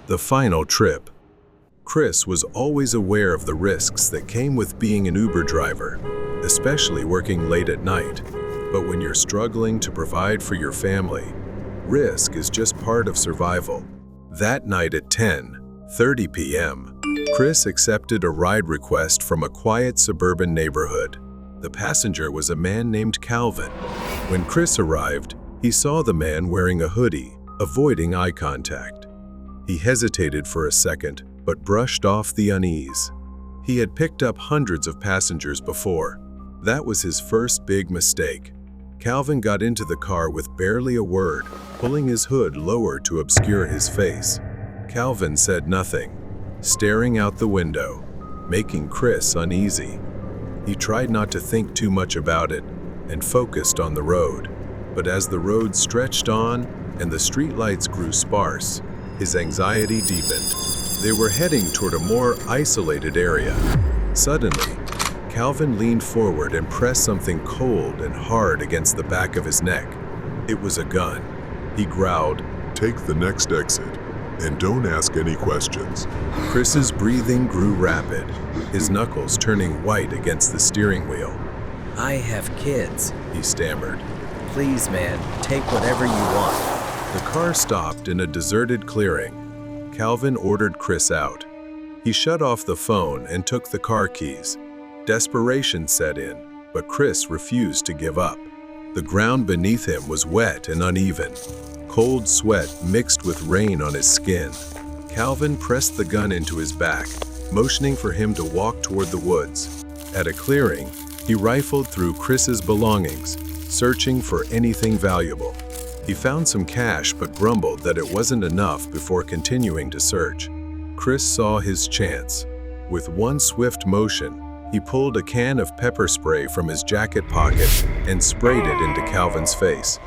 The final trip. Chris was always aware of the risks that came with being an Uber driver, especially working late at night. But when you're struggling to provide for your family, risk is just part of survival. That night at 10:30 p.m., Chris accepted a ride request from a quiet suburban neighborhood. The passenger was a man named Calvin. When Chris arrived, he saw the man wearing a hoodie, avoiding eye contact. He hesitated for a second, but brushed off the unease. He had picked up hundreds of passengers before. That was his first big mistake. Calvin got into the car with barely a word, pulling his hood lower to obscure his face. Calvin said nothing, staring out the window, making Chris uneasy. He tried not to think too much about it and focused on the road. But as the road stretched on and the streetlights grew sparse, his anxiety deepened. They were heading toward a more isolated area. Suddenly, Calvin leaned forward and pressed something cold and hard against the back of his neck. It was a gun. He growled, "Take the next exit, and don't ask any questions." Chris's breathing grew rapid, his knuckles turning white against the steering wheel. "I have kids," he stammered. "Please, man, take whatever you want." The car stopped in a deserted clearing. Calvin ordered Chris out. He shut off the phone and took the car keys. Desperation set in, but Chris refused to give up. The ground beneath him was wet and uneven. Cold sweat mixed with rain on his skin. Calvin pressed the gun into his back, motioning for him to walk toward the woods. At a clearing, he rifled through Chris's belongings, searching for anything valuable. He found some cash but grumbled that it wasn't enough before continuing to search. Chris saw his chance. With one swift motion, he pulled a can of pepper spray from his jacket pocket and sprayed it into Calvin's face.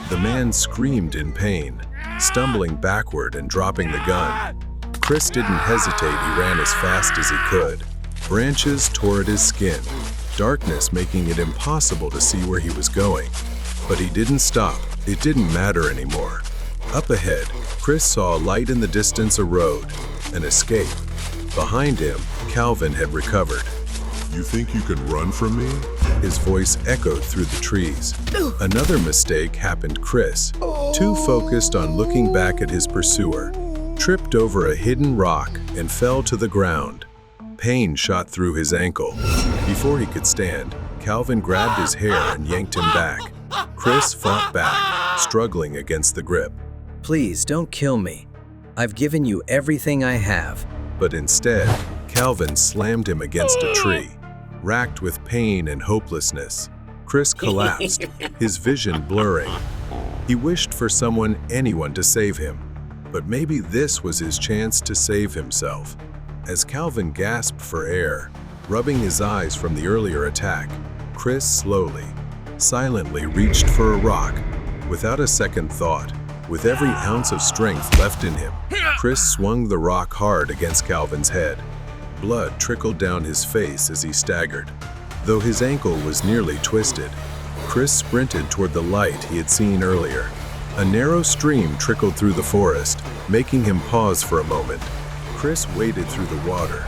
The man screamed in pain, stumbling backward and dropping the gun. Chris didn't hesitate. He ran as fast as he could. Branches tore at his skin, darkness making it impossible to see where he was going. But he didn't stop. It didn't matter anymore. Up ahead, Chris saw a light in the distance, a road, an escape. Behind him, Calvin had recovered. "You think you can run from me?" His voice echoed through the trees. Another mistake happened. Chris, too focused on looking back at his pursuer, tripped over a hidden rock and fell to the ground. Pain shot through his ankle. Before he could stand, Calvin grabbed his hair and yanked him back. Chris fought back, struggling against the grip. "Please don't kill me. I've given you everything I have." But instead, Calvin slammed him against a tree. Racked with pain and hopelessness, Chris collapsed, his vision blurring. He wished for anyone to save him, but maybe this was his chance to save himself. As Calvin gasped for air, rubbing his eyes from the earlier attack, Chris slowly, silently reached for a rock. Without a second thought, with every ounce of strength left in him, Chris swung the rock hard against Calvin's head. Blood trickled down his face as he staggered. Though his ankle was nearly twisted, Chris sprinted toward the light he had seen earlier. A narrow stream trickled through the forest, making him pause for a moment. Chris waded through the water,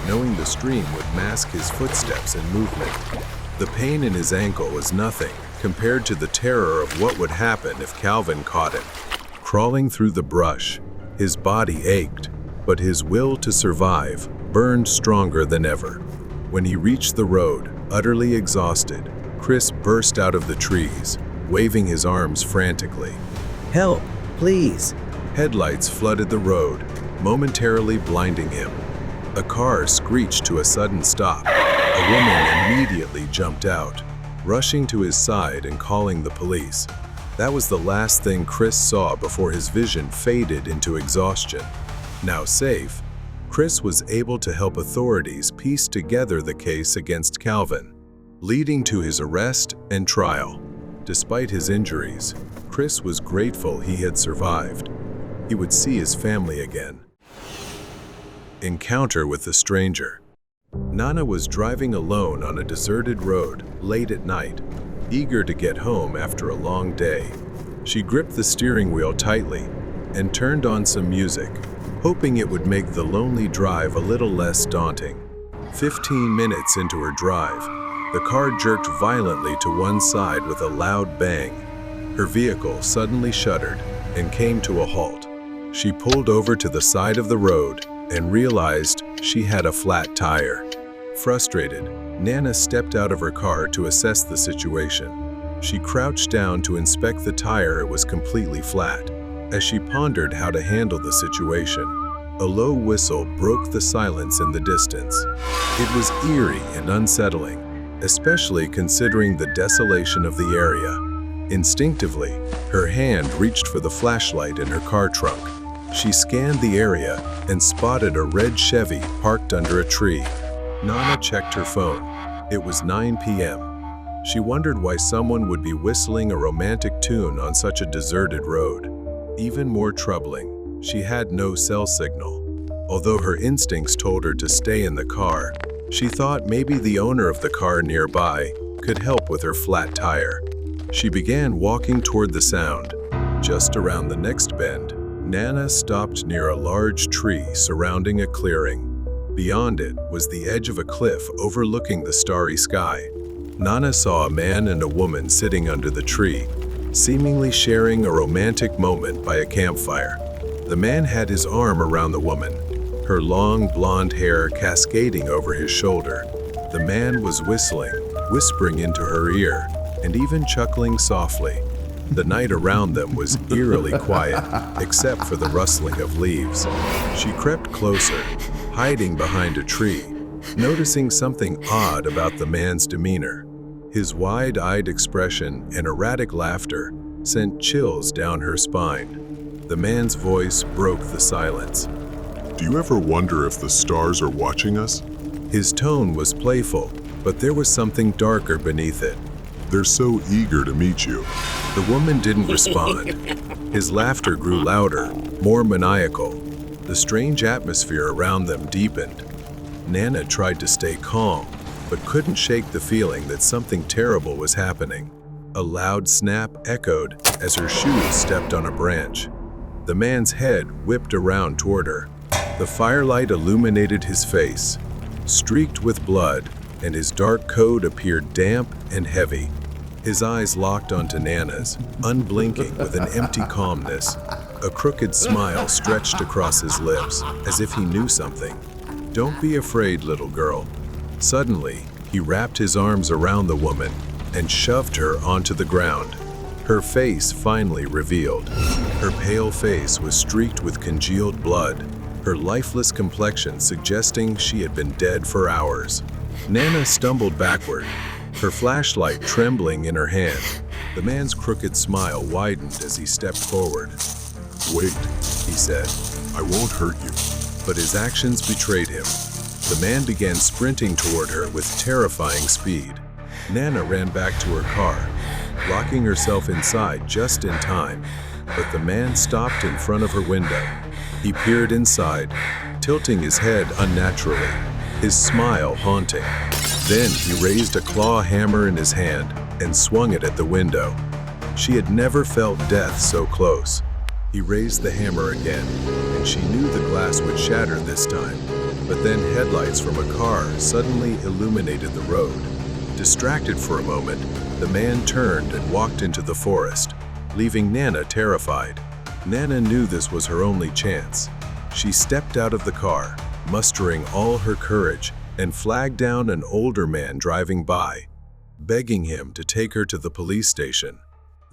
knowing the stream would mask his footsteps and movement. The pain in his ankle was nothing compared to the terror of what would happen if Calvin caught him. Crawling through the brush, his body ached, but his will to survive burned stronger than ever. When he reached the road, utterly exhausted, Chris burst out of the trees, waving his arms frantically. "Help, please." Headlights flooded the road, momentarily blinding him. A car screeched to a sudden stop. A woman immediately jumped out, rushing to his side and calling the police. That was the last thing Chris saw before his vision faded into exhaustion. Now safe, Chris was able to help authorities piece together the case against Calvin, leading to his arrest and trial. Despite his injuries, Chris was grateful he had survived. He would see his family again. Encounter with the stranger. Nana was driving alone on a deserted road late at night, eager to get home after a long day. She gripped the steering wheel tightly and turned on some music. hoping it would make the lonely drive a little less daunting. 15 minutes into her drive, the car jerked violently to one side with a loud bang. Her vehicle suddenly shuddered and came to a halt. She pulled over to the side of the road and realized she had a flat tire. Frustrated, Nana stepped out of her car to assess the situation. She crouched down to inspect the tire. It was completely flat. As she pondered how to handle the situation, a low whistle broke the silence in the distance. It was eerie and unsettling, especially considering the desolation of the area. Instinctively, her hand reached for the flashlight in her car trunk. She scanned the area and spotted a red Chevy parked under a tree. Nana checked her phone. It was 9 p.m. She wondered why someone would be whistling a romantic tune on such a deserted road. Even more troubling, she had no cell signal. Although her instincts told her to stay in the car, she thought maybe the owner of the car nearby could help with her flat tire. She began walking toward the sound. Just around the next bend, Nana stopped near a large tree surrounding a clearing. Beyond it was the edge of a cliff overlooking the starry sky. Nana saw a man and a woman sitting under the tree, seemingly sharing a romantic moment by a campfire. The man had his arm around the woman, her long blonde hair cascading over his shoulder. The man was whistling, whispering into her ear, and even chuckling softly. The night around them was eerily quiet, except for the rustling of leaves. She crept closer, hiding behind a tree, noticing something odd about the man's demeanor. His wide-eyed expression and erratic laughter sent chills down her spine. The man's voice broke the silence. Do you ever wonder if the stars are watching us? His tone was playful, but there was something darker beneath it. They're so eager to meet you. The woman didn't respond. His laughter grew louder, more maniacal. The strange atmosphere around them deepened. Nana tried to stay calm, but couldn't shake the feeling that something terrible was happening. A loud snap echoed as her shoes stepped on a branch. The man's head whipped around toward her. The firelight illuminated his face, streaked with blood, and his dark coat appeared damp and heavy. His eyes locked onto Nana's, unblinking with an empty calmness. A crooked smile stretched across his lips, as if he knew something. "Don't be afraid, little girl." Suddenly, he wrapped his arms around the woman and shoved her onto the ground. Her face finally revealed. Her pale face was streaked with congealed blood, her lifeless complexion suggesting she had been dead for hours. Nana stumbled backward, her flashlight trembling in her hand. The man's crooked smile widened as he stepped forward. Wait, He said, I won't hurt you. but his actions betrayed him. The man began sprinting toward her with terrifying speed. Nana ran back to her car, locking herself inside just in time, but the man stopped in front of her window. He peered inside, tilting his head unnaturally, his smile haunting. Then he raised a claw hammer in his hand and swung it at the window. She had never felt death so close. He raised the hammer again, and she knew the glass would shatter this time. But then headlights from a car suddenly illuminated the road. Distracted for a moment, the man turned and walked into the forest, leaving Nana terrified. Nana knew this was her only chance. She stepped out of the car, mustering all her courage, and flagged down an older man driving by, begging him to take her to the police station.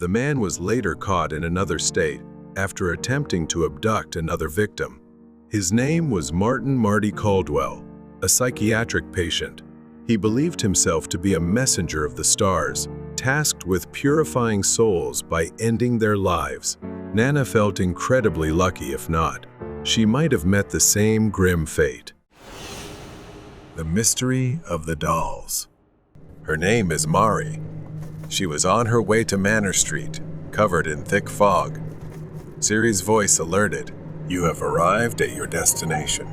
The man was later caught in another state after attempting to abduct another victim. His name was Marty Caldwell, a psychiatric patient. He believed himself to be a messenger of the stars, tasked with purifying souls by ending their lives. Nana felt incredibly lucky if not. She might have met the same grim fate. The mystery of the dolls. Her name is Mari. She was on her way to Manor Street, covered in thick fog. Siri's voice alerted, "You have arrived at your destination."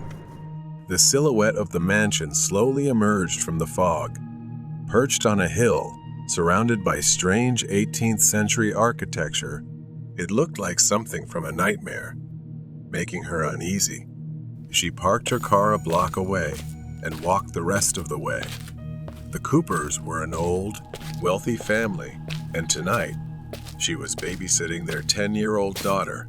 The silhouette of the mansion slowly emerged from the fog. Perched on a hill, surrounded by strange 18th century architecture, it looked like something from a nightmare. making her uneasy. She parked her car a block away and walked the rest of the way. The Coopers were an old, wealthy family, and tonight, she was babysitting their 10-year-old daughter.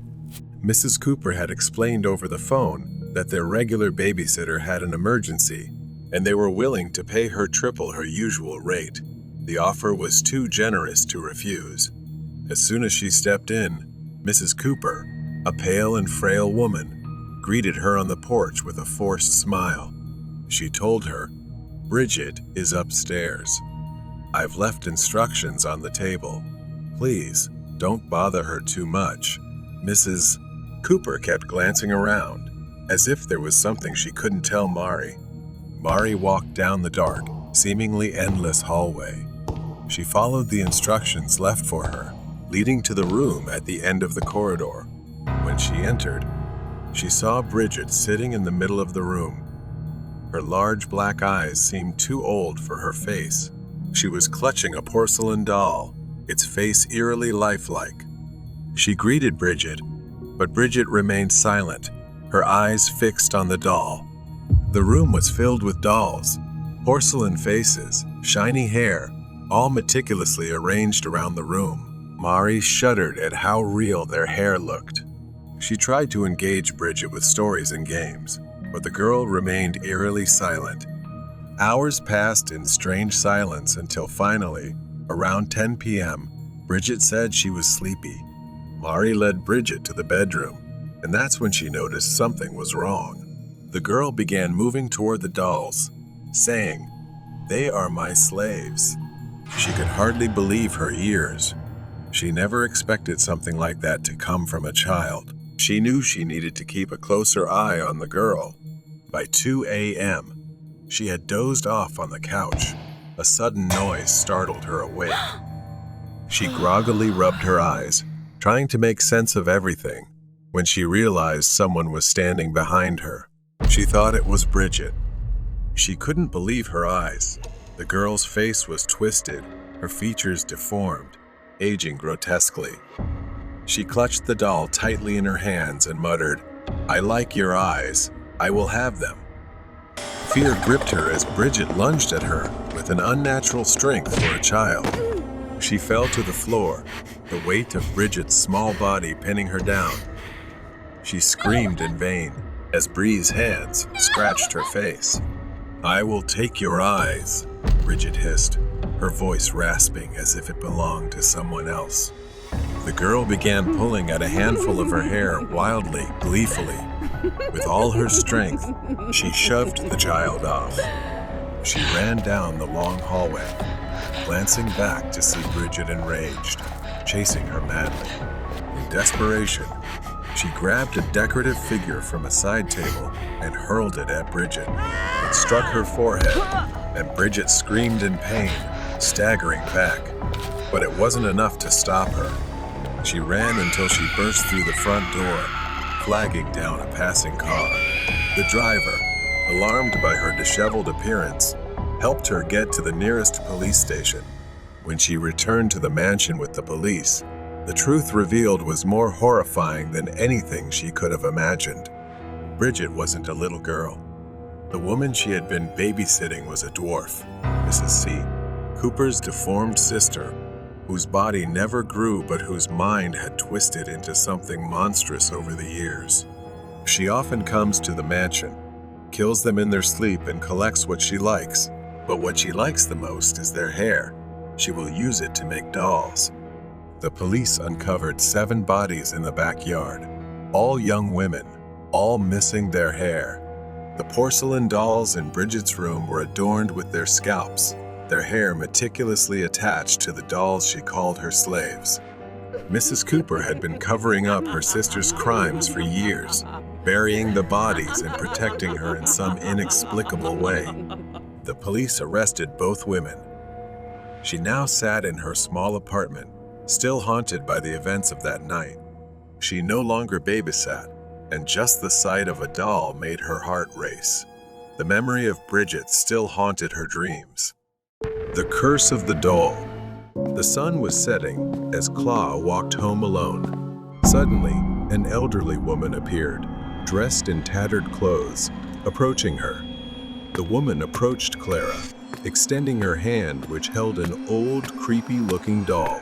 Mrs. Cooper had explained over the phone that their regular babysitter had an emergency, and they were willing to pay her triple her usual rate. The offer was too generous to refuse. As soon as she stepped in, Mrs. Cooper, a pale and frail woman, greeted her on the porch with a forced smile. She told her, "Bridget is upstairs. I've left instructions on the table. Please, don't bother her too much." Mrs. Cooper kept glancing around, as if there was something she couldn't tell Mari. Mari walked down the dark, seemingly endless hallway. She followed the instructions left for her, leading to the room at the end of the corridor. When she entered, she saw Bridget sitting in the middle of the room. Her large black eyes seemed too old for her face. She was clutching a porcelain doll, its face eerily lifelike. She greeted Bridget, but Bridget remained silent, her eyes fixed on the doll. The room was filled with dolls, porcelain faces, shiny hair, all meticulously arranged around the room. Mari shuddered at how real their hair looked. She tried to engage Bridget with stories and games, but the girl remained eerily silent. Hours passed in strange silence until finally, around 10 p.m., Bridget said she was sleepy. Mari led Bridget to the bedroom, and that's when she noticed something was wrong. The girl began moving toward the dolls, saying, "They are my slaves." She could hardly believe her ears. She never expected something like that to come from a child. She knew she needed to keep a closer eye on the girl. By 2 a.m., she had dozed off on the couch. A sudden noise startled her awake. She groggily rubbed her eyes, trying to make sense of everything, when she realized someone was standing behind her. She thought it was Bridget. She couldn't believe her eyes. The girl's face was twisted, her features deformed, aging grotesquely. She clutched the doll tightly in her hands and muttered, "I like your eyes. I will have them." Fear gripped her as Bridget lunged at her with an unnatural strength for a child. She fell to the floor, the weight of Bridget's small body pinning her down. She screamed in vain as Bree's hands scratched her face. "I will take your eyes," Bridget hissed, her voice rasping as if it belonged to someone else. The girl began pulling at a handful of her hair wildly, gleefully. With all her strength, she shoved the child off. She ran down the long hallway, glancing back to see Bridget enraged, chasing her madly. In desperation, she grabbed a decorative figure from a side table and hurled it at Bridget. It struck her forehead, and Bridget screamed in pain, staggering back. But it wasn't enough to stop her. She ran until she burst through the front door, flagging down a passing car. The driver, alarmed by her disheveled appearance, helped her get to the nearest police station. When she returned to the mansion with the police, the truth revealed was more horrifying than anything she could have imagined. Bridget wasn't a little girl. The woman she had been babysitting was a dwarf, Mrs. C, Cooper's deformed sister, whose body never grew but whose mind had twisted into something monstrous over the years. She often comes to the mansion, kills them in their sleep, and collects what she likes. But what she likes the most is their hair. She will use it to make dolls. The police uncovered 7 bodies in the backyard, all young women, all missing their hair. The porcelain dolls in Bridget's room were adorned with their scalps, their hair meticulously attached to the dolls she called her slaves. Mrs. Cooper had been covering up her sister's crimes for years, burying the bodies and protecting her in some inexplicable way. The police arrested both women. She now sat in her small apartment, still haunted by the events of that night. She no longer babysat, and just the sight of a doll made her heart race. The memory of Bridget still haunted her dreams. The Curse of the Doll. The sun was setting as Claw walked home alone. Suddenly, an elderly woman appeared, dressed in tattered clothes, approaching her. The woman approached Clara, extending her hand which held an old, creepy-looking doll.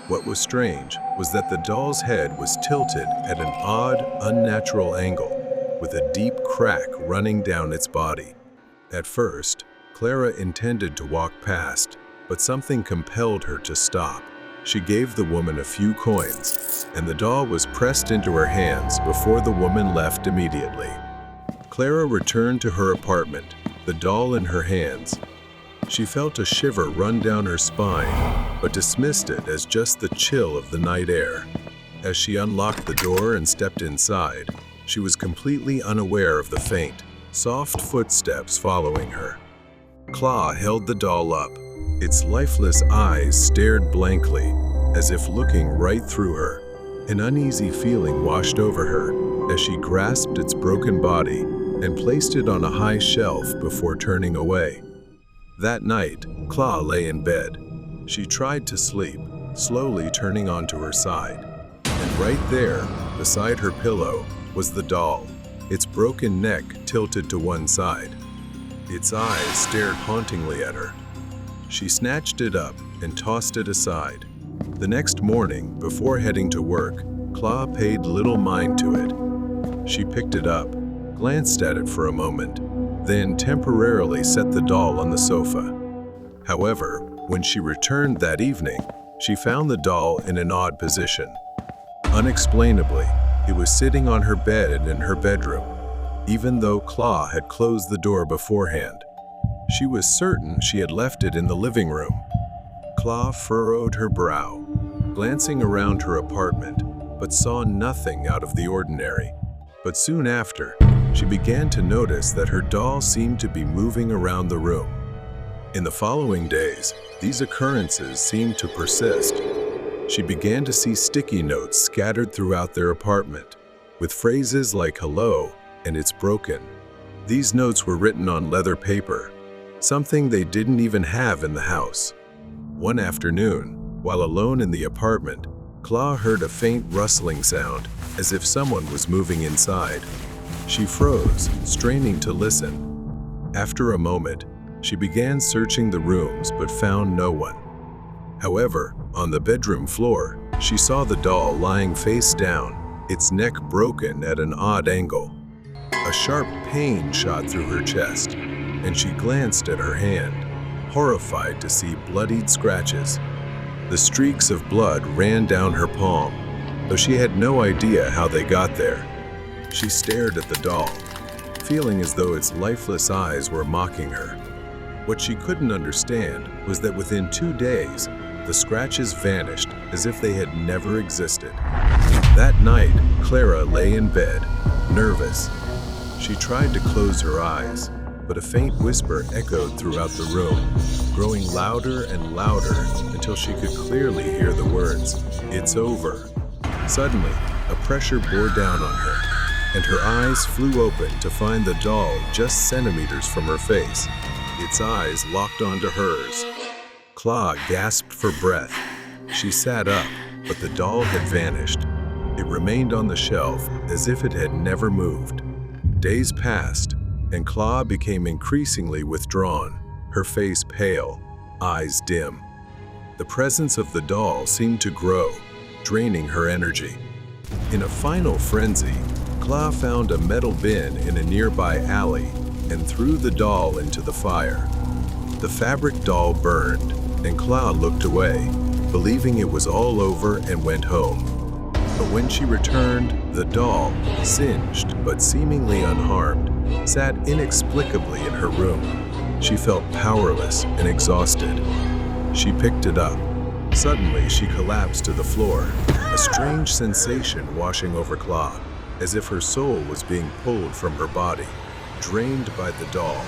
What was strange was that the doll's head was tilted at an odd, unnatural angle, with a deep crack running down its body. At first, Clara intended to walk past, but something compelled her to stop. She gave the woman a few coins, and the doll was pressed into her hands before the woman left immediately. Clara returned to her apartment, the doll in her hands. She felt a shiver run down her spine, but dismissed it as just the chill of the night air. As she unlocked the door and stepped inside, she was completely unaware of the faint, soft footsteps following her. Claw held the doll up. Its lifeless eyes stared blankly, as if looking right through her. An uneasy feeling washed over her as she grasped its broken body and placed it on a high shelf before turning away. That night, Claw lay in bed. She tried to sleep, slowly turning onto her side. And right there, beside her pillow, was the doll, its broken neck tilted to one side. Its eyes stared hauntingly at her. She snatched it up and tossed it aside. The next morning, before heading to work, Claw paid little mind to it. She picked it up, glanced at it for a moment, then temporarily set the doll on the sofa. However, when she returned that evening, she found the doll in an odd position. Unexplainably, it was sitting on her bed in her bedroom, even though Claw had closed the door beforehand. She was certain she had left it in the living room. Claw furrowed her brow, glancing around her apartment, but saw nothing out of the ordinary. But soon after, she began to notice that her doll seemed to be moving around the room. In the following days, these occurrences seemed to persist. She began to see sticky notes scattered throughout their apartment, with phrases like "hello" and "it's broken." These notes were written on leather paper, something they didn't even have in the house. One afternoon, while alone in the apartment, Claw heard a faint rustling sound, as if someone was moving inside. She froze, straining to listen. After a moment, she began searching the rooms but found no one. However, on the bedroom floor, she saw the doll lying face down, its neck broken at an odd angle. A sharp pain shot through her chest, and she glanced at her hand, horrified to see bloodied scratches. The streaks of blood ran down her palm, though she had no idea how they got there. She stared at the doll, feeling as though its lifeless eyes were mocking her. What she couldn't understand was that within 2 days, the scratches vanished as if they had never existed. That night, Clara lay in bed, nervous. She tried to close her eyes, but a faint whisper echoed throughout the room, growing louder and louder until she could clearly hear the words, "It's over." Suddenly, a pressure bore down on her, and her eyes flew open to find the doll just centimeters from her face. Its eyes locked onto hers. Claw gasped for breath. She sat up, but the doll had vanished. It remained on the shelf as if it had never moved. Days passed, and Claw became increasingly withdrawn, her face pale, eyes dim. The presence of the doll seemed to grow, draining her energy. In a final frenzy, Claw found a metal bin in a nearby alley and threw the doll into the fire. The fabric doll burned, and Claw looked away, believing it was all over, and went home. But when she returned, the doll, singed but seemingly unharmed, sat inexplicably in her room. She felt powerless and exhausted. She picked it up. Suddenly, she collapsed to the floor, a strange sensation washing over Claw, as if her soul was being pulled from her body, drained by the doll.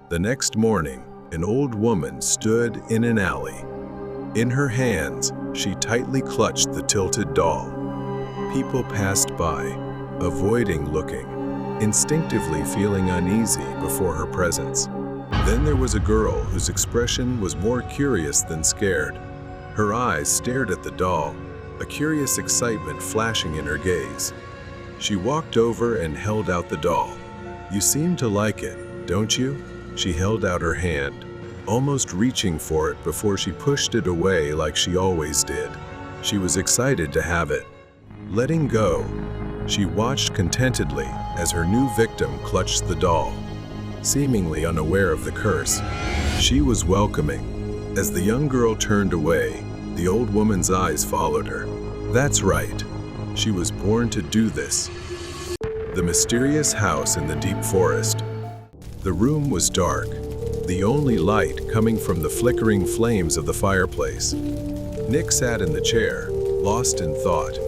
The next morning, an old woman stood in an alley. In her hands, she tightly clutched the tilted doll. People passed by, avoiding looking, instinctively feeling uneasy before her presence. Then there was a girl whose expression was more curious than scared. Her eyes stared at the doll, a curious excitement flashing in her gaze. She walked over and held out the doll. "You seem to like it, don't you?" She held out her hand, almost reaching for it before she pushed it away like she always did. She was excited to have it. Letting go, she watched contentedly as her new victim clutched the doll. Seemingly unaware of the curse, she was welcoming. As the young girl turned away, the old woman's eyes followed her. That's right. She was born to do this. The mysterious house in the deep forest. The room was dark, the only light coming from the flickering flames of the fireplace. Nick sat in the chair, lost in thought.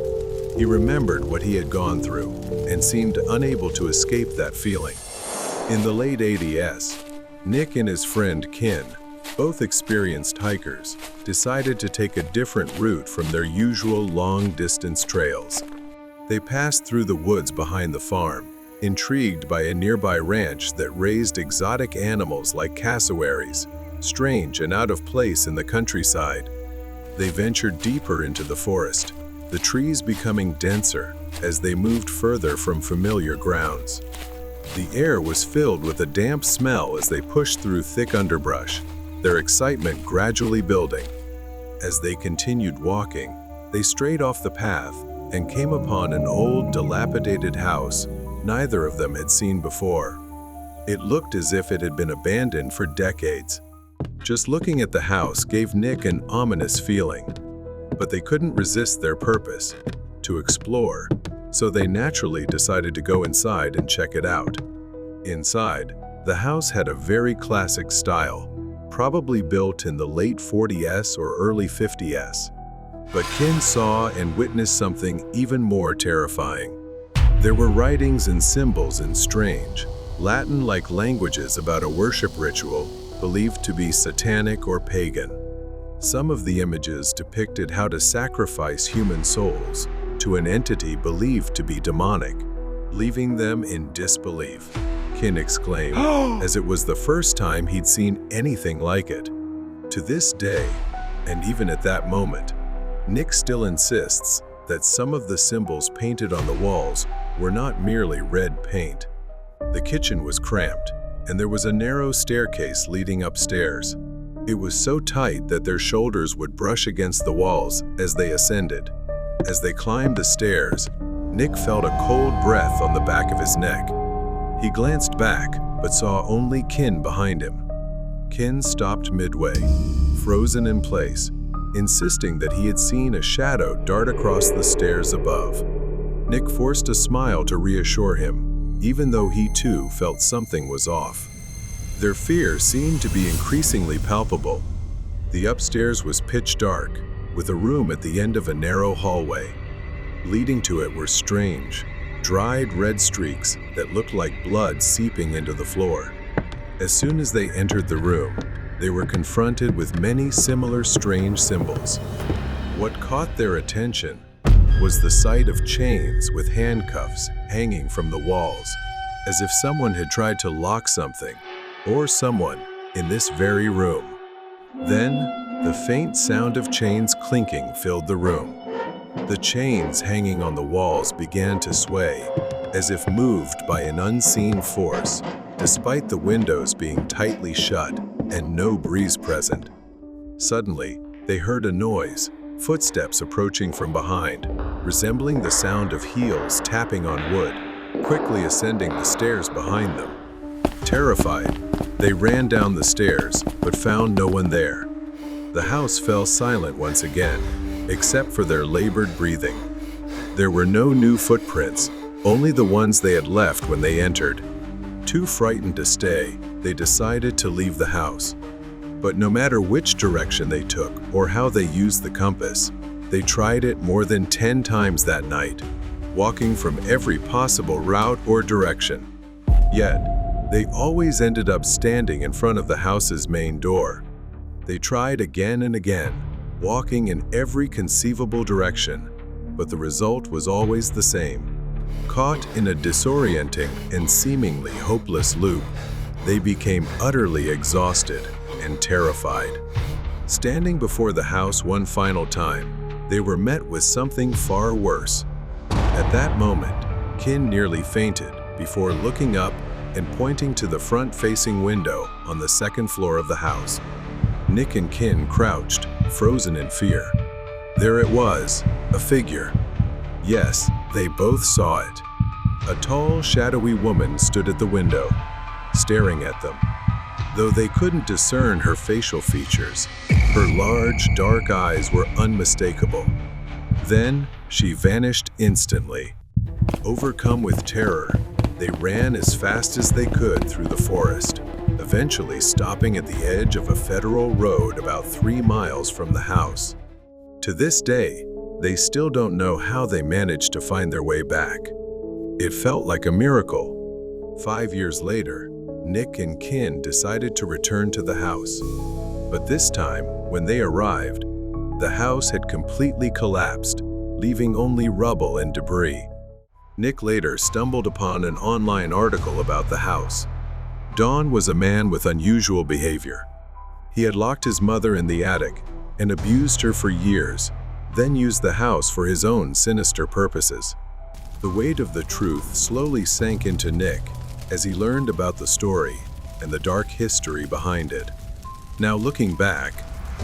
He remembered what he had gone through and seemed unable to escape that feeling. In the late 80s, Nick and his friend Ken, both experienced hikers, decided to take a different route from their usual long-distance trails. They passed through the woods behind the farm, intrigued by a nearby ranch that raised exotic animals like cassowaries, strange and out of place in the countryside. They ventured deeper into the forest, the trees becoming denser as they moved further from familiar grounds. The air was filled with a damp smell as they pushed through thick underbrush, their excitement gradually building. As they continued walking, they strayed off the path and came upon an old, dilapidated house neither of them had seen before. It looked as if it had been abandoned for decades. Just looking at the house gave Nick an ominous feeling, but they couldn't resist their purpose, to explore, so they naturally decided to go inside and check it out. Inside, the house had a very classic style, probably built in the late 40s or early 50s. But Ken saw and witnessed something even more terrifying. There were writings and symbols in strange, Latin-like languages about a worship ritual believed to be satanic or pagan. Some of the images depicted how to sacrifice human souls to an entity believed to be demonic, leaving them in disbelief. Ken exclaimed, as it was the first time he'd seen anything like it. To this day, and even at that moment, Nick still insists that some of the symbols painted on the walls were not merely red paint. The kitchen was cramped, and there was a narrow staircase leading upstairs. It was so tight that their shoulders would brush against the walls as they ascended. As they climbed the stairs, Nick felt a cold breath on the back of his neck. He glanced back, but saw only Ken behind him. Ken stopped midway, frozen in place, insisting that he had seen a shadow dart across the stairs above. Nick forced a smile to reassure him, even though he too felt something was off. Their fear seemed to be increasingly palpable. The upstairs was pitch dark, with a room at the end of a narrow hallway. Leading to it were strange, dried red streaks that looked like blood seeping into the floor. As soon as they entered the room, they were confronted with many similar strange symbols. What caught their attention was the sight of chains with handcuffs hanging from the walls, as if someone had tried to lock something or someone in this very room. Then, the faint sound of chains clinking filled the room. The chains hanging on the walls began to sway, as if moved by an unseen force, despite the windows being tightly shut and no breeze present. Suddenly, they heard a noise, footsteps approaching from behind, resembling the sound of heels tapping on wood, quickly ascending the stairs behind them. Terrified, they ran down the stairs, but found no one there. The house fell silent once again, except for their labored breathing. There were no new footprints, only the ones they had left when they entered. Too frightened to stay, they decided to leave the house. But no matter which direction they took or how they used the compass, they tried it more than 10 times that night, walking from every possible route or direction. Yet, they always ended up standing in front of the house's main door. They tried again and again, walking in every conceivable direction, but the result was always the same. Caught in a disorienting and seemingly hopeless loop, they became utterly exhausted and terrified. Standing before the house one final time, they were met with something far worse. At that moment, Kin nearly fainted before looking up and pointing to the front-facing window on the second floor of the house. Nick and Kin crouched, frozen in fear. There it was, a figure. Yes, they both saw it. A tall, shadowy woman stood at the window, staring at them. Though they couldn't discern her facial features, her large, dark eyes were unmistakable. Then, she vanished instantly. Overcome with terror, they ran as fast as they could through the forest, eventually stopping at the edge of a federal road about 3 miles from the house. To this day, they still don't know how they managed to find their way back. It felt like a miracle. 5 years later, Nick and Kin decided to return to the house. But this time, when they arrived, the house had completely collapsed, leaving only rubble and debris. Nick later stumbled upon an online article about the house. Don was a man with unusual behavior. He had locked his mother in the attic and abused her for years, then used the house for his own sinister purposes. The weight of the truth slowly sank into Nick as he learned about the story and the dark history behind it. Now looking back,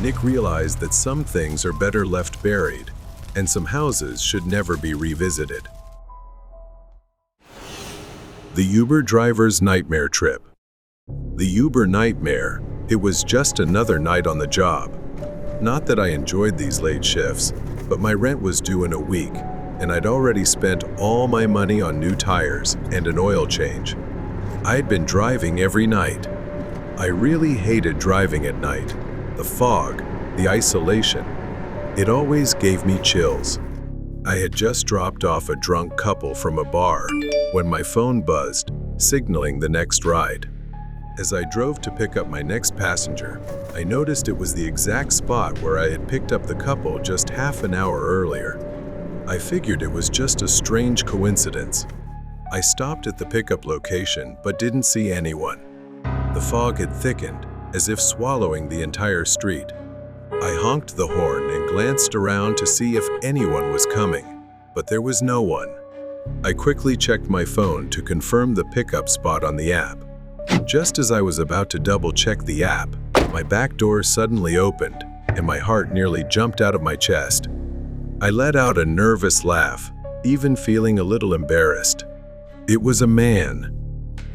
Nick realized that some things are better left buried, and some houses should never be revisited. The Uber driver's nightmare trip. The Uber nightmare, it was just another night on the job. Not that I enjoyed these late shifts, but my rent was due in a week, and I'd already spent all my money on new tires and an oil change. I'd been driving every night. I really hated driving at night. The fog, the isolation, it always gave me chills. I had just dropped off a drunk couple from a bar when my phone buzzed, signaling the next ride. As I drove to pick up my next passenger, I noticed it was the exact spot where I had picked up the couple just half an hour earlier. I figured it was just a strange coincidence. I stopped at the pickup location but didn't see anyone. The fog had thickened, as if swallowing the entire street. I honked the horn and glanced around to see if anyone was coming, but there was no one. I quickly checked my phone to confirm the pickup spot on the app. Just as I was about to double-check the app, my back door suddenly opened, and my heart nearly jumped out of my chest. I let out a nervous laugh, even feeling a little embarrassed. It was a man.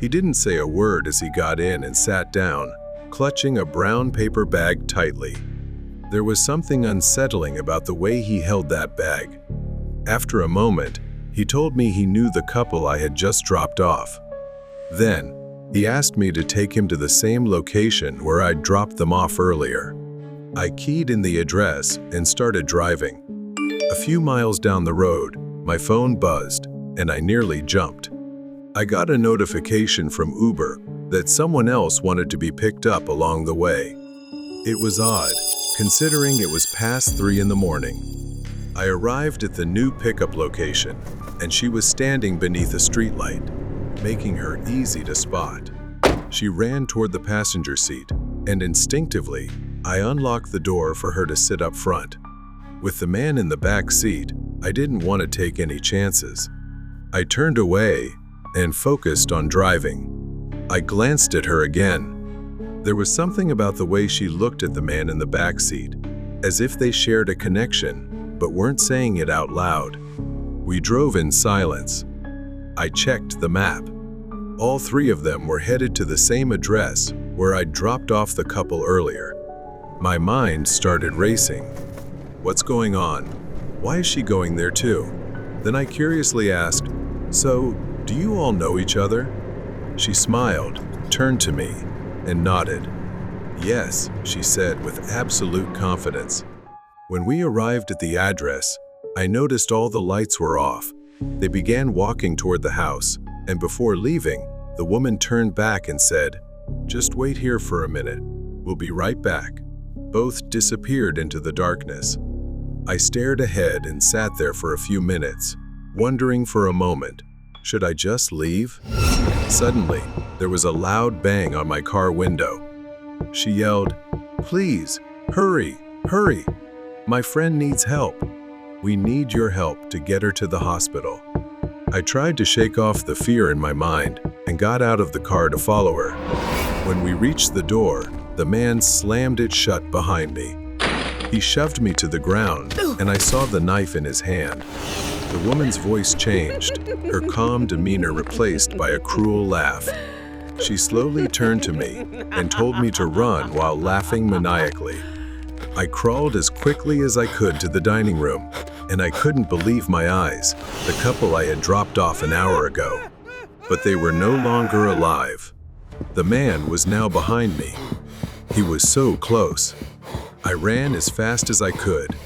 He didn't say a word as he got in and sat down, clutching a brown paper bag tightly. There was something unsettling about the way he held that bag. After a moment, he told me he knew the couple I had just dropped off. Then, he asked me to take him to the same location where I'd dropped them off earlier. I keyed in the address and started driving. A few miles down the road, my phone buzzed, and I nearly jumped. I got a notification from Uber that someone else wanted to be picked up along the way. It was odd, considering it was past 3 in the morning. I arrived at the new pickup location, and she was standing beneath a streetlight, making her easy to spot. She ran toward the passenger seat, and instinctively, I unlocked the door for her to sit up front. With the man in the back seat, I didn't want to take any chances. I turned away and focused on driving. I glanced at her again. There was something about the way she looked at the man in the back seat, as if they shared a connection, but weren't saying it out loud. We drove in silence. I checked the map. All 3 of them were headed to the same address where I'd dropped off the couple earlier. My mind started racing. What's going on? Why is she going there too? Then I curiously asked, "So, do you all know each other?" She smiled, turned to me, and nodded. "Yes," she said with absolute confidence. When we arrived at the address, I noticed all the lights were off. They began walking toward the house, and before leaving, the woman turned back and said, "Just wait here for a minute. We'll be right back." Both disappeared into the darkness. I stared ahead and sat there for a few minutes, wondering for a moment, should I just leave? Suddenly, there was a loud bang on my car window. She yelled, "Please, hurry, hurry. My friend needs help. We need your help to get her to the hospital." I tried to shake off the fear in my mind and got out of the car to follow her. When we reached the door, the man slammed it shut behind me. He shoved me to the ground, and I saw the knife in his hand. The woman's voice changed, her calm demeanor replaced by a cruel laugh. She slowly turned to me and told me to run while laughing maniacally. I crawled as quickly as I could to the dining room, and I couldn't believe my eyes, the couple I had dropped off an hour ago. But they were no longer alive. The man was now behind me. He was so close. I ran as fast as I could.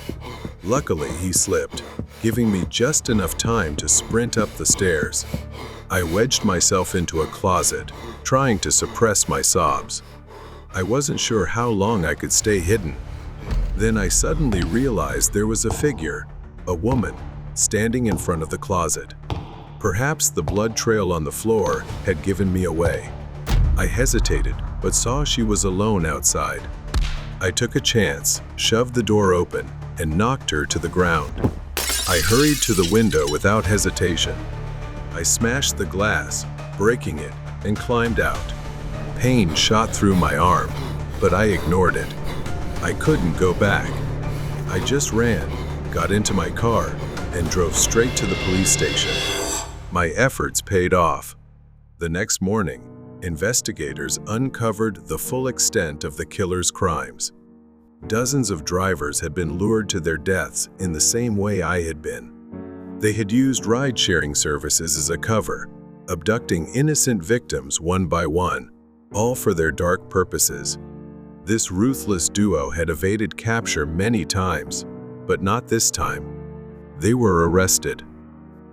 Luckily, he slipped, giving me just enough time to sprint up the stairs. I wedged myself into a closet, trying to suppress my sobs. I wasn't sure how long I could stay hidden. Then I suddenly realized there was a figure, a woman, standing in front of the closet. Perhaps the blood trail on the floor had given me away. I hesitated, but saw she was alone outside. I took a chance, shoved the door open, and knocked her to the ground. I hurried to the window without hesitation. I smashed the glass, breaking it, and climbed out. Pain shot through my arm, but I ignored it. I couldn't go back. I just ran, got into my car, and drove straight to the police station. My efforts paid off. The next morning, investigators uncovered the full extent of the killer's crimes. Dozens of drivers had been lured to their deaths in the same way I had been. They had used ride-sharing services as a cover, abducting innocent victims one by one, all for their dark purposes. This ruthless duo had evaded capture many times, but not this time. They were arrested.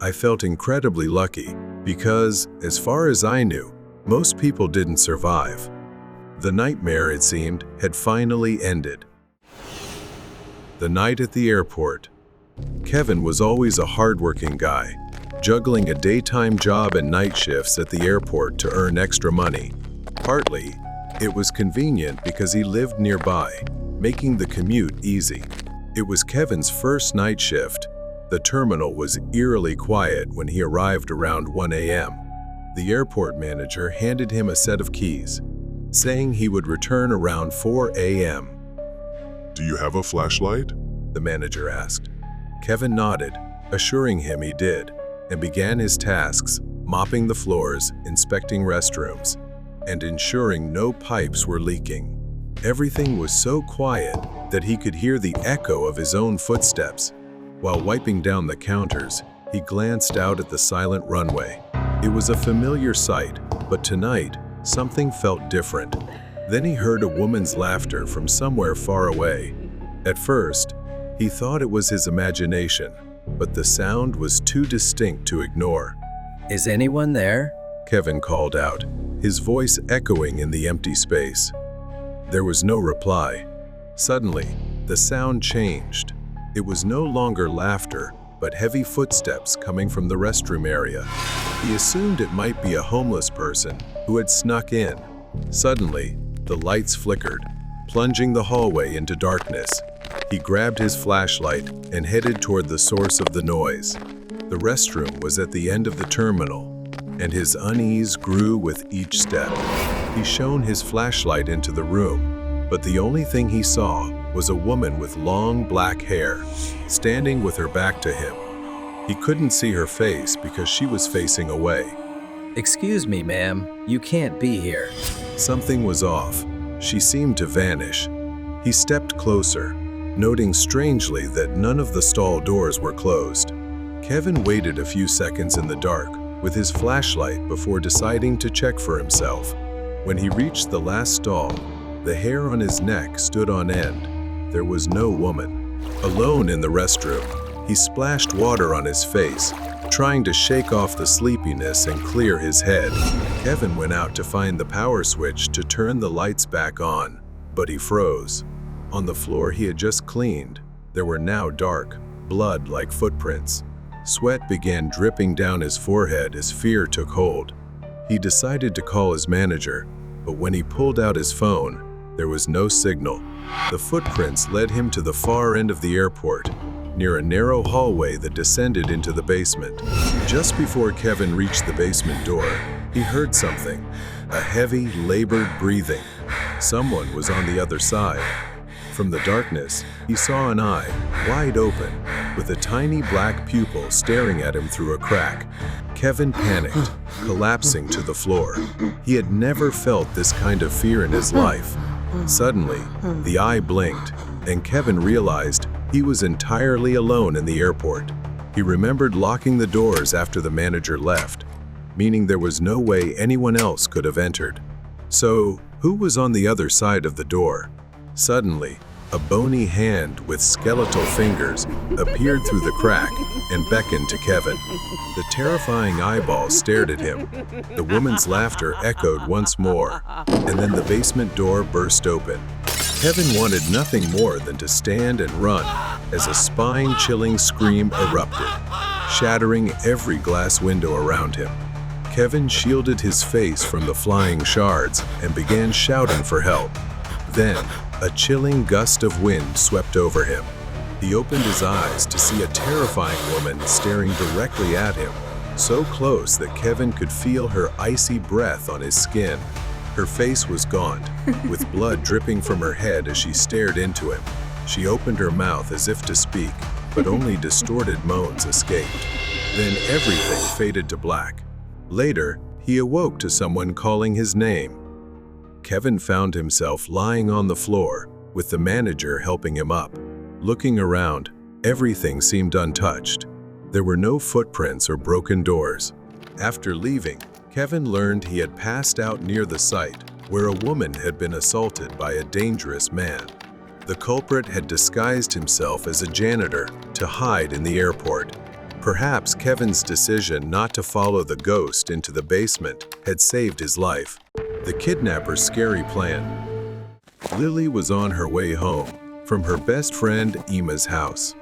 I felt incredibly lucky because, as far as I knew, most people didn't survive. The nightmare, it seemed, had finally ended. The night at the airport. Kevin was always a hardworking guy, juggling a daytime job and night shifts at the airport to earn extra money. Partly, it was convenient because he lived nearby, making the commute easy. It was Kevin's first night shift. The terminal was eerily quiet when he arrived around 1 a.m. The airport manager handed him a set of keys, saying he would return around 4 a.m. Do you have a flashlight? The manager asked. Kevin nodded, assuring him he did, and began his tasks, mopping the floors, inspecting restrooms, and ensuring no pipes were leaking. Everything was so quiet that he could hear the echo of his own footsteps. While wiping down the counters, he glanced out at the silent runway. It was a familiar sight, but tonight, something felt different. Then he heard a woman's laughter from somewhere far away. At first, he thought it was his imagination, but the sound was too distinct to ignore. Is anyone there? Kevin called out, his voice echoing in the empty space. There was no reply. Suddenly, the sound changed. It was no longer laughter, but heavy footsteps coming from the restroom area. He assumed it might be a homeless person who had snuck in. Suddenly, the lights flickered, plunging the hallway into darkness. He grabbed his flashlight and headed toward the source of the noise. The restroom was at the end of the terminal, and his unease grew with each step. He shone his flashlight into the room, but the only thing he saw was a woman with long black hair, standing with her back to him. He couldn't see her face because she was facing away. Excuse me, ma'am. You can't be here. Something was off. She seemed to vanish. He stepped closer, noting strangely that none of the stall doors were closed. Kevin waited a few seconds in the dark with his flashlight before deciding to check for himself. When he reached the last stall, the hair on his neck stood on end. There was no woman. Alone in the restroom, he splashed water on his face, trying to shake off the sleepiness and clear his head. Kevin went out to find the power switch to turn the lights back on, but he froze. On the floor he had just cleaned, there were now dark, blood-like footprints. Sweat began dripping down his forehead as fear took hold. He decided to call his manager, but when he pulled out his phone, there was no signal. The footprints led him to the far end of the airport, near a narrow hallway that descended into the basement. Just before Kevin reached the basement door, he heard something, a heavy, labored breathing. Someone was on the other side. From the darkness, he saw an eye, wide open, with a tiny black pupil staring at him through a crack. Kevin panicked, collapsing to the floor. He had never felt this kind of fear in his life. Suddenly, the eye blinked, and Kevin realized he was entirely alone in the airport. He remembered locking the doors after the manager left, meaning there was no way anyone else could have entered. So, who was on the other side of the door? Suddenly, a bony hand with skeletal fingers appeared through the crack and beckoned to Kevin. The terrifying eyeball stared at him. The woman's laughter echoed once more, and then the basement door burst open. Kevin wanted nothing more than to stand and run as a spine-chilling scream erupted, shattering every glass window around him. Kevin shielded his face from the flying shards and began shouting for help. Then, a chilling gust of wind swept over him. He opened his eyes to see a terrifying woman staring directly at him, so close that Kevin could feel her icy breath on his skin. Her face was gaunt, with blood dripping from her head as she stared into him. She opened her mouth as if to speak, but only distorted moans escaped. Then everything faded to black. Later, he awoke to someone calling his name. Kevin found himself lying on the floor, with the manager helping him up. Looking around, everything seemed untouched. There were no footprints or broken doors. After leaving, Kevin learned he had passed out near the site where a woman had been assaulted by a dangerous man. The culprit had disguised himself as a janitor to hide in the airport. Perhaps Kevin's decision not to follow the ghost into the basement had saved his life. The kidnapper's scary plan. Lily was on her way home from her best friend Emma's house.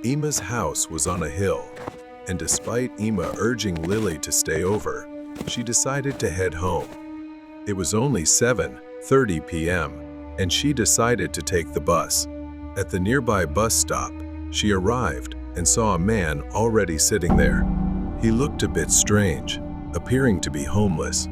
Emma's house was on a hill, and despite Emma urging Lily to stay over, she decided to head home. It was only 7:30 p.m., and she decided to take the bus. At the nearby bus stop, she arrived and saw a man already sitting there. He looked a bit strange, appearing to be homeless.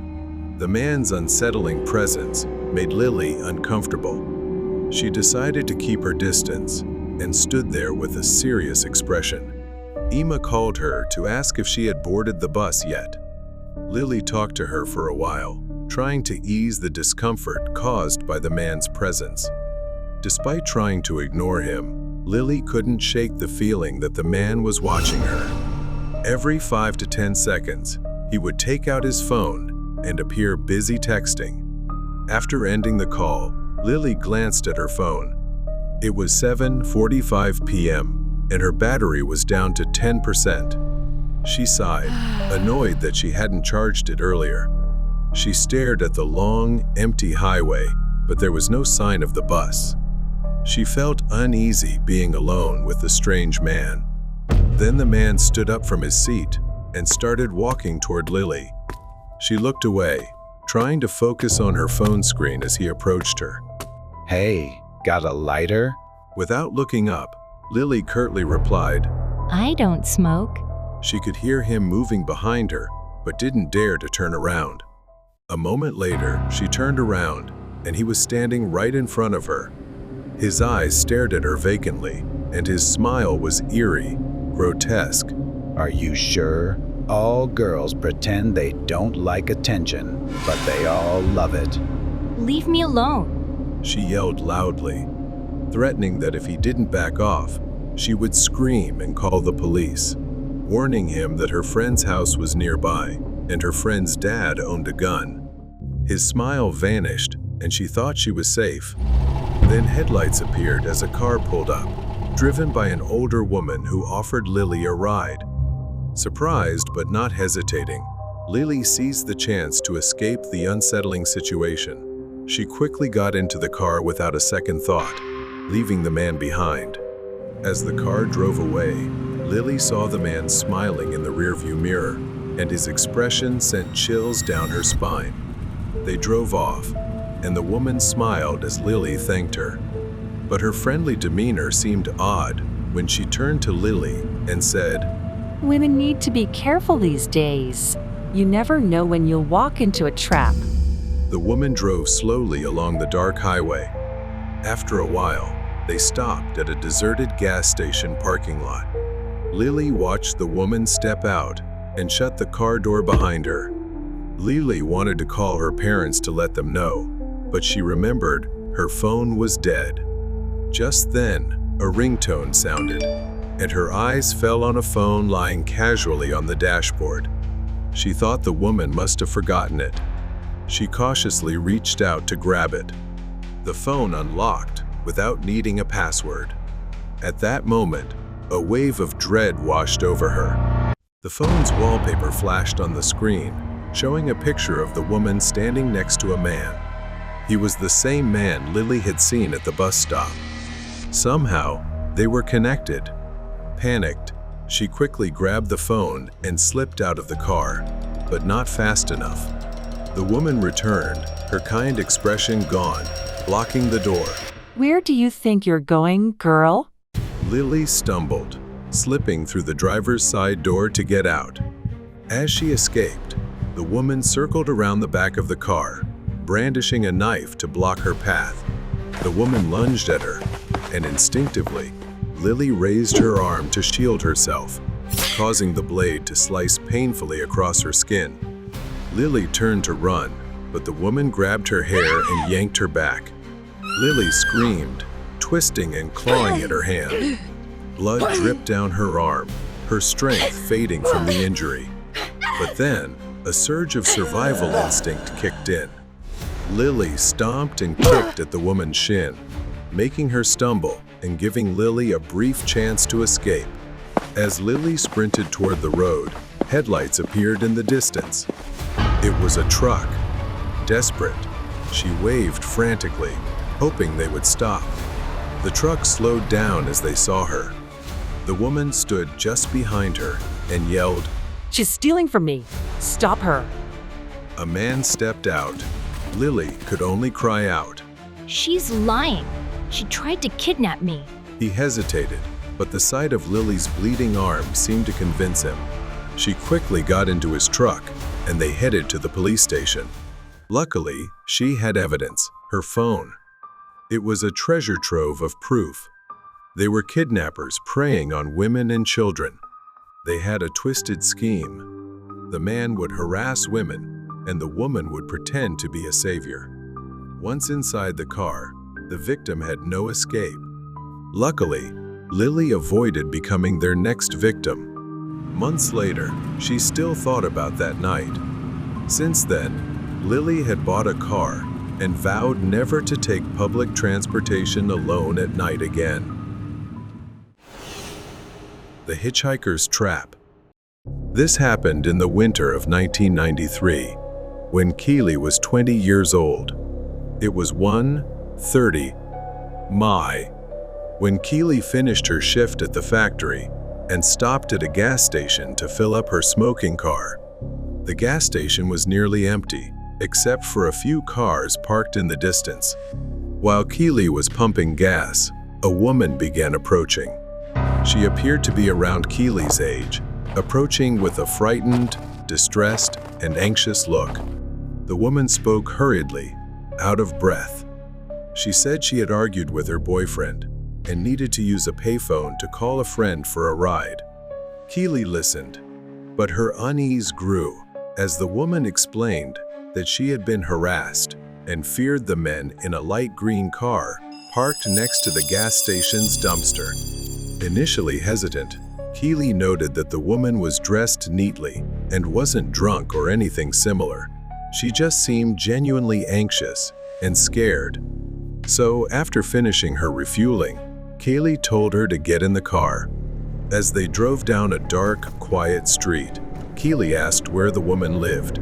The man's unsettling presence made Lily uncomfortable. She decided to keep her distance and stood there with a serious expression. Emma called her to ask if she had boarded the bus yet. Lily talked to her for a while, trying to ease the discomfort caused by the man's presence. Despite trying to ignore him, Lily couldn't shake the feeling that the man was watching her. Every 5 to 10 seconds, he would take out his phone and appear busy texting. After ending the call, Lily glanced at her phone. It was 7:45 p.m., and her battery was down to 10%. She sighed, annoyed that she hadn't charged it earlier. She stared at the long, empty highway, but there was no sign of the bus. She felt uneasy being alone with the strange man. Then the man stood up from his seat and started walking toward Lily. She looked away, trying to focus on her phone screen as he approached her. Hey, got a lighter? Without looking up, Lily curtly replied. I don't smoke. She could hear him moving behind her, but didn't dare to turn around. A moment later, she turned around, and he was standing right in front of her. His eyes stared at her vacantly, and his smile was eerie, grotesque. Are you sure? All girls pretend they don't like attention, but they all love it. Leave me alone. She yelled loudly, threatening that if he didn't back off, she would scream and call the police, warning him that her friend's house was nearby and her friend's dad owned a gun. His smile vanished, and she thought she was safe. Then headlights appeared as a car pulled up, driven by an older woman who offered Lily a ride. Surprised but not hesitating, Lily seized the chance to escape the unsettling situation. She quickly got into the car without a second thought, leaving the man behind. As the car drove away, Lily saw the man smiling in the rearview mirror, and his expression sent chills down her spine. They drove off, and the woman smiled as Lily thanked her. But her friendly demeanor seemed odd. when she turned to Lily and said, Women need to be careful these days. You never know when you'll walk into a trap. The woman drove slowly along the dark highway. After a while, they stopped at a deserted gas station parking lot. Lily watched the woman step out and shut the car door behind her. Lily wanted to call her parents to let them know, but she remembered her phone was dead. Just then, a ringtone sounded, and her eyes fell on a phone lying casually on the dashboard. She thought the woman must have forgotten it. She cautiously reached out to grab it. The phone unlocked without needing a password. At that moment, a wave of dread washed over her. The phone's wallpaper flashed on the screen, showing a picture of the woman standing next to a man. He was the same man Lily had seen at the bus stop. Somehow, they were connected. Panicked, she quickly grabbed the phone and slipped out of the car, but not fast enough. The woman returned, her kind expression gone, blocking the door. Where do you think you're going, girl? Lily stumbled, slipping through the driver's side door to get out. As she escaped, the woman circled around the back of the car, brandishing a knife to block her path. The woman lunged at her, and instinctively, Lily raised her arm to shield herself, causing the blade to slice painfully across her skin. Lily turned to run, but the woman grabbed her hair and yanked her back. Lily screamed, twisting and clawing at her hand. Blood dripped down her arm, her strength fading from the injury. But then, a surge of survival instinct kicked in. Lily stomped and kicked at the woman's shin, making her stumble and giving Lily a brief chance to escape. As Lily sprinted toward the road, headlights appeared in the distance. It was a truck. Desperate, she waved frantically, hoping they would stop. The truck slowed down as they saw her. The woman stood just behind her and yelled, She's stealing from me. Stop her. A man stepped out. Lily could only cry out. She's lying. She tried to kidnap me. He hesitated, but the sight of Lily's bleeding arm seemed to convince him. She quickly got into his truck, and they headed to the police station. Luckily, she had evidence, her phone. It was a treasure trove of proof. They were kidnappers preying on women and children. They had a twisted scheme. The man would harass women, and the woman would pretend to be a savior. Once inside the car, the victim had no escape. Luckily, Lily avoided becoming their next victim. Months later, she still thought about that night. Since then, Lily had bought a car and vowed never to take public transportation alone at night again. The Hitchhiker's Trap. This happened in the winter of 1993, when Keely was 20 years old. It was 1:30 May, when Keely finished her shift at the factory and stopped at a gas station to fill up her smoking car. The gas station was nearly empty, except for a few cars parked in the distance. While Keely was pumping gas, a woman began approaching. She appeared to be around Keely's age, approaching with a frightened, distressed, and anxious look. The woman spoke hurriedly, out of breath. She said she had argued with her boyfriend and needed to use a payphone to call a friend for a ride. Keely listened, but her unease grew as the woman explained that she had been harassed and feared the men in a light green car parked next to the gas station's dumpster. Initially hesitant, Keely noted that the woman was dressed neatly and wasn't drunk or anything similar. She just seemed genuinely anxious and scared. So, after finishing her refueling, Keely told her to get in the car. As they drove down a dark, quiet street, Keely asked where the woman lived.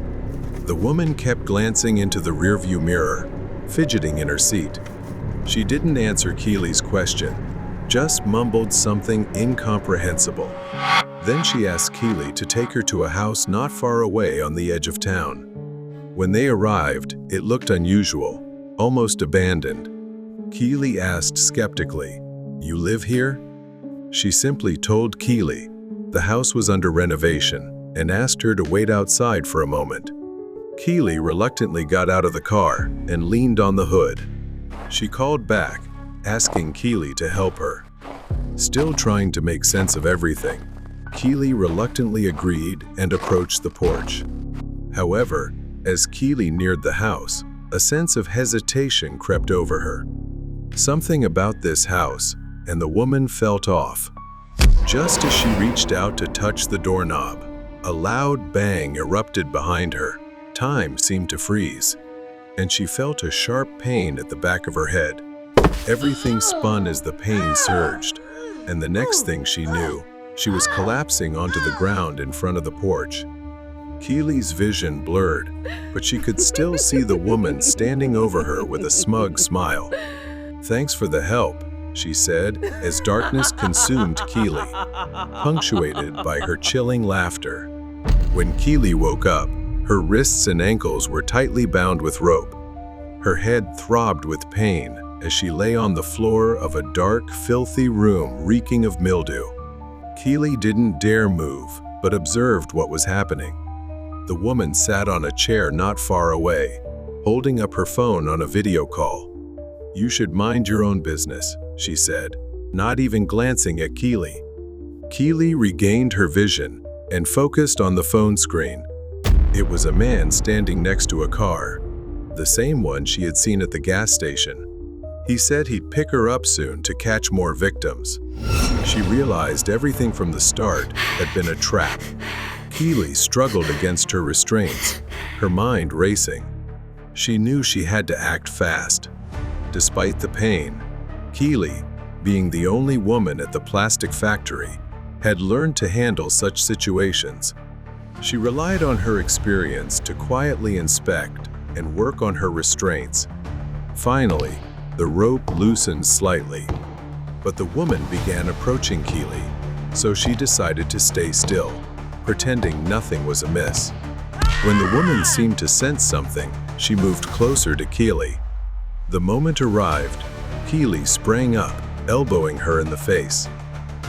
The woman kept glancing into the rearview mirror, fidgeting in her seat. She didn't answer Keely's question, just mumbled something incomprehensible. Then she asked Keely to take her to a house not far away on the edge of town. When they arrived, it looked unusual, almost abandoned. Keely asked skeptically, "You live here?" She simply told Keely the house was under renovation and asked her to wait outside for a moment. Keely reluctantly got out of the car and leaned on the hood. She called back, asking Keely to help her. Still trying to make sense of everything, Keely reluctantly agreed and approached the porch. However, as Keely neared the house, a sense of hesitation crept over her. Something about this house, and the woman felt off. Just as she reached out to touch the doorknob, a loud bang erupted behind her. Time seemed to freeze, and she felt a sharp pain at the back of her head. Everything spun as the pain surged, and the next thing she knew, she was collapsing onto the ground in front of the porch. Keely's vision blurred, but she could still see the woman standing over her with a smug smile. "Thanks for the help," she said, as darkness consumed Keely, punctuated by her chilling laughter. When Keely woke up, her wrists and ankles were tightly bound with rope. Her head throbbed with pain as she lay on the floor of a dark, filthy room reeking of mildew. Keely didn't dare move, but observed what was happening. The woman sat on a chair not far away, holding up her phone on a video call. "You should mind your own business," she said, not even glancing at Keely. Keely regained her vision and focused on the phone screen. It was a man standing next to a car, the same one she had seen at the gas station. He said he'd pick her up soon to catch more victims. She realized everything from the start had been a trap. Keely struggled against her restraints, her mind racing. She knew she had to act fast. Despite the pain, Keely, being the only woman at the plastic factory, had learned to handle such situations. She relied on her experience to quietly inspect and work on her restraints. Finally, the rope loosened slightly, but the woman began approaching Keely, so she decided to stay still, pretending nothing was amiss. When the woman seemed to sense something, she moved closer to Keely. The moment arrived, Keely sprang up, elbowing her in the face.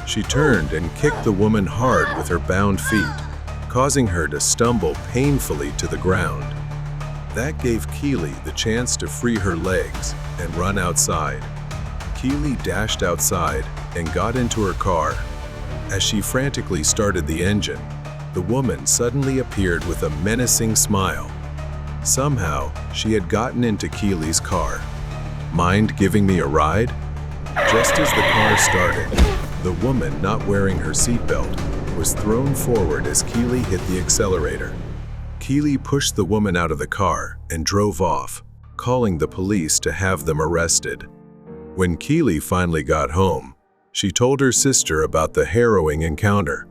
She turned and kicked the woman hard with her bound feet, causing her to stumble painfully to the ground. That gave Keely the chance to free her legs and run outside. Keely dashed outside and got into her car. As she frantically started the engine, the woman suddenly appeared with a menacing smile. Somehow, she had gotten into Keely's car. "Mind giving me a ride?" Just as the car started, the woman, not wearing her seatbelt, was thrown forward as Keely hit the accelerator. Keely pushed the woman out of the car and drove off, calling the police to have them arrested. When Keely finally got home, she told her sister about the harrowing encounter.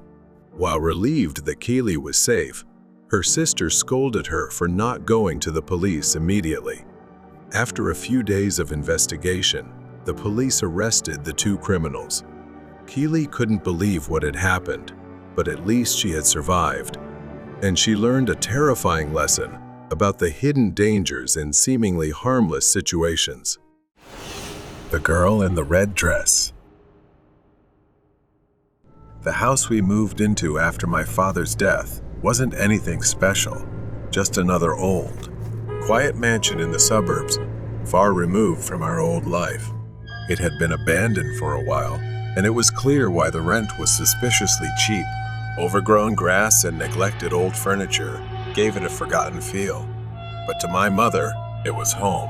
While relieved that Keely was safe, her sister scolded her for not going to the police immediately. After a few days of investigation, the police arrested the two criminals. Keely couldn't believe what had happened, but at least she had survived. And she learned a terrifying lesson about the hidden dangers in seemingly harmless situations. The girl in the red dress. The house we moved into after my father's death wasn't anything special, just another old, quiet mansion in the suburbs, far removed from our old life. It had been abandoned for a while, and it was clear why the rent was suspiciously cheap. Overgrown grass and neglected old furniture gave it a forgotten feel. But to my mother, it was home.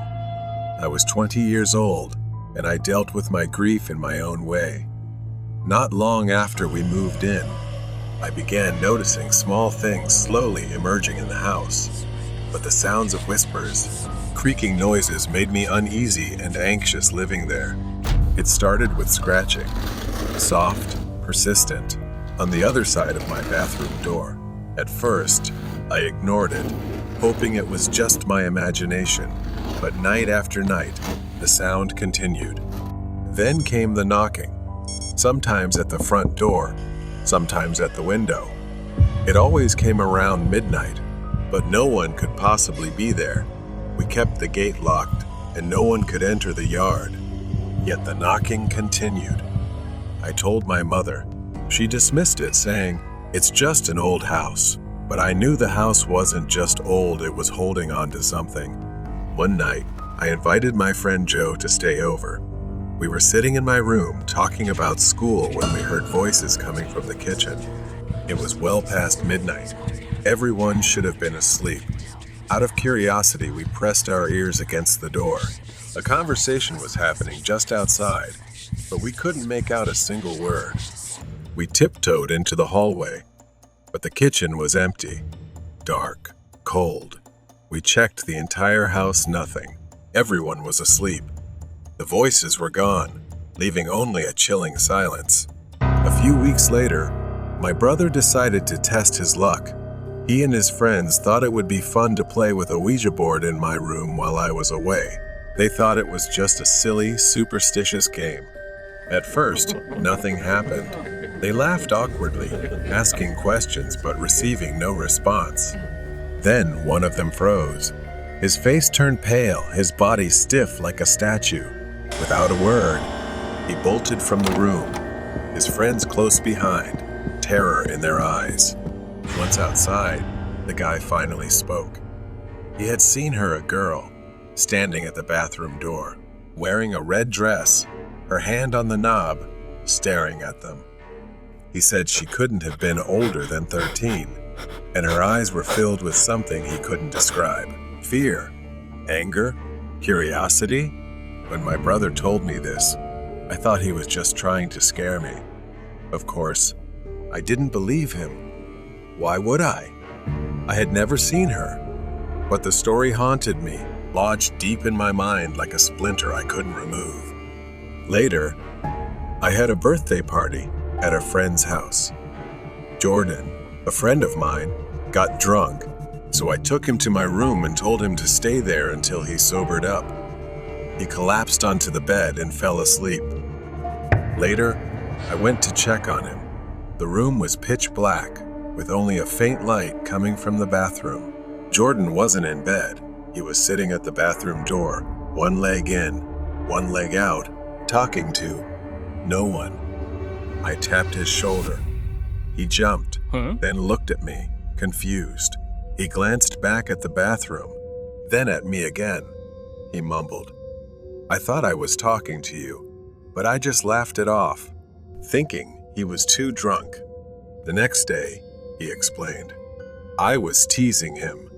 I was 20 years old, and I dealt with my grief in my own way. Not long after we moved in, I began noticing small things slowly emerging in the house. But the sounds of whispers, creaking noises made me uneasy and anxious living there. It started with scratching, soft, persistent, on the other side of my bathroom door. At first, I ignored it, hoping it was just my imagination. But night after night, the sound continued. Then came the knocking, sometimes at the front door, sometimes at the window. It always came around midnight, but no one could possibly be there. We kept the gate locked, and no one could enter the yard. Yet the knocking continued. I told my mother. She dismissed it, saying, "It's just an old house." But I knew the house wasn't just old, it was holding on to something. One night, I invited my friend Joe to stay over. We were sitting in my room talking about school when we heard voices coming from the kitchen. It was well past midnight. Everyone should have been asleep. Out of curiosity, we pressed our ears against the door. A conversation was happening just outside, but we couldn't make out a single word. We tiptoed into the hallway, but the kitchen was empty, dark, cold. We checked the entire house, nothing. Everyone was asleep. The voices were gone, leaving only a chilling silence. A few weeks later, my brother decided to test his luck. He and his friends thought it would be fun to play with a Ouija board in my room while I was away. They thought it was just a silly, superstitious game. At first, nothing happened. They laughed awkwardly, asking questions but receiving no response. Then one of them froze. His face turned pale, his body stiff like a statue. Without a word, he bolted from the room, his friends close behind, terror in their eyes. Once outside, the guy finally spoke. He had seen her, a girl, standing at the bathroom door, wearing a red dress, her hand on the knob, staring at them. He said she couldn't have been older than 13, and her eyes were filled with something he couldn't describe. Fear, anger, curiosity. When my brother told me this, I thought he was just trying to scare me. Of course, I didn't believe him. Why would I? I had never seen her. But the story haunted me, lodged deep in my mind like a splinter I couldn't remove. Later, I had a birthday party at a friend's house. Jordan, a friend of mine, got drunk, so I took him to my room and told him to stay there until he sobered up. He collapsed onto the bed and fell asleep. Later, I went to check on him. The room was pitch black, with only a faint light coming from the bathroom. Jordan wasn't in bed. He was sitting at the bathroom door, one leg in, one leg out, talking to no one. I tapped his shoulder. He jumped, then looked at me, confused. He glanced back at the bathroom, then at me again. He mumbled, "I thought I was talking to you, but I just laughed it off, thinking he was too drunk." The next day, he explained, I was teasing him,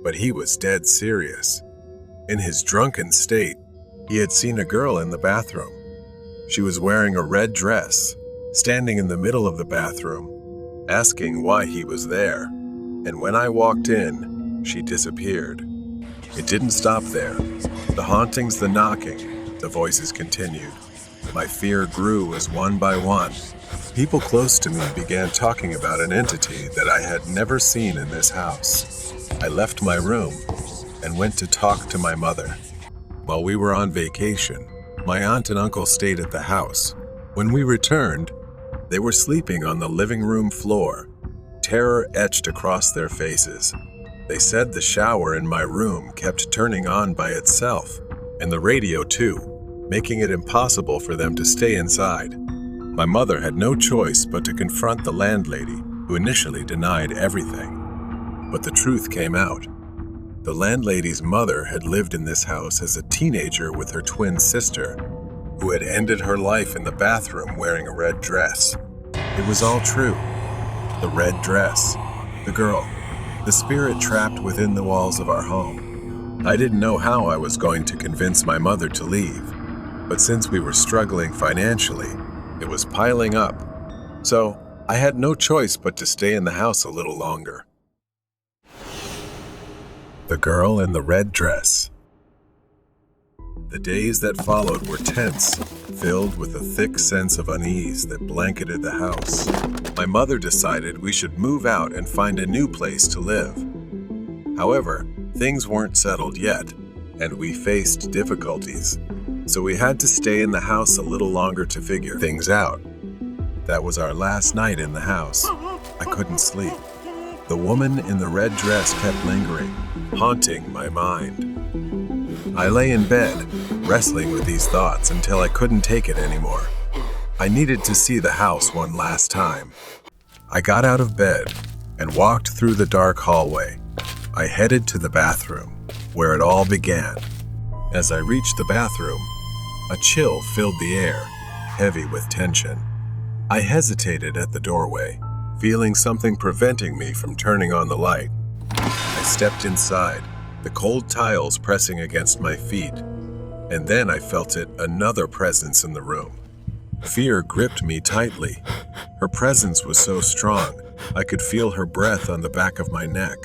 but he was dead serious. In his drunken state, he had seen a girl in the bathroom. She was wearing a red dress, standing in the middle of the bathroom, asking why he was there. And when I walked in, she disappeared. It didn't stop there. The hauntings, the knocking, the voices continued. My fear grew as one by one. People close to me began talking about an entity that I had never seen in this house. I left my room and went to talk to my mother. While we were on vacation, my aunt and uncle stayed at the house. When we returned, they were sleeping on the living room floor, terror etched across their faces. They said the shower in my room kept turning on by itself, and the radio too, making it impossible for them to stay inside. My mother had no choice but to confront the landlady, who initially denied everything. But the truth came out. The landlady's mother had lived in this house as a teenager with her twin sister, who had ended her life in the bathroom wearing a red dress. It was all true. The red dress, the girl, the spirit trapped within the walls of our home. I didn't know how I was going to convince my mother to leave, but since we were struggling financially, it was piling up. So I had no choice but to stay in the house a little longer. The girl in the red dress. The days that followed were tense, filled with a thick sense of unease that blanketed the house. My mother decided we should move out and find a new place to live. However, things weren't settled yet, and we faced difficulties. So we had to stay in the house a little longer to figure things out. That was our last night in the house. I couldn't sleep. The woman in the red dress kept lingering, haunting my mind. I lay in bed, wrestling with these thoughts until I couldn't take it anymore. I needed to see the house one last time. I got out of bed and walked through the dark hallway. I headed to the bathroom, where it all began. As I reached the bathroom, a chill filled the air, heavy with tension. I hesitated at the doorway, feeling something preventing me from turning on the light. I stepped inside, the cold tiles pressing against my feet, and then I felt another presence in the room. Fear gripped me tightly. Her presence was so strong, I could feel her breath on the back of my neck.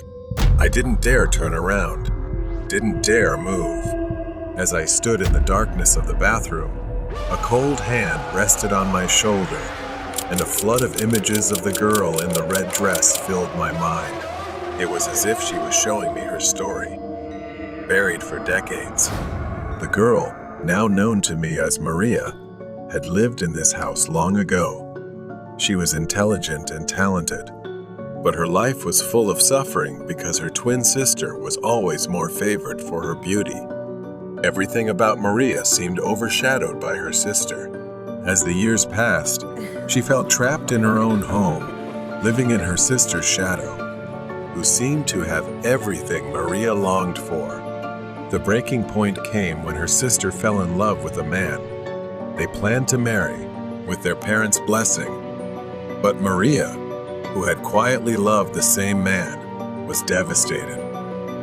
I didn't dare turn around, didn't dare move. As I stood in the darkness of the bathroom, a cold hand rested on my shoulder, and a flood of images of the girl in the red dress filled my mind. It was as if she was showing me her story, buried for decades. The girl, now known to me as Maria, had lived in this house long ago. She was intelligent and talented, but her life was full of suffering because her twin sister was always more favored for her beauty. Everything about Maria seemed overshadowed by her sister. As the years passed, she felt trapped in her own home, living in her sister's shadow, who seemed to have everything Maria longed for. The breaking point came when her sister fell in love with a man. They planned to marry, with their parents' blessing. But Maria, who had quietly loved the same man, was devastated.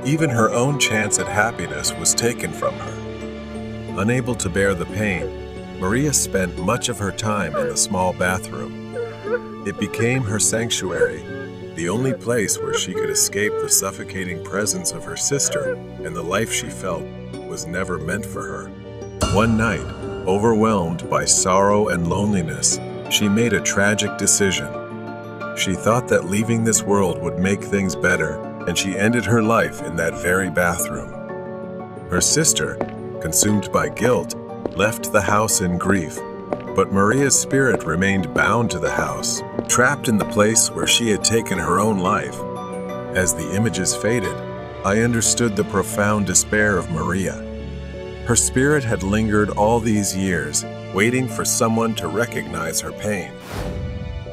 Even her own chance at happiness was taken from her. Unable to bear the pain, Maria spent much of her time in the small bathroom. It became her sanctuary, the only place where she could escape the suffocating presence of her sister, and the life she felt was never meant for her. One night, overwhelmed by sorrow and loneliness, she made a tragic decision. She thought that leaving this world would make things better, and she ended her life in that very bathroom. Her sister, consumed by guilt, left the house in grief, but Maria's spirit remained bound to the house, trapped in the place where she had taken her own life. As the images faded, I understood the profound despair of Maria. Her spirit had lingered all these years, waiting for someone to recognize her pain.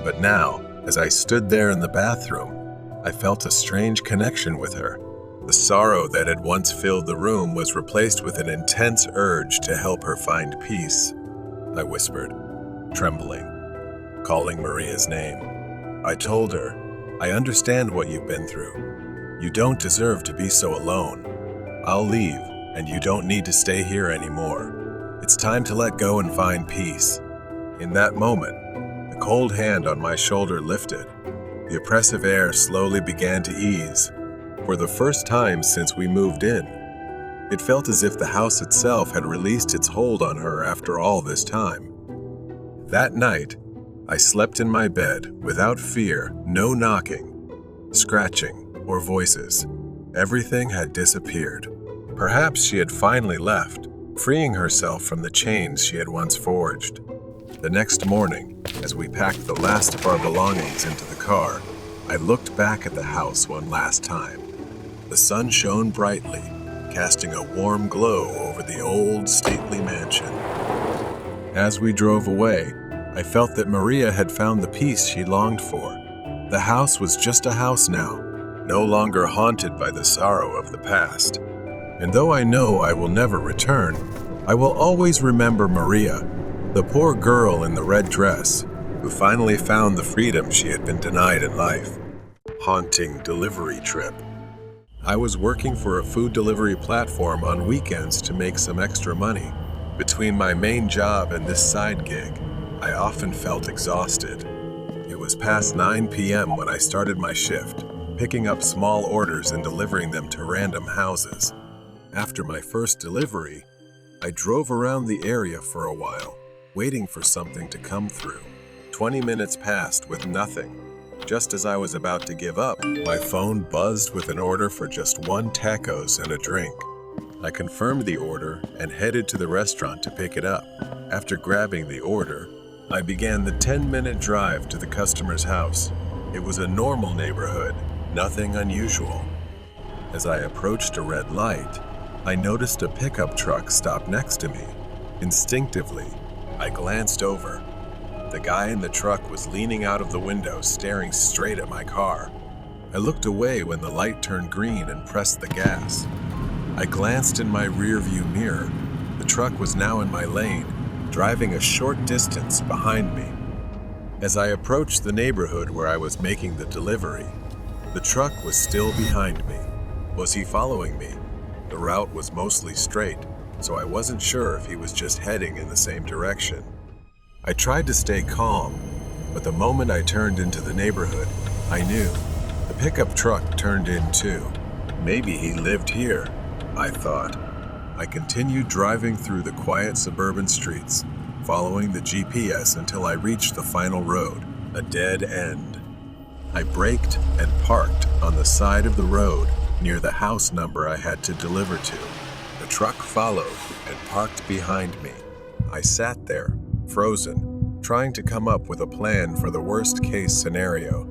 But now, as I stood there in the bathroom, I felt a strange connection with her. The sorrow that had once filled the room was replaced with an intense urge to help her find peace. I whispered, trembling, calling Maria's name. I told her, "I understand what you've been through. You don't deserve to be so alone. I'll leave, and you don't need to stay here anymore. It's time to let go and find peace." In that moment, the cold hand on my shoulder lifted. The oppressive air slowly began to ease. For the first time since we moved in, it felt as if the house itself had released its hold on her after all this time. That night, I slept in my bed without fear, no knocking, scratching, or voices. Everything had disappeared. Perhaps she had finally left, freeing herself from the chains she had once forged. The next morning, as we packed the last of our belongings into the car, I looked back at the house one last time. The sun shone brightly, casting a warm glow over the old, stately mansion. As we drove away, I felt that Maria had found the peace she longed for. The house was just a house now, no longer haunted by the sorrow of the past. And though I know I will never return, I will always remember Maria, the poor girl in the red dress, who finally found the freedom she had been denied in life. Haunting delivery trip. I was working for a food delivery platform on weekends to make some extra money. Between my main job and this side gig, I often felt exhausted. It was past 9 p.m. when I started my shift, picking up small orders and delivering them to random houses. After my first delivery, I drove around the area for a while, waiting for something to come through. 20 minutes passed with nothing. Just as I was about to give up, my phone buzzed with an order for just 1 tacos and a drink. I confirmed the order and headed to the restaurant to pick it up. After grabbing the order, I began the 10-minute drive to the customer's house. It was a normal neighborhood, nothing unusual. As I approached a red light, I noticed a pickup truck stop next to me. Instinctively, I glanced over. The guy in the truck was leaning out of the window, staring straight at my car. I looked away when the light turned green and pressed the gas. I glanced in my rearview mirror. The truck was now in my lane, driving a short distance behind me. As I approached the neighborhood where I was making the delivery, the truck was still behind me. Was he following me? The route was mostly straight, so I wasn't sure if he was just heading in the same direction. I tried to stay calm, but the moment I turned into the neighborhood, I knew. The pickup truck turned in too. Maybe he lived here, I thought. I continued driving through the quiet suburban streets, following the GPS until I reached the final road, a dead end. I braked and parked on the side of the road near the house number I had to deliver to. The truck followed and parked behind me. I sat there, frozen, trying to come up with a plan for the worst-case scenario.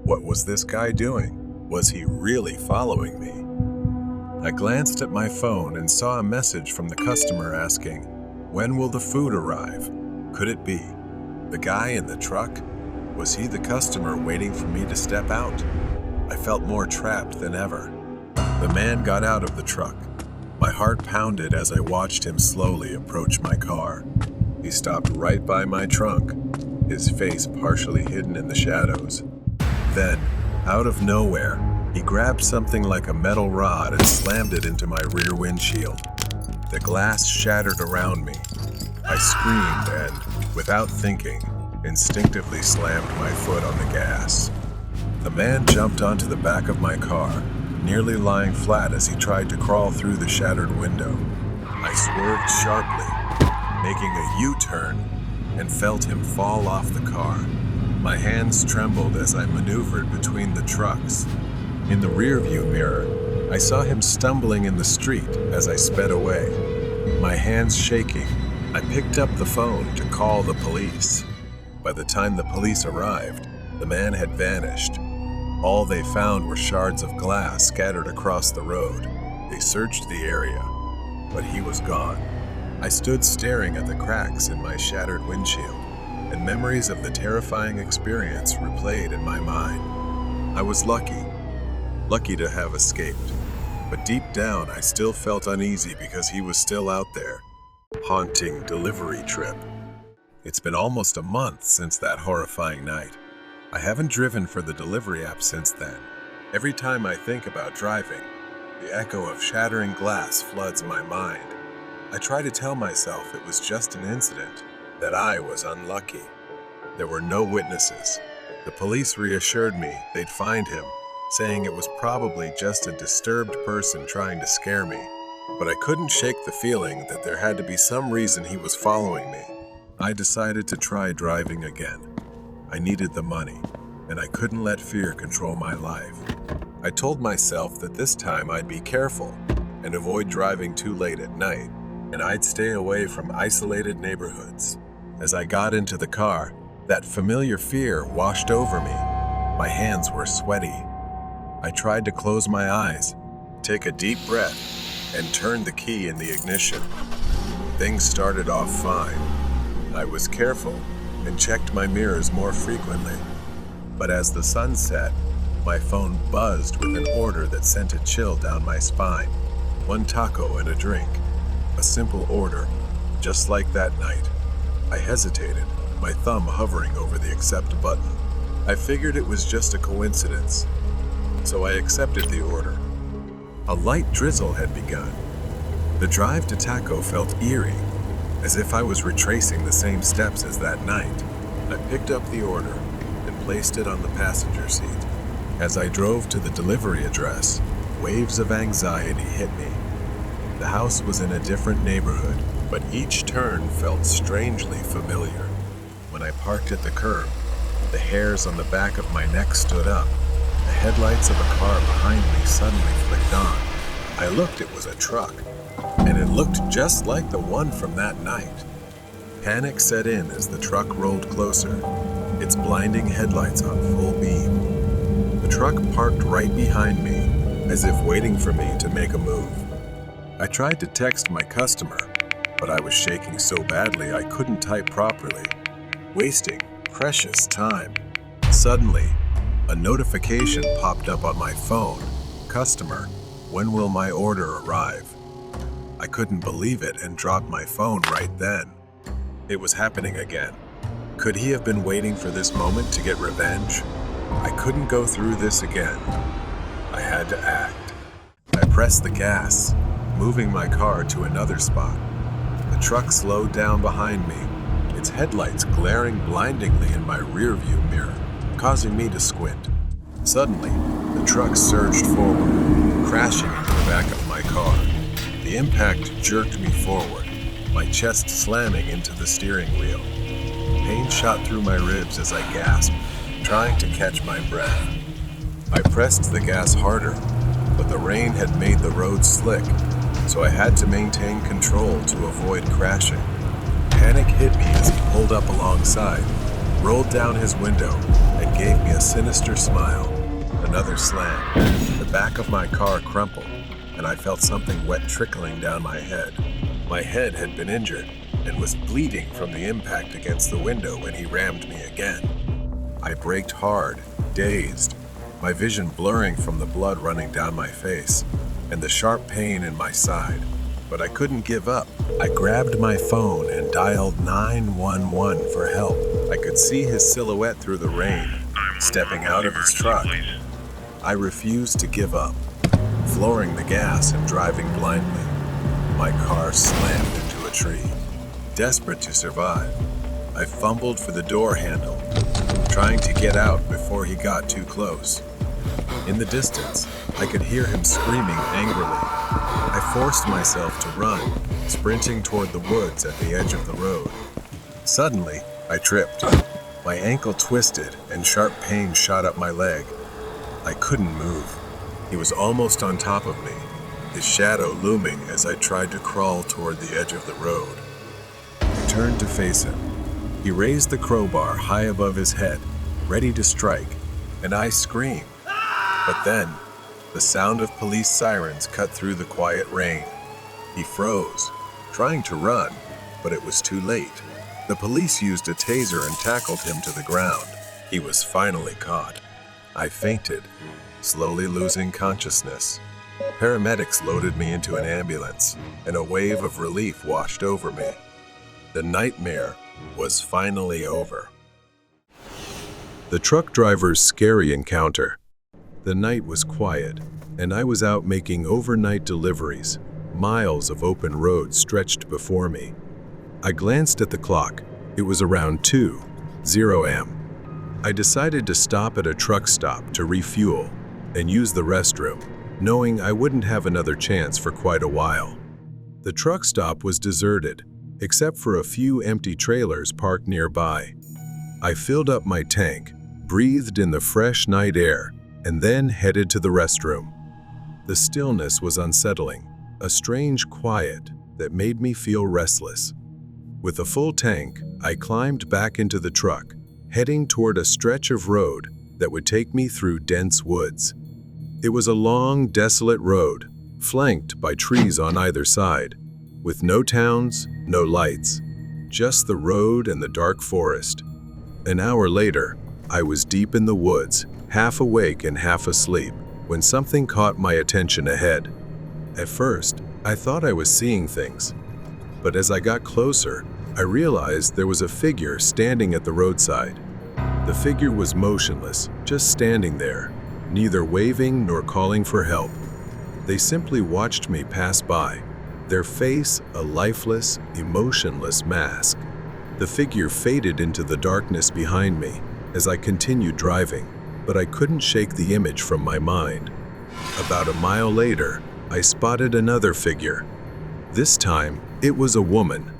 What was this guy doing? Was he really following me? I glanced at my phone and saw a message from the customer asking, "When will the food arrive?" Could it be the guy in the truck? Was he the customer waiting for me to step out? I felt more trapped than ever. The man got out of the truck. My heart pounded as I watched him slowly approach my car. He stopped right by my trunk, his face partially hidden in the shadows. Then, out of nowhere, he grabbed something like a metal rod and slammed it into my rear windshield. The glass shattered around me. I screamed and, without thinking, instinctively slammed my foot on the gas. The man jumped onto the back of my car, nearly lying flat as he tried to crawl through the shattered window. I swerved sharply, making a U-turn, and felt him fall off the car. My hands trembled as I maneuvered between the trucks. In the rearview mirror, I saw him stumbling in the street as I sped away. My hands shaking, I picked up the phone to call the police. By the time the police arrived, the man had vanished. All they found were shards of glass scattered across the road. They searched the area, but he was gone. I stood staring at the cracks in my shattered windshield, and memories of the terrifying experience replayed in my mind. I was lucky to have escaped, but deep down I still felt uneasy because he was still out there, haunting delivery trip. It's been almost a month since that horrifying night. I haven't driven for the delivery app since then. Every time I think about driving, the echo of shattering glass floods my mind. I try to tell myself it was just an incident, that I was unlucky. There were no witnesses. The police reassured me they'd find him, saying it was probably just a disturbed person trying to scare me. But I couldn't shake the feeling that there had to be some reason he was following me. I decided to try driving again. I needed the money, and I couldn't let fear control my life. I told myself that this time I'd be careful and avoid driving too late at night, and I'd stay away from isolated neighborhoods. As I got into the car, that familiar fear washed over me. My hands were sweaty. I tried to close my eyes, take a deep breath, and turn the key in the ignition. Things started off fine. I was careful and checked my mirrors more frequently. But as the sun set, my phone buzzed with an order that sent a chill down my spine. 1 taco and a drink. A simple order, just like that night. I hesitated, my thumb hovering over the accept button. I figured it was just a coincidence, so I accepted the order. A light drizzle had begun. The drive to Taco felt eerie, as if I was retracing the same steps as that night. I picked up the order and placed it on the passenger seat. As I drove to the delivery address, waves of anxiety hit me. The house was in a different neighborhood, but each turn felt strangely familiar. When I parked at the curb, the hairs on the back of my neck stood up. The headlights of a car behind me suddenly flicked on. I looked, it was a truck, and it looked just like the one from that night. Panic set in as the truck rolled closer, its blinding headlights on full beam. The truck parked right behind me, as if waiting for me to make a move. I tried to text my customer, but I was shaking so badly I couldn't type properly. wasting precious time. Suddenly, a notification popped up on my phone. Customer, when will my order arrive? I couldn't believe it and dropped my phone right then. It was happening again. Could he have been waiting for this moment to get revenge? I couldn't go through this again. I had to act. I pressed the gas, moving my car to another spot. The truck slowed down behind me, its headlights glaring blindingly in my rearview mirror, causing me to squint. Suddenly, the truck surged forward, crashing into the back of my car. The impact jerked me forward, my chest slamming into the steering wheel. Pain shot through my ribs as I gasped, trying to catch my breath. I pressed the gas harder, but the rain had made the road slick, so I had to maintain control to avoid crashing. Panic hit me as he pulled up alongside, rolled down his window, and gave me a sinister smile. Another slam. The back of my car crumpled, and I felt something wet trickling down my head. My head had been injured and was bleeding from the impact against the window when he rammed me again. I braked hard, dazed, my vision blurring from the blood running down my face and the sharp pain in my side. But I couldn't give up. I grabbed my phone and dialed 911 for help. I could see his silhouette through the rain, stepping out of his truck. I refused to give up, flooring the gas and driving blindly. My car slammed into a tree. Desperate to survive, I fumbled for the door handle, trying to get out before he got too close. In the distance, I could hear him screaming angrily. I forced myself to run, sprinting toward the woods at the edge of the road. Suddenly, I tripped. My ankle twisted and sharp pain shot up my leg. I couldn't move. He was almost on top of me, his shadow looming as I tried to crawl toward the edge of the road. I turned to face him. He raised the crowbar high above his head, ready to strike, and I screamed. But then, the sound of police sirens cut through the quiet rain. He froze, trying to run, but it was too late. The police used a taser and tackled him to the ground. He was finally caught. I fainted, slowly losing consciousness. Paramedics loaded me into an ambulance, and a wave of relief washed over me. The nightmare was finally over. The truck driver's scary encounter. The night was quiet, and I was out making overnight deliveries. Miles of open road stretched before me. I glanced at the clock. It was around 2:00 a.m. I decided to stop at a truck stop to refuel and use the restroom, knowing I wouldn't have another chance for quite a while. The truck stop was deserted, except for a few empty trailers parked nearby. I filled up my tank, breathed in the fresh night air, and then headed to the restroom. The stillness was unsettling, a strange quiet that made me feel restless. With a full tank, I climbed back into the truck, heading toward a stretch of road that would take me through dense woods. It was a long, desolate road, flanked by trees on either side, with no towns, no lights, just the road and the dark forest. An hour later, I was deep in the woods, half awake and half asleep, when something caught my attention ahead. At first, I thought I was seeing things, but as I got closer, I realized there was a figure standing at the roadside. The figure was motionless, just standing there, neither waving nor calling for help. They simply watched me pass by, their face a lifeless, emotionless mask. The figure faded into the darkness behind me as I continued driving, but I couldn't shake the image from my mind. About a mile later, I spotted another figure. This time, it was a woman.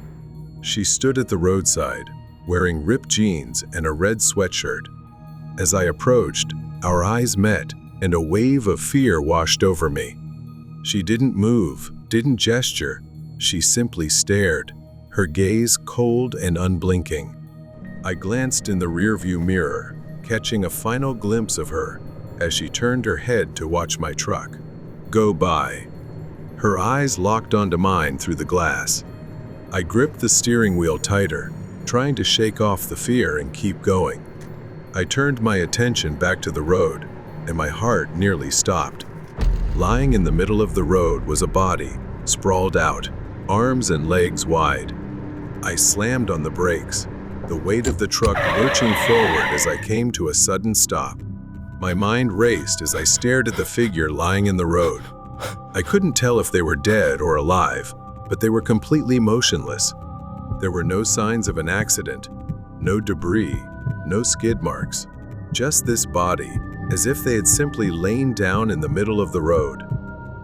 She stood at the roadside, wearing ripped jeans and a red sweatshirt. As I approached, our eyes met, and a wave of fear washed over me. She didn't move, didn't gesture. She simply stared, her gaze cold and unblinking. I glanced in the rearview mirror, catching a final glimpse of her as she turned her head to watch my truck go by. Her eyes locked onto mine through the glass. I gripped the steering wheel tighter, trying to shake off the fear and keep going. I turned my attention back to the road, and my heart nearly stopped. Lying in the middle of the road was a body, sprawled out, arms and legs wide. I slammed on the brakes, the weight of the truck lurching forward as I came to a sudden stop. My mind raced as I stared at the figure lying in the road. I couldn't tell if they were dead or alive, but they were completely motionless. There were no signs of an accident, no debris, no skid marks, just this body, as if they had simply lain down in the middle of the road.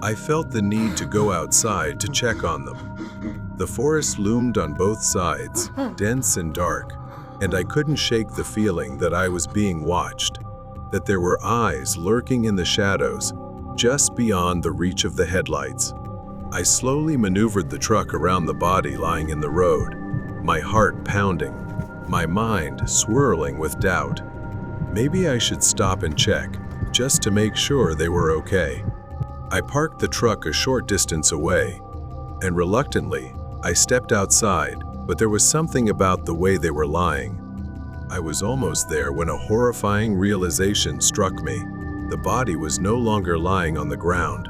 I felt the need to go outside to check on them. The forest loomed on both sides, dense and dark, and I couldn't shake the feeling that I was being watched, that there were eyes lurking in the shadows, just beyond the reach of the headlights. I slowly maneuvered the truck around the body lying in the road, my heart pounding, my mind swirling with doubt. Maybe I should stop and check, just to make sure they were okay. I parked the truck a short distance away, and reluctantly, I stepped outside, but there was something about the way they were lying. I was almost there when a horrifying realization struck me. The body was no longer lying on the ground.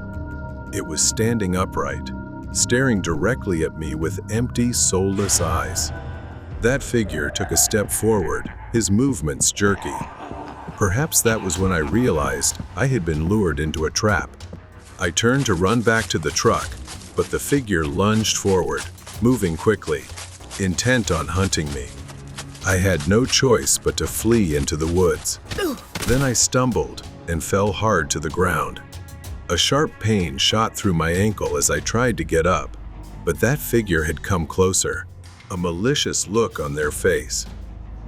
It was standing upright, staring directly at me with empty, soulless eyes. That figure took a step forward, his movements jerky. Perhaps that was when I realized I had been lured into a trap. I turned to run back to the truck, but the figure lunged forward, moving quickly, intent on hunting me. I had no choice but to flee into the woods. Then I stumbled and fell hard to the ground. A sharp pain shot through my ankle as I tried to get up, but that figure had come closer, a malicious look on their face.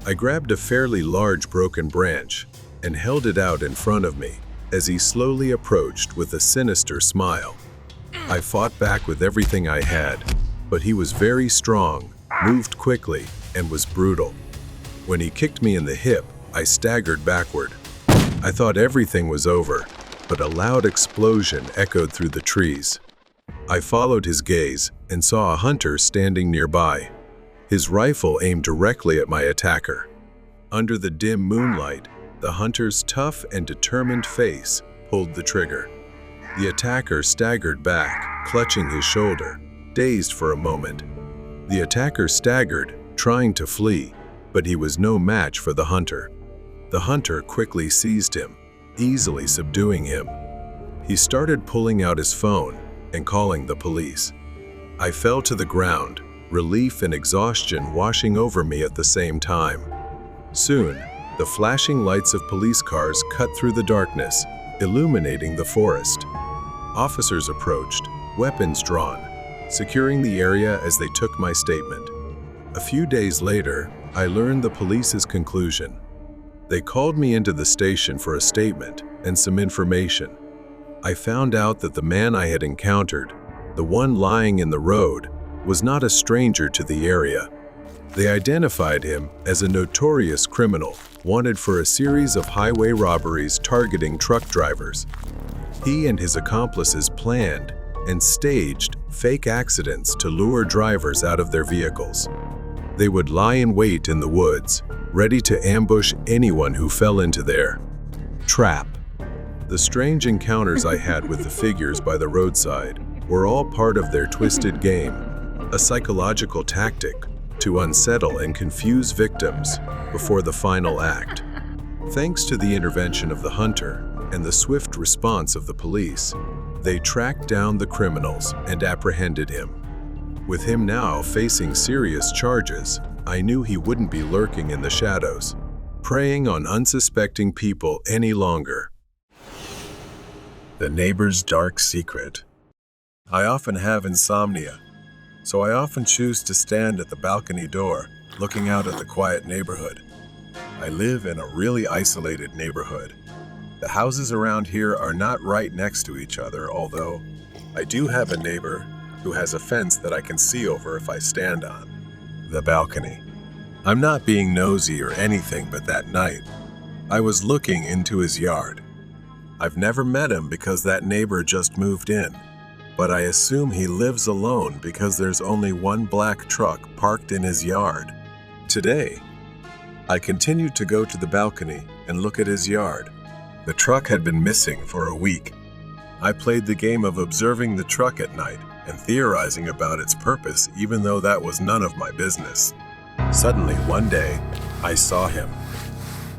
I grabbed a fairly large broken branch and held it out in front of me as he slowly approached with a sinister smile. I fought back with everything I had, but he was very strong, moved quickly, and was brutal. When he kicked me in the hip, I staggered backward. I thought everything was over, but a loud explosion echoed through the trees. I followed his gaze and saw a hunter standing nearby, his rifle aimed directly at my attacker. Under the dim moonlight, the hunter's tough and determined face pulled the trigger. The attacker staggered back, clutching his shoulder, dazed for a moment. The attacker staggered, trying to flee, but he was no match for the hunter. The hunter quickly seized him, easily subduing him. He started pulling out his phone and calling the police. I fell to the ground, relief and exhaustion washing over me at the same time. Soon, the flashing lights of police cars cut through the darkness, illuminating the forest. Officers approached, weapons drawn, securing the area as they took my statement. A few days later, I learned the police's conclusion. They called me into the station for a statement and some information. I found out that the man I had encountered, the one lying in the road, was not a stranger to the area. They identified him as a notorious criminal, wanted for a series of highway robberies targeting truck drivers. He and his accomplices planned and staged fake accidents to lure drivers out of their vehicles. They would lie in wait in the woods, ready to ambush anyone who fell into their trap. The strange encounters I had with the figures by the roadside were all part of their twisted game, a psychological tactic to unsettle and confuse victims before the final act. Thanks to the intervention of the hunter and the swift response of the police, they tracked down the criminals and apprehended him. With him now facing serious charges, I knew he wouldn't be lurking in the shadows, preying on unsuspecting people any longer. The neighbor's dark secret. I often have insomnia, so I often choose to stand at the balcony door, looking out at the quiet neighborhood. I live in a really isolated neighborhood. The houses around here are not right next to each other, although I do have a neighbor who has a fence that I can see over if I stand on the balcony. I'm not being nosy or anything, but that night, I was looking into his yard. I've never met him because that neighbor just moved in, but I assume he lives alone because there's only one black truck parked in his yard. Today, I continued to go to the balcony and look at his yard. The truck had been missing for a week. I played the game of observing the truck at night and theorizing about its purpose, even though that was none of my business. Suddenly, one day, I saw him.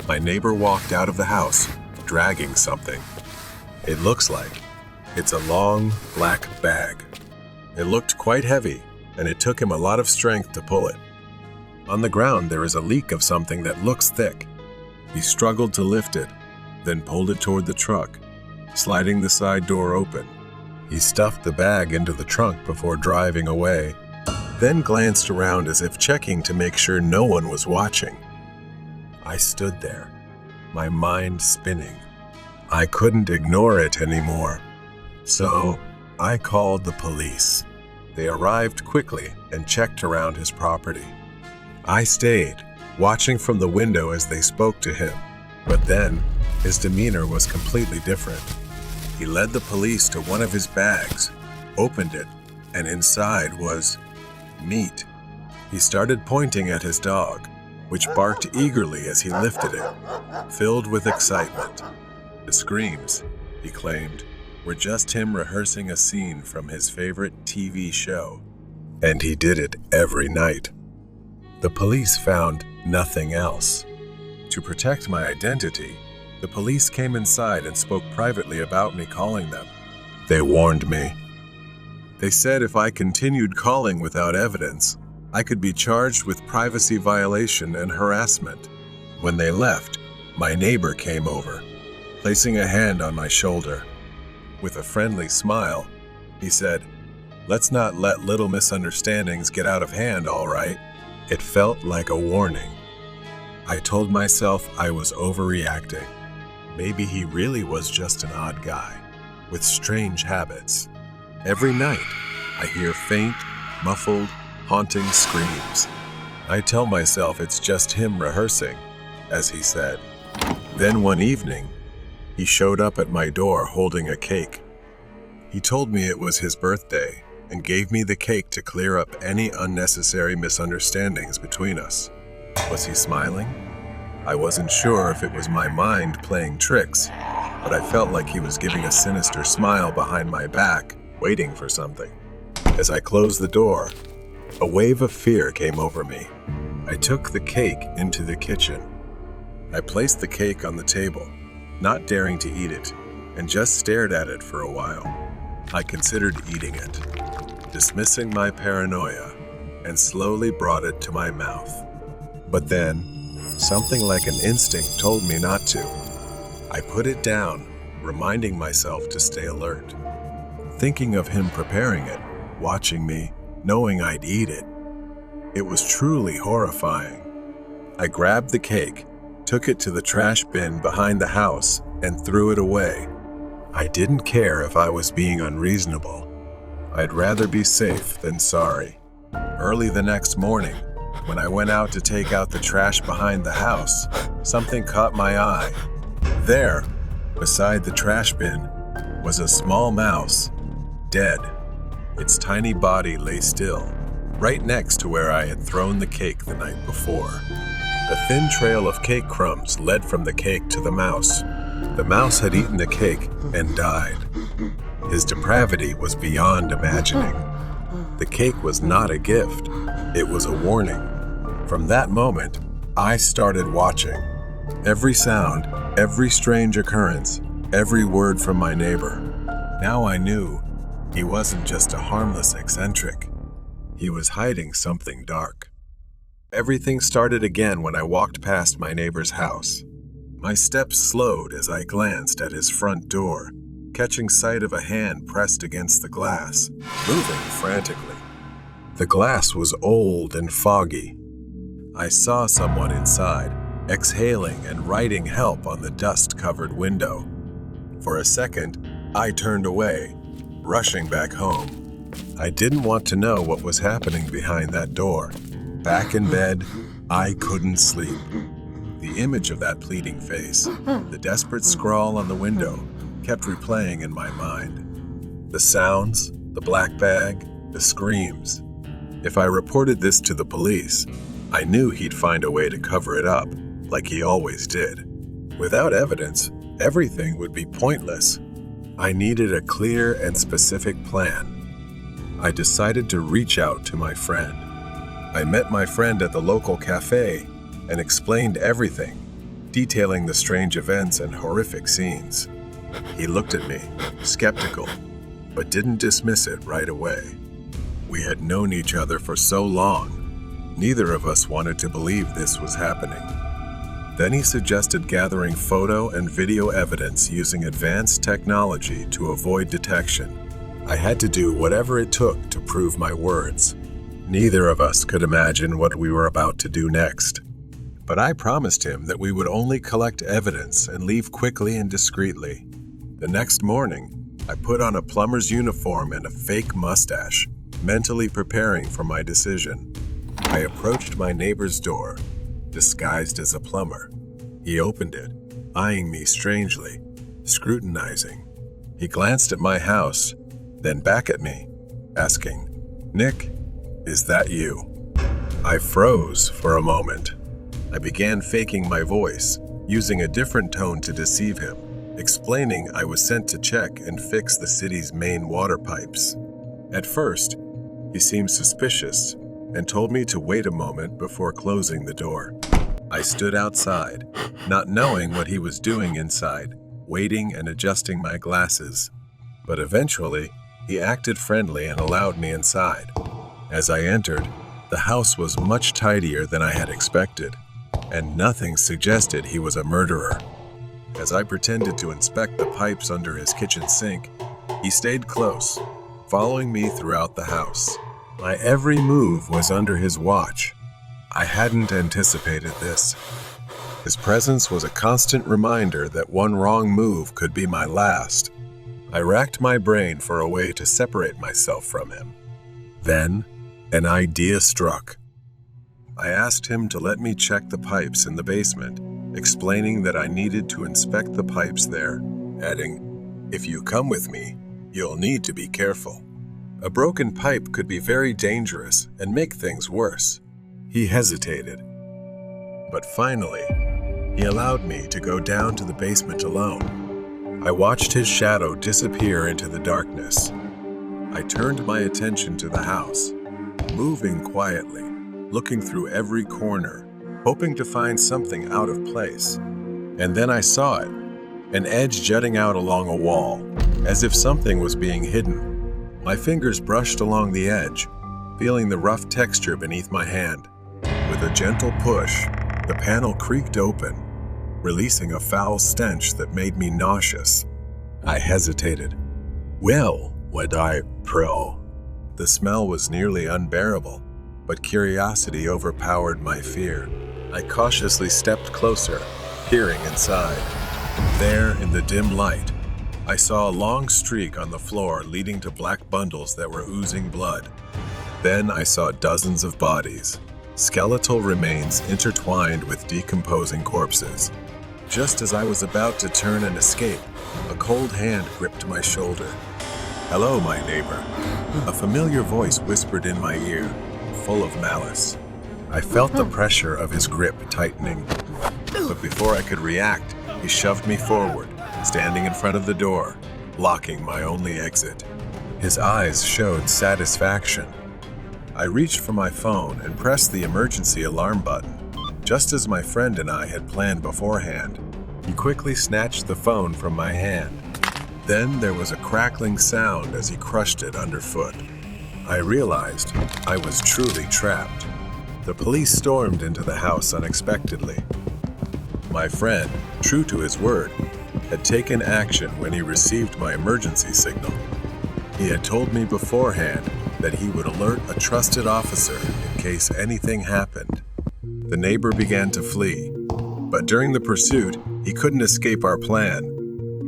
My neighbor walked out of the house, dragging something. It looks like it's a long, black bag. It looked quite heavy, and it took him a lot of strength to pull it. On the ground, there is a leak of something that looks thick. He struggled to lift it, then pulled it toward the truck, sliding the side door open. He stuffed the bag into the trunk before driving away, then glanced around as if checking to make sure no one was watching. I stood there, my mind spinning. I couldn't ignore it anymore. So I called the police. They arrived quickly and checked around his property. I stayed, watching from the window as they spoke to him, but then his demeanor was completely different. He led the police to one of his bags, opened it, and inside was meat. He started pointing at his dog, which barked eagerly as he lifted it, filled with excitement. The screams, he claimed, were just him rehearsing a scene from his favorite TV show, and he did it every night. The police found nothing else. To protect my identity, the police came inside and spoke privately about me calling them. They warned me. They said if I continued calling without evidence, I could be charged with privacy violation and harassment. When they left, my neighbor came over, placing a hand on my shoulder. With a friendly smile, he said, "Let's not let little misunderstandings get out of hand, all right?" It felt like a warning. I told myself I was overreacting. Maybe he really was just an odd guy, with strange habits. Every night, I hear faint, muffled, haunting screams. I tell myself it's just him rehearsing, as he said. Then one evening, he showed up at my door holding a cake. He told me it was his birthday and gave me the cake to clear up any unnecessary misunderstandings between us. Was he smiling? I wasn't sure if it was my mind playing tricks, but I felt like he was giving a sinister smile behind my back, waiting for something. As I closed the door, a wave of fear came over me. I took the cake into the kitchen. I placed the cake on the table, not daring to eat it, and just stared at it for a while. I considered eating it, dismissing my paranoia, and slowly brought it to my mouth. But then, something like an instinct told me not to. I put it down, reminding myself to stay alert. Thinking of him preparing it, watching me, knowing I'd eat it. It was truly horrifying. I grabbed the cake, took it to the trash bin behind the house, and threw it away. I didn't care if I was being unreasonable. I'd rather be safe than sorry. Early the next morning, when I went out to take out the trash behind the house, something caught my eye. There, beside the trash bin, was a small mouse, dead. Its tiny body lay still, right next to where I had thrown the cake the night before. A thin trail of cake crumbs led from the cake to the mouse. The mouse had eaten the cake and died. His depravity was beyond imagining. The cake was not a gift, it was a warning. From that moment, I started watching. Every sound, every strange occurrence, every word from my neighbor. Now I knew he wasn't just a harmless eccentric. He was hiding something dark. Everything started again when I walked past my neighbor's house. My steps slowed as I glanced at his front door, catching sight of a hand pressed against the glass, moving frantically. The glass was old and foggy. I saw someone inside, exhaling and writing help on the dust-covered window. For a second, I turned away, rushing back home. I didn't want to know what was happening behind that door. Back in bed, I couldn't sleep. The image of that pleading face, the desperate scrawl on the window, kept replaying in my mind. The sounds, the black bag, the screams. If I reported this to the police, I knew he'd find a way to cover it up, like he always did. Without evidence, everything would be pointless. I needed a clear and specific plan. I decided to reach out to my friend. I met my friend at the local cafe and explained everything, detailing the strange events and horrific scenes. He looked at me, skeptical, but didn't dismiss it right away. We had known each other for so long, neither of us wanted to believe this was happening. Then he suggested gathering photo and video evidence using advanced technology to avoid detection. I had to do whatever it took to prove my words. Neither of us could imagine what we were about to do next. But I promised him that we would only collect evidence and leave quickly and discreetly. The next morning, I put on a plumber's uniform and a fake mustache, mentally preparing for my decision. I approached my neighbor's door, disguised as a plumber. He opened it, eyeing me strangely, scrutinizing. He glanced at my house, then back at me, asking, "Nick, is that you?" I froze for a moment. I began faking my voice, using a different tone to deceive him, explaining I was sent to check and fix the city's main water pipes. At first, he seemed suspicious and told me to wait a moment before closing the door. I stood outside, not knowing what he was doing inside, waiting and adjusting my glasses. But eventually, he acted friendly and allowed me inside. As I entered, the house was much tidier than I had expected, and nothing suggested he was a murderer. As I pretended to inspect the pipes under his kitchen sink, he stayed close, following me throughout the house. My every move was under his watch. I hadn't anticipated this. His presence was a constant reminder that one wrong move could be my last. I racked my brain for a way to separate myself from him. Then, an idea struck. I asked him to let me check the pipes in the basement, explaining that I needed to inspect the pipes there, adding, "If you come with me, you'll need to be careful. A broken pipe could be very dangerous and make things worse." He hesitated, but finally, he allowed me to go down to the basement alone. I watched his shadow disappear into the darkness. I turned my attention to the house, moving quietly, looking through every corner, hoping to find something out of place. And then I saw it, an edge jutting out along a wall, as if something was being hidden. My fingers brushed along the edge, feeling the rough texture beneath my hand. With a gentle push, the panel creaked open, releasing a foul stench that made me nauseous. I hesitated. Well, would I pro? The smell was nearly unbearable, but curiosity overpowered my fear. I cautiously stepped closer, peering inside. There, in the dim light, I saw a long streak on the floor leading to black bundles that were oozing blood. Then I saw dozens of bodies, skeletal remains intertwined with decomposing corpses. Just as I was about to turn and escape, a cold hand gripped my shoulder. "Hello, my neighbor," a familiar voice whispered in my ear, full of malice. I felt the pressure of his grip tightening, but before I could react, he shoved me forward, standing in front of the door, blocking my only exit. His eyes showed satisfaction. I reached for my phone and pressed the emergency alarm button, just as my friend and I had planned beforehand. He quickly snatched the phone from my hand. Then there was a crackling sound as he crushed it underfoot. I realized I was truly trapped. The police stormed into the house unexpectedly. My friend, true to his word, had taken action when he received my emergency signal. He had told me beforehand that he would alert a trusted officer in case anything happened. The neighbor began to flee, but during the pursuit, he couldn't escape our plan.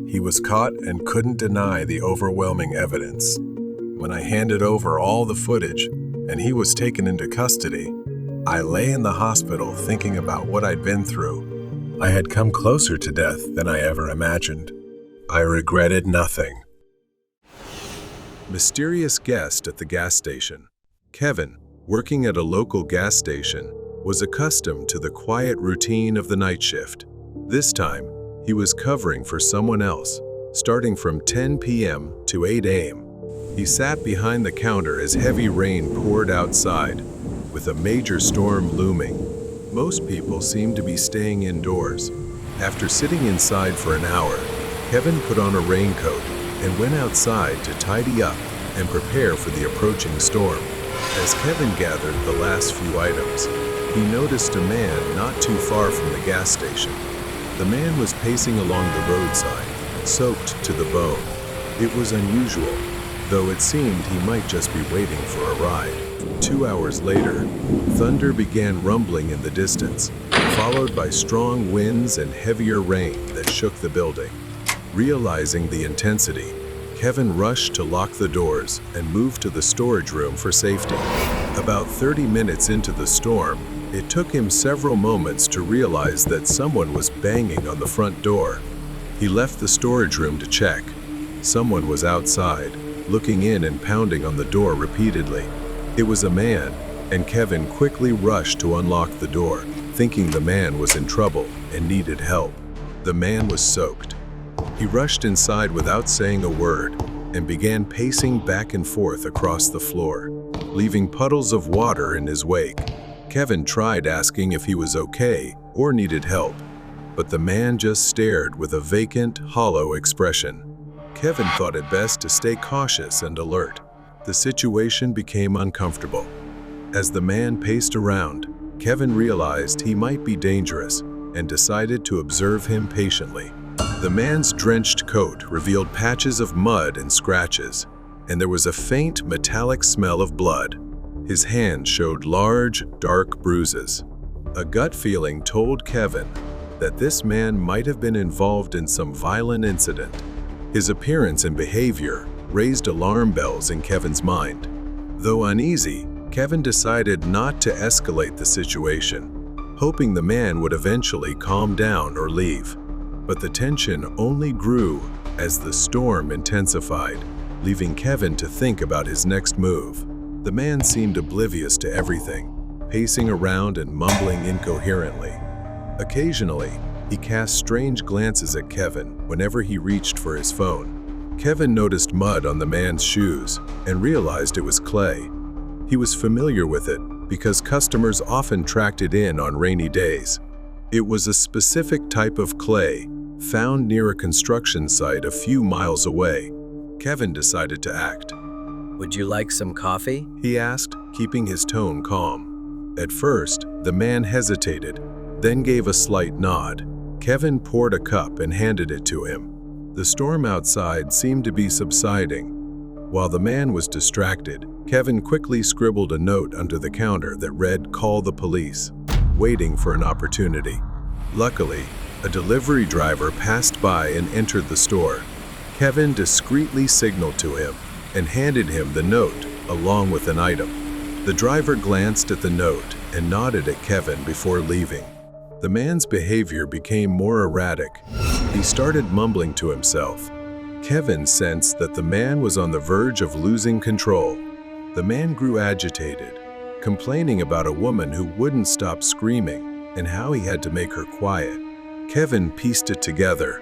He was caught and couldn't deny the overwhelming evidence. When I handed over all the footage and he was taken into custody, I lay in the hospital thinking about what I'd been through. I had come closer to death than I ever imagined. I regretted nothing. Mysterious guest at the gas station. Kevin, working at a local gas station, was accustomed to the quiet routine of the night shift. This time, he was covering for someone else, starting from 10 p.m. to 8 a.m. He sat behind the counter as heavy rain poured outside, with a major storm looming. Most people seemed to be staying indoors. After sitting inside for an hour, Kevin put on a raincoat and went outside to tidy up and prepare for the approaching storm. As Kevin gathered the last few items, he noticed a man not too far from the gas station. The man was pacing along the roadside, soaked to the bone. It was unusual, though it seemed he might just be waiting for a ride. 2 hours later, thunder began rumbling in the distance, followed by strong winds and heavier rain that shook the building. Realizing the intensity, Kevin rushed to lock the doors and moved to the storage room for safety. About 30 minutes into the storm, it took him several moments to realize that someone was banging on the front door. He left the storage room to check. Someone was outside, looking in and pounding on the door repeatedly. It was a man, and Kevin quickly rushed to unlock the door, thinking the man was in trouble and needed help. The man was soaked. He rushed inside without saying a word and began pacing back and forth across the floor, leaving puddles of water in his wake. Kevin tried asking if he was okay or needed help, but the man just stared with a vacant, hollow expression. Kevin thought it best to stay cautious and alert. The situation became uncomfortable. As the man paced around, Kevin realized he might be dangerous and decided to observe him patiently. The man's drenched coat revealed patches of mud and scratches, and there was a faint metallic smell of blood. His hand showed large, dark bruises. A gut feeling told Kevin that this man might have been involved in some violent incident. His appearance and behavior raised alarm bells in Kevin's mind. Though uneasy, Kevin decided not to escalate the situation, hoping the man would eventually calm down or leave. But the tension only grew as the storm intensified, leaving Kevin to think about his next move. The man seemed oblivious to everything, pacing around and mumbling incoherently. Occasionally, he cast strange glances at Kevin whenever he reached for his phone. Kevin noticed mud on the man's shoes and realized it was clay. He was familiar with it because customers often tracked it in on rainy days. It was a specific type of clay found near a construction site a few miles away. Kevin decided to act. Would you like some coffee? He asked, keeping his tone calm. At first, the man hesitated, then gave a slight nod. Kevin poured a cup and handed it to him. The storm outside seemed to be subsiding. While the man was distracted, Kevin quickly scribbled a note under the counter that read, "Call the police," waiting for an opportunity. Luckily, a delivery driver passed by and entered the store. Kevin discreetly signaled to him and handed him the note along with an item. The driver glanced at the note and nodded at Kevin before leaving. The man's behavior became more erratic. He started mumbling to himself. Kevin sensed that the man was on the verge of losing control. The man grew agitated, complaining about a woman who wouldn't stop screaming and how he had to make her quiet. Kevin pieced it together.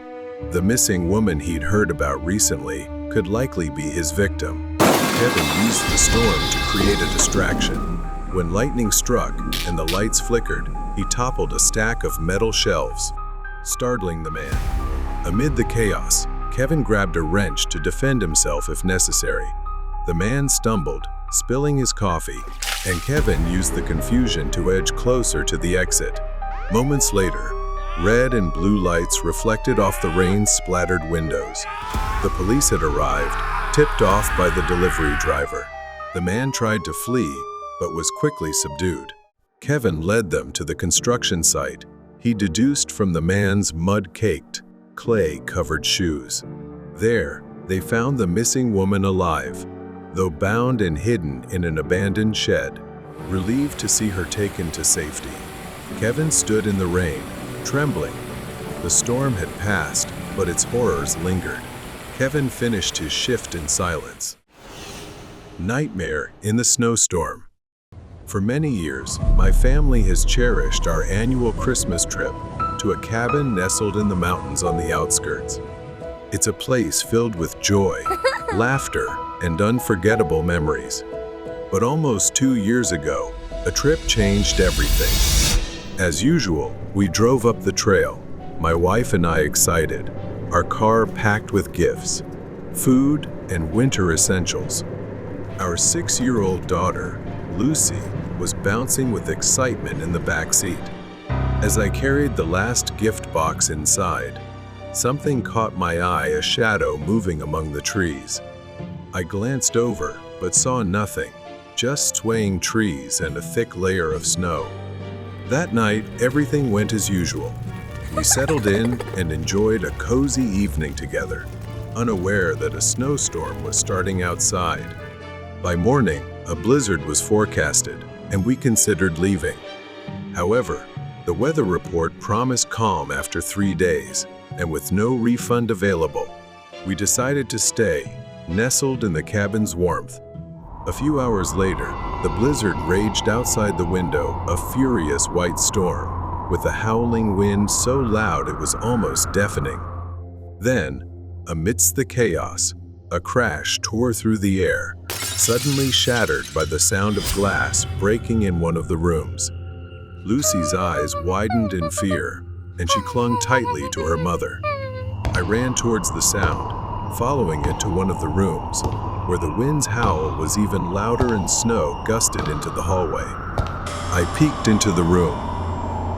The missing woman he'd heard about recently could likely be his victim. Kevin used the storm to create a distraction. When lightning struck and the lights flickered, he toppled a stack of metal shelves, startling the man. Amid the chaos, Kevin grabbed a wrench to defend himself if necessary. The man stumbled, spilling his coffee, and Kevin used the confusion to edge closer to the exit. Moments later, red and blue lights reflected off the rain-splattered windows. The police had arrived, tipped off by the delivery driver. The man tried to flee, but was quickly subdued. Kevin led them to the construction site. He deduced from the man's mud-caked, clay-covered shoes. There, they found the missing woman alive, though bound and hidden in an abandoned shed, relieved to see her taken to safety. Kevin stood in the rain, trembling. The storm had passed, but its horrors lingered. Kevin finished his shift in silence. Nightmare in the snowstorm. For many years, my family has cherished our annual Christmas trip to a cabin nestled in the mountains on the outskirts. It's a place filled with joy, laughter, and unforgettable memories. But almost 2 years ago, a trip changed everything. As usual, we drove up the trail, my wife and I excited, our car packed with gifts, food, and winter essentials. Our 6-year-old daughter, Lucy, was bouncing with excitement in the back seat. As I carried the last gift box inside, something caught my eye, a shadow moving among the trees. I glanced over, but saw nothing, just swaying trees and a thick layer of snow. That night, everything went as usual. We settled in and enjoyed a cozy evening together, unaware that a snowstorm was starting outside. By morning, a blizzard was forecasted, and we considered leaving. However, the weather report promised calm after 3 days, and with no refund available, we decided to stay, nestled in the cabin's warmth. A few hours later, the blizzard raged outside the window, a furious white storm, with a howling wind so loud it was almost deafening. Then, amidst the chaos, a crash tore through the air, suddenly shattered by the sound of glass breaking in one of the rooms. Lucy's eyes widened in fear, and she clung tightly to her mother. I ran towards the sound, following it to one of the rooms, where the wind's howl was even louder and snow gusted into the hallway. I peeked into the room.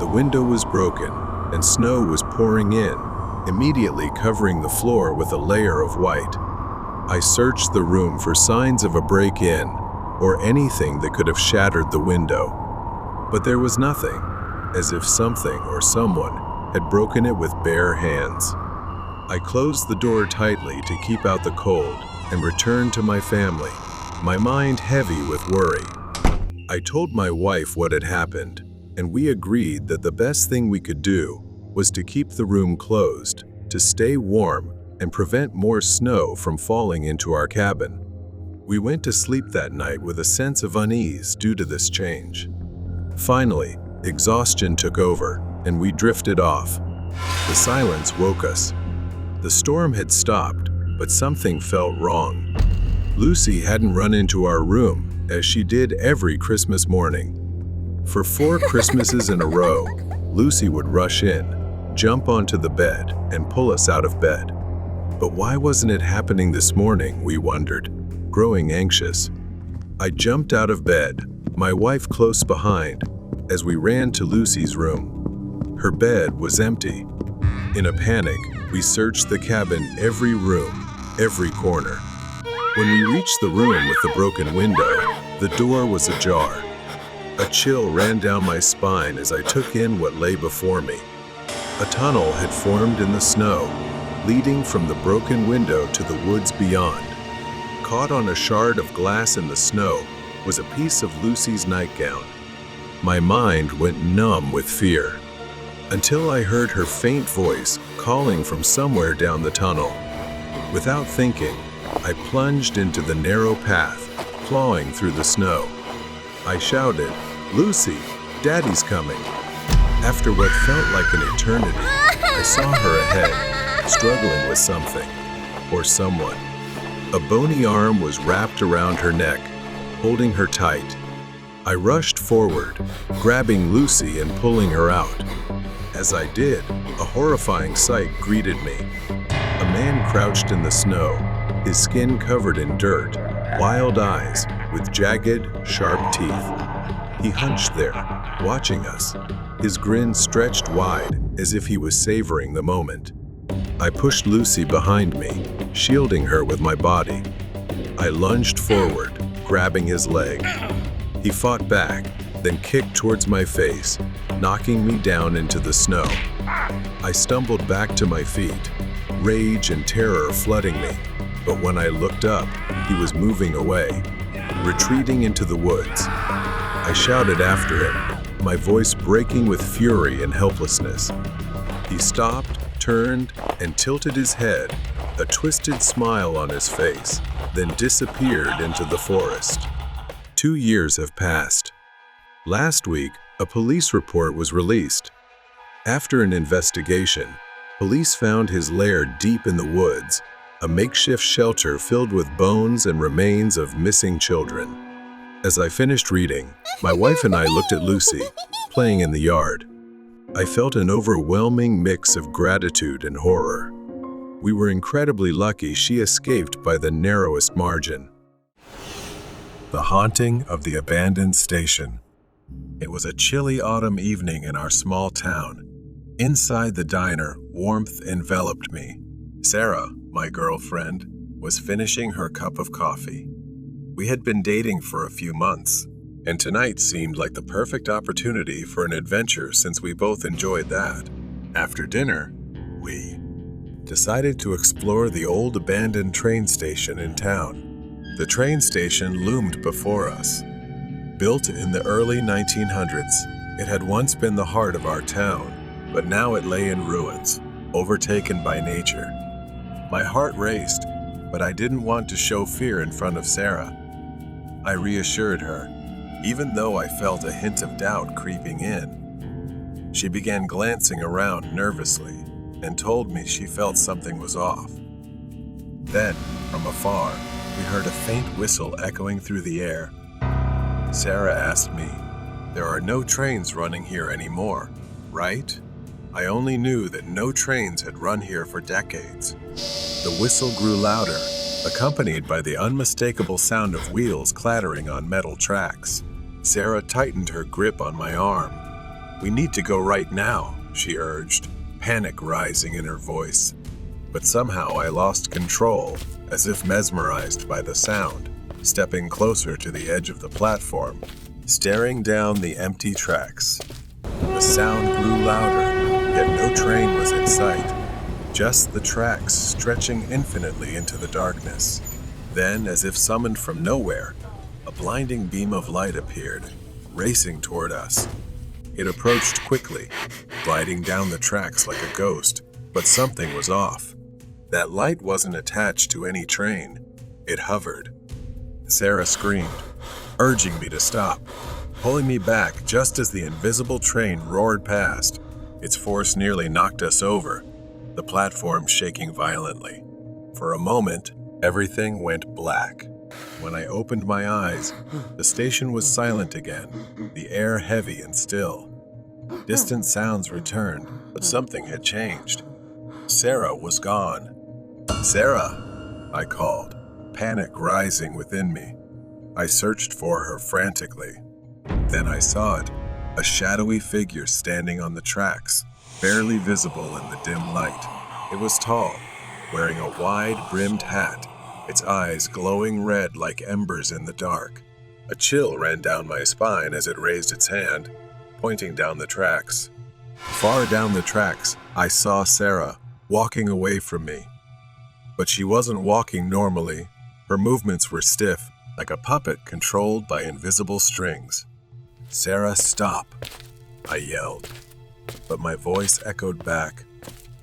The window was broken, and snow was pouring in, immediately covering the floor with a layer of white. I searched the room for signs of a break-in, or anything that could have shattered the window. But there was nothing, as if something or someone had broken it with bare hands. I closed the door tightly to keep out the cold and returned to my family, my mind heavy with worry. I told my wife what had happened, and we agreed that the best thing we could do was to keep the room closed, to stay warm, and prevent more snow from falling into our cabin. We went to sleep that night with a sense of unease due to this change. Finally, exhaustion took over, and we drifted off. The silence woke us. The storm had stopped, but something felt wrong. Lucy hadn't run into our room, as she did every Christmas morning. For 4 Christmases in a row, Lucy would rush in, jump onto the bed, and pull us out of bed. But why wasn't it happening this morning, we wondered, growing anxious. I jumped out of bed, my wife close behind, as we ran to Lucy's room. Her bed was empty. In a panic, we searched the cabin, every room, every corner. When we reached the room with the broken window, the door was ajar. A chill ran down my spine as I took in what lay before me. A tunnel had formed in the snow, leading from the broken window to the woods beyond. Caught on a shard of glass in the snow was a piece of Lucy's nightgown. My mind went numb with fear, until I heard her faint voice calling from somewhere down the tunnel. Without thinking, I plunged into the narrow path, clawing through the snow. I shouted, "Lucy, Daddy's coming." After what felt like an eternity, I saw her ahead, struggling with something, or someone. A bony arm was wrapped around her neck, holding her tight. I rushed forward, grabbing Lucy and pulling her out. As I did, a horrifying sight greeted me. A man crouched in the snow, his skin covered in dirt, wild eyes with jagged, sharp teeth. He hunched there, watching us, his grin stretched wide as if he was savoring the moment. I pushed Lucy behind me, shielding her with my body. I lunged forward, grabbing his leg. He fought back, then kicked towards my face, knocking me down into the snow. I stumbled back to my feet, rage and terror flooding me, but when I looked up, he was moving away, retreating into the woods. I shouted after him, my voice breaking with fury and helplessness. He stopped, turned, and tilted his head, a twisted smile on his face, then disappeared into the forest. 2 years have passed, Last week, a police report was released. After an investigation, police found his lair deep in the woods, a makeshift shelter filled with bones and remains of missing children. As I finished reading, my wife and I looked at Lucy, playing in the yard. I felt an overwhelming mix of gratitude and horror. We were incredibly lucky she escaped by the narrowest margin. The haunting of the abandoned station. It was a chilly autumn evening in our small town. Inside the diner, warmth enveloped me. Sarah, my girlfriend, was finishing her cup of coffee. We had been dating for a few months, and tonight seemed like the perfect opportunity for an adventure since we both enjoyed that. After dinner, we decided to explore the old abandoned train station in town. The train station loomed before us. Built in the early 1900s, it had once been the heart of our town, but now it lay in ruins, overtaken by nature. My heart raced, but I didn't want to show fear in front of Sarah. I reassured her, even though I felt a hint of doubt creeping in. She began glancing around nervously and told me she felt something was off. Then, from afar, we heard a faint whistle echoing through the air. Sarah asked me, "There are no trains running here anymore, right?" I only knew that no trains had run here for decades. The whistle grew louder, accompanied by the unmistakable sound of wheels clattering on metal tracks. Sarah tightened her grip on my arm. "We need to go right now," she urged, panic rising in her voice. But somehow I lost control, as if mesmerized by the sound, stepping closer to the edge of the platform, staring down the empty tracks. The sound grew louder, yet no train was in sight, just the tracks stretching infinitely into the darkness. Then, as if summoned from nowhere, a blinding beam of light appeared, racing toward us. It approached quickly, gliding down the tracks like a ghost, but something was off. That light wasn't attached to any train. It hovered. Sarah screamed, urging me to stop, pulling me back just as the invisible train roared past. Its force nearly knocked us over, the platform shaking violently. For a moment, everything went black. When I opened my eyes, the station was silent again, the air heavy and still. Distant sounds returned, but something had changed. Sarah was gone. "Sarah," I called, panic rising within me. I searched for her frantically. Then I saw it, a shadowy figure standing on the tracks, barely visible in the dim light. It was tall, wearing a wide-brimmed hat, its eyes glowing red like embers in the dark. A chill ran down my spine as it raised its hand, pointing down the tracks. Far down the tracks, I saw Sarah, walking away from me. But she wasn't walking normally. Her movements were stiff, like a puppet controlled by invisible strings. "Sarah, stop," I yelled. But my voice echoed back,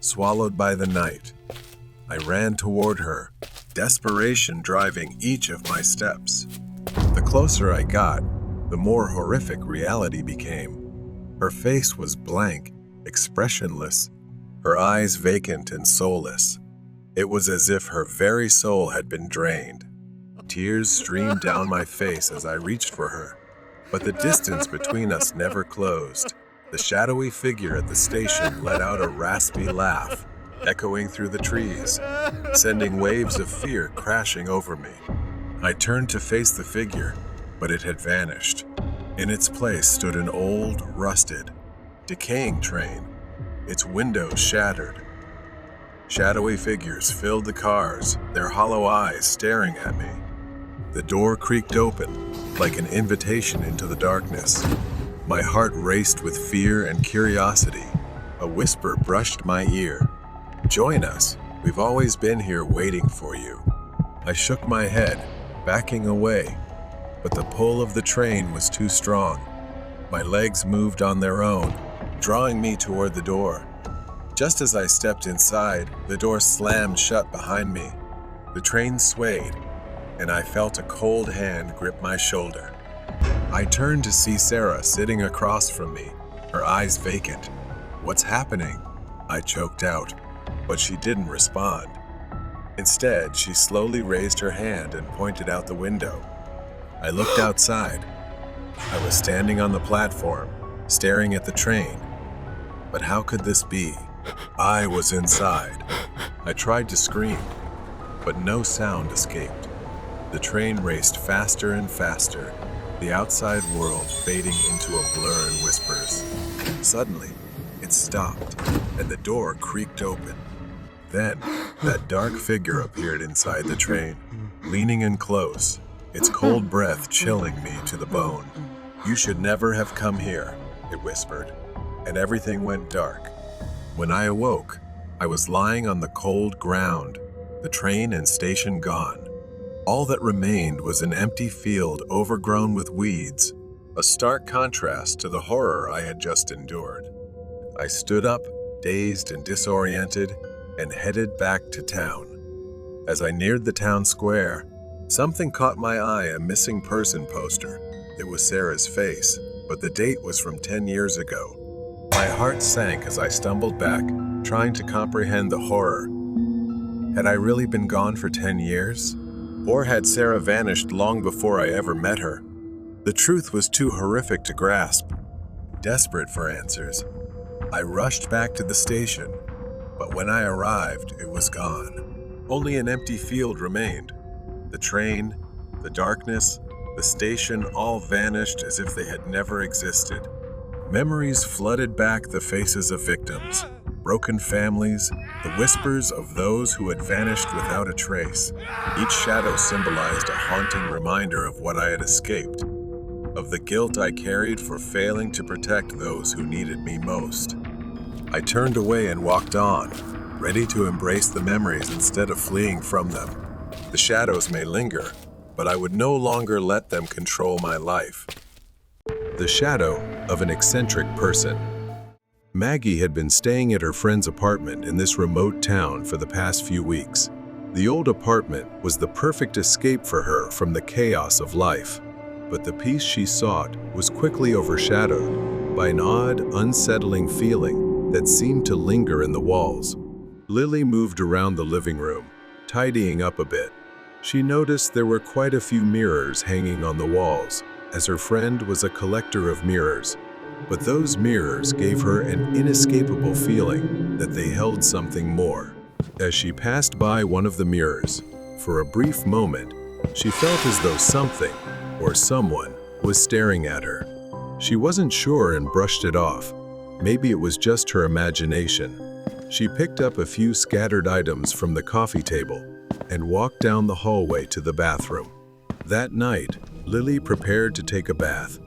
swallowed by the night. I ran toward her, desperation driving each of my steps. The closer I got, the more horrific reality became. Her face was blank, expressionless, her eyes vacant and soulless. It was as if her very soul had been drained. Tears streamed down my face as I reached for her, but the distance between us never closed. The shadowy figure at the station let out a raspy laugh, echoing through the trees, sending waves of fear crashing over me. I turned to face the figure, but it had vanished. In its place stood an old, rusted, decaying train, its windows shattered. Shadowy figures filled the cars, their hollow eyes staring at me. The door creaked open, like an invitation into the darkness. My heart raced with fear and curiosity. A whisper brushed my ear. "Join us. We've always been here waiting for you." I shook my head, backing away, but the pull of the train was too strong. My legs moved on their own, drawing me toward the door. Just as I stepped inside, the door slammed shut behind me. The train swayed, and I felt a cold hand grip my shoulder. I turned to see Sarah sitting across from me, her eyes vacant. "What's happening?" I choked out, but she didn't respond. Instead, she slowly raised her hand and pointed out the window. I looked outside. I was standing on the platform, staring at the train. But how could this be? I was inside. I tried to scream, but no sound escaped. The train raced faster and faster, the outside world fading into a blur in whispers. Suddenly, it stopped, and the door creaked open. Then, that dark figure appeared inside the train, leaning in close, its cold breath chilling me to the bone. "You should never have come here," it whispered, and everything went dark. When I awoke, I was lying on the cold ground, the train and station gone. All that remained was an empty field overgrown with weeds, a stark contrast to the horror I had just endured. I stood up, dazed and disoriented, and headed back to town. As I neared the town square, something caught my eye, a missing person poster. It was Sarah's face, but the date was from 10 years ago. My heart sank as I stumbled back, trying to comprehend the horror. Had I really been gone for 10 years? Or had Sarah vanished long before I ever met her? The truth was too horrific to grasp. Desperate for answers, I rushed back to the station, but when I arrived, it was gone. Only an empty field remained. The train, the darkness, the station all vanished as if they had never existed. Memories flooded back the faces of victims, broken families, the whispers of those who had vanished without a trace. Each shadow symbolized a haunting reminder of what I had escaped, of the guilt I carried for failing to protect those who needed me most. I turned away and walked on, ready to embrace the memories instead of fleeing from them. The shadows may linger, but I would no longer let them control my life. The shadow of an eccentric person. Maggie had been staying at her friend's apartment in this remote town for the past few weeks. The old apartment was the perfect escape for her from the chaos of life, but the peace she sought was quickly overshadowed by an odd, unsettling feeling that seemed to linger in the walls. Lily moved around the living room, tidying up a bit. She noticed there were quite a few mirrors hanging on the walls, as her friend was a collector of mirrors. But those mirrors gave her an inescapable feeling that they held something more. As she passed by one of the mirrors, for a brief moment, she felt as though something or someone was staring at her. She wasn't sure and brushed it off. Maybe it was just her imagination. She picked up a few scattered items from the coffee table and walked down the hallway to the bathroom. That night, Lily prepared to take a bath.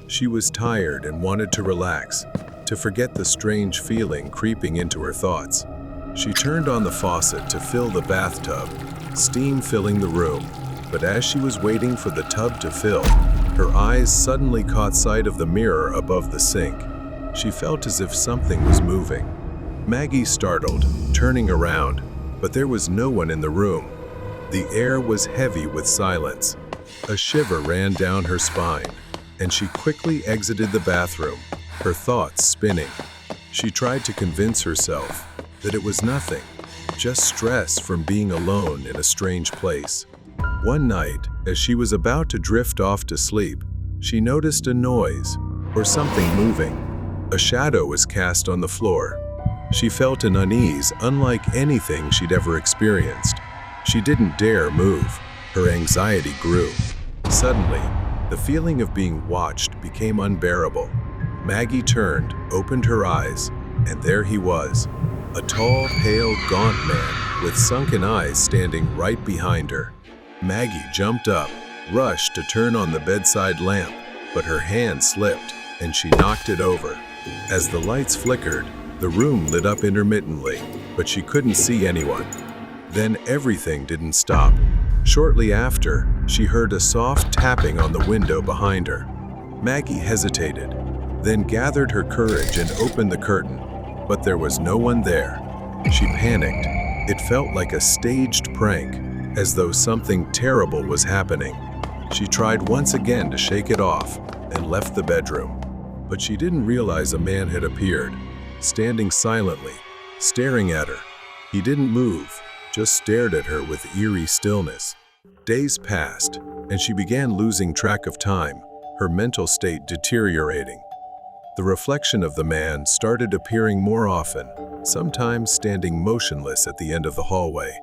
She was tired and wanted to relax, to forget the strange feeling creeping into her thoughts. She turned on the faucet to fill the bathtub, steam filling the room. But as she was waiting for the tub to fill, her eyes suddenly caught sight of the mirror above the sink. She felt as if something was moving. Maggie startled, turning around, but there was no one in the room. The air was heavy with silence. A shiver ran down her spine, and she quickly exited the bathroom, her thoughts spinning. She tried to convince herself that it was nothing, just stress from being alone in a strange place. One night, as she was about to drift off to sleep, she noticed a noise, or something moving. A shadow was cast on the floor. She felt an unease unlike anything she'd ever experienced. She didn't dare move. Her anxiety grew. Suddenly, the feeling of being watched became unbearable. Maggie turned, opened her eyes, and there he was, a tall, pale, gaunt man with sunken eyes standing right behind her. Maggie jumped up, rushed to turn on the bedside lamp, but her hand slipped, and she knocked it over. As the lights flickered, the room lit up intermittently, but she couldn't see anyone. Then everything didn't stop. Shortly after, she heard a soft tapping on the window behind her. Maggie hesitated, then gathered her courage and opened the curtain, but there was no one there. She panicked. It felt like a staged prank, as though something terrible was happening. She tried once again to shake it off and left the bedroom. But she didn't realize a man had appeared, standing silently, staring at her. He didn't move, just stared at her with eerie stillness. Days passed, and she began losing track of time, her mental state deteriorating. The reflection of the man started appearing more often, sometimes standing motionless at the end of the hallway.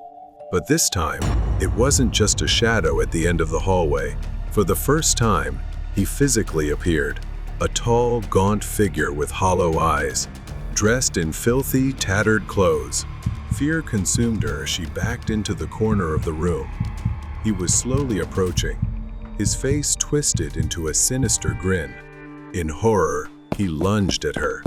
But this time, it wasn't just a shadow at the end of the hallway. For the first time, he physically appeared, a tall, gaunt figure with hollow eyes, dressed in filthy, tattered clothes. Fear consumed her as she backed into the corner of the room. He was slowly approaching, his face twisted into a sinister grin. In horror, he lunged at her.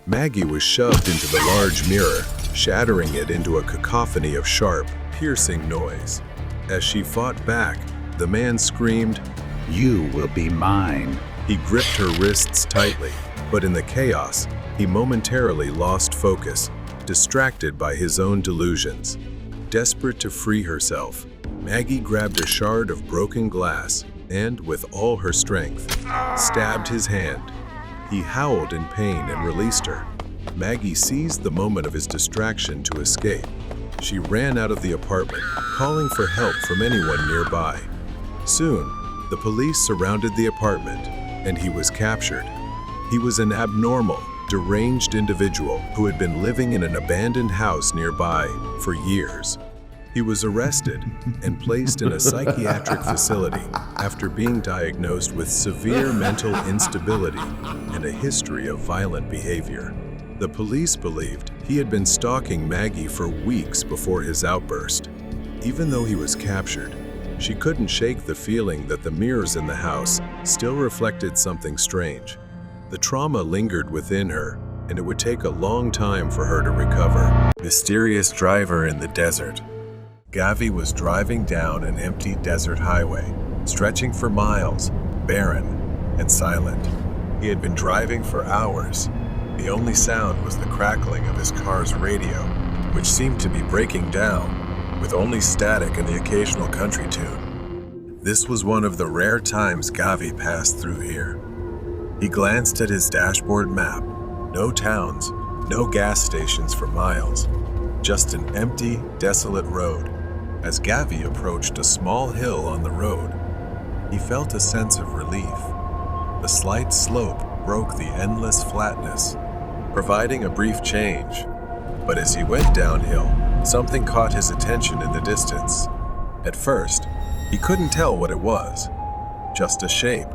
Maggie was shoved into the large mirror, shattering it into a cacophony of sharp, piercing noise. As she fought back, the man screamed, "You will be mine." He gripped her wrists tightly, but in the chaos, he momentarily lost focus, distracted by his own delusions. Desperate to free herself, Maggie grabbed a shard of broken glass and, with all her strength, stabbed his hand. He howled in pain and released her. Maggie seized the moment of his distraction to escape. She ran out of the apartment, calling for help from anyone nearby. Soon, the police surrounded the apartment, and he was captured. He was an abnormal, deranged individual who had been living in an abandoned house nearby for years. He was arrested and placed in a psychiatric facility after being diagnosed with severe mental instability and a history of violent behavior. The police believed he had been stalking Maggie for weeks before his outburst. Even though he was captured, she couldn't shake the feeling that the mirrors in the house still reflected something strange. The trauma lingered within her, and it would take a long time for her to recover. Mysterious driver in the desert. Gavi was driving down an empty desert highway, stretching for miles, barren and silent. He had been driving for hours. The only sound was the crackling of his car's radio, which seemed to be breaking down, with only static and the occasional country tune. This was one of the rare times Gavi passed through here. He glanced at his dashboard map. No towns, no gas stations for miles, just an empty, desolate road. As Gavi approached a small hill on the road, he felt a sense of relief. The slight slope broke the endless flatness, providing a brief change. But as he went downhill, something caught his attention in the distance. At first, he couldn't tell what it was. Just a shape,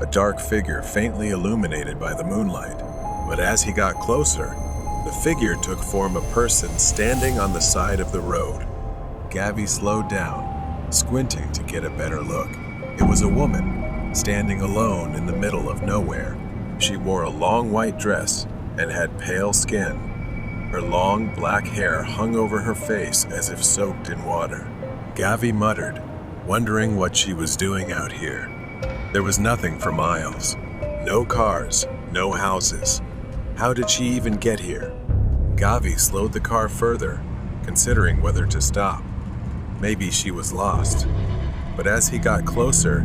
a dark figure faintly illuminated by the moonlight. But as he got closer, the figure took form a person standing on the side of the road. Gavi slowed down, squinting to get a better look. It was a woman, standing alone in the middle of nowhere. She wore a long white dress and had pale skin. Her long black hair hung over her face as if soaked in water. Gavi muttered, wondering what she was doing out here. There was nothing for miles. No cars, no houses. How did she even get here? Gavi slowed the car further, considering whether to stop. Maybe she was lost. But as he got closer,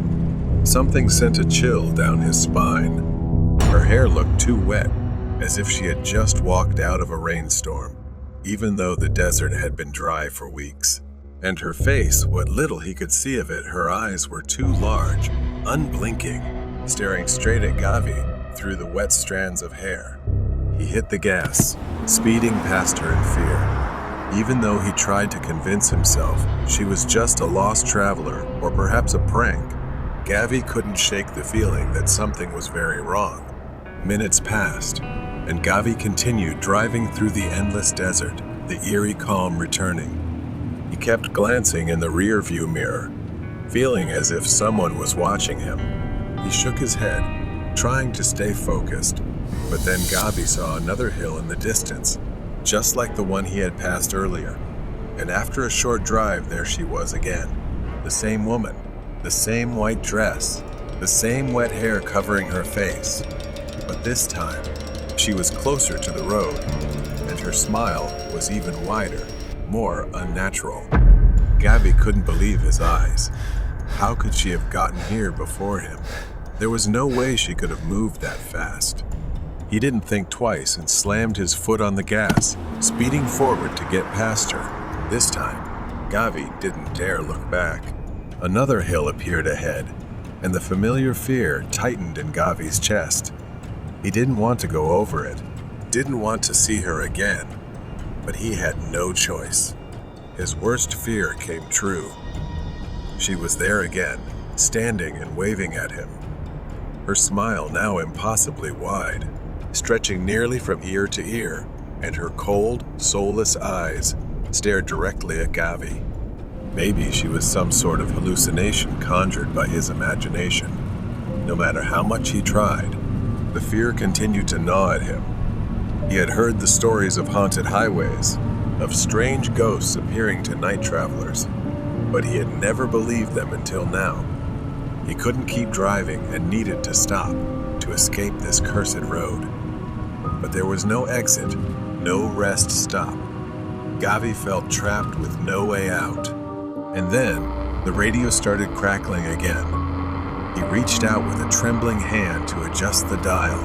something sent a chill down his spine. Her hair looked too wet, as if she had just walked out of a rainstorm, even though the desert had been dry for weeks. And her face, what little he could see of it, her eyes were too large, unblinking, staring straight at Gavi through the wet strands of hair. He hit the gas, speeding past her in fear. Even though he tried to convince himself she was just a lost traveler or perhaps a prank, Gavi couldn't shake the feeling that something was very wrong. Minutes passed, and Gavi continued driving through the endless desert, the eerie calm returning. He kept glancing in the rear-view mirror, feeling as if someone was watching him. He shook his head, trying to stay focused, but then Gavi saw another hill in the distance, just like the one he had passed earlier. And after a short drive, there she was again. The same woman, the same white dress, the same wet hair covering her face. But this time, she was closer to the road, and her smile was even wider, more unnatural. Gavi couldn't believe his eyes. How could she have gotten here before him? There was no way she could have moved that fast. He didn't think twice and slammed his foot on the gas, speeding forward to get past her. This time, Gavi didn't dare look back. Another hill appeared ahead, and the familiar fear tightened in Gavi's chest. He didn't want to go over it, didn't want to see her again, but he had no choice. His worst fear came true. She was there again, standing and waving at him. Her smile now impossibly wide, stretching nearly from ear to ear, and her cold, soulless eyes stared directly at Gavi. Maybe she was some sort of hallucination conjured by his imagination. No matter how much he tried, the fear continued to gnaw at him. He had heard the stories of haunted highways, of strange ghosts appearing to night travelers, but he had never believed them until now. He couldn't keep driving and needed to stop to escape this cursed road. But there was no exit, no rest stop. Gavi felt trapped with no way out. And then, the radio started crackling again. He reached out with a trembling hand to adjust the dial.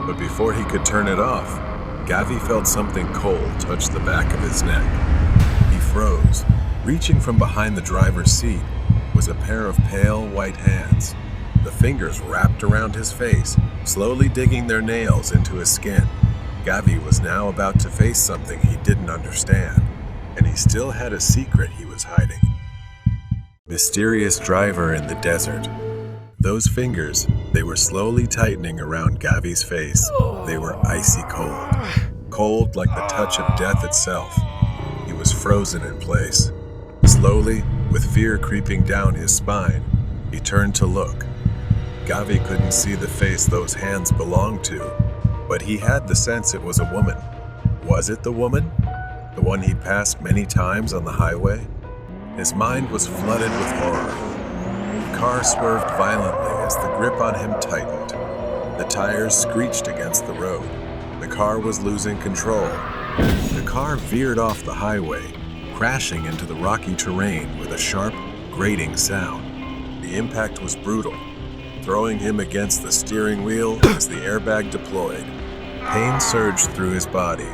But before he could turn it off, Gavi felt something cold touch the back of his neck. He froze. Reaching from behind the driver's seat was a pair of pale white hands. The fingers wrapped around his face, slowly digging their nails into his skin. Gavi was now about to face something he didn't understand, and he still had a secret he was hiding. Mysterious driver in the desert. Those fingers, they were slowly tightening around Gavi's face. They were icy cold. Cold like the touch of death itself. He was frozen in place. Slowly, with fear creeping down his spine, he turned to look. Gavi couldn't see the face those hands belonged to, but he had the sense it was a woman. Was it the woman? The one he'd passed many times on the highway? His mind was flooded with horror. The car swerved violently as the grip on him tightened. The tires screeched against the road. The car was losing control. The car veered off the highway, crashing into the rocky terrain with a sharp, grating sound. The impact was brutal, throwing him against the steering wheel as the airbag deployed. Pain surged through his body.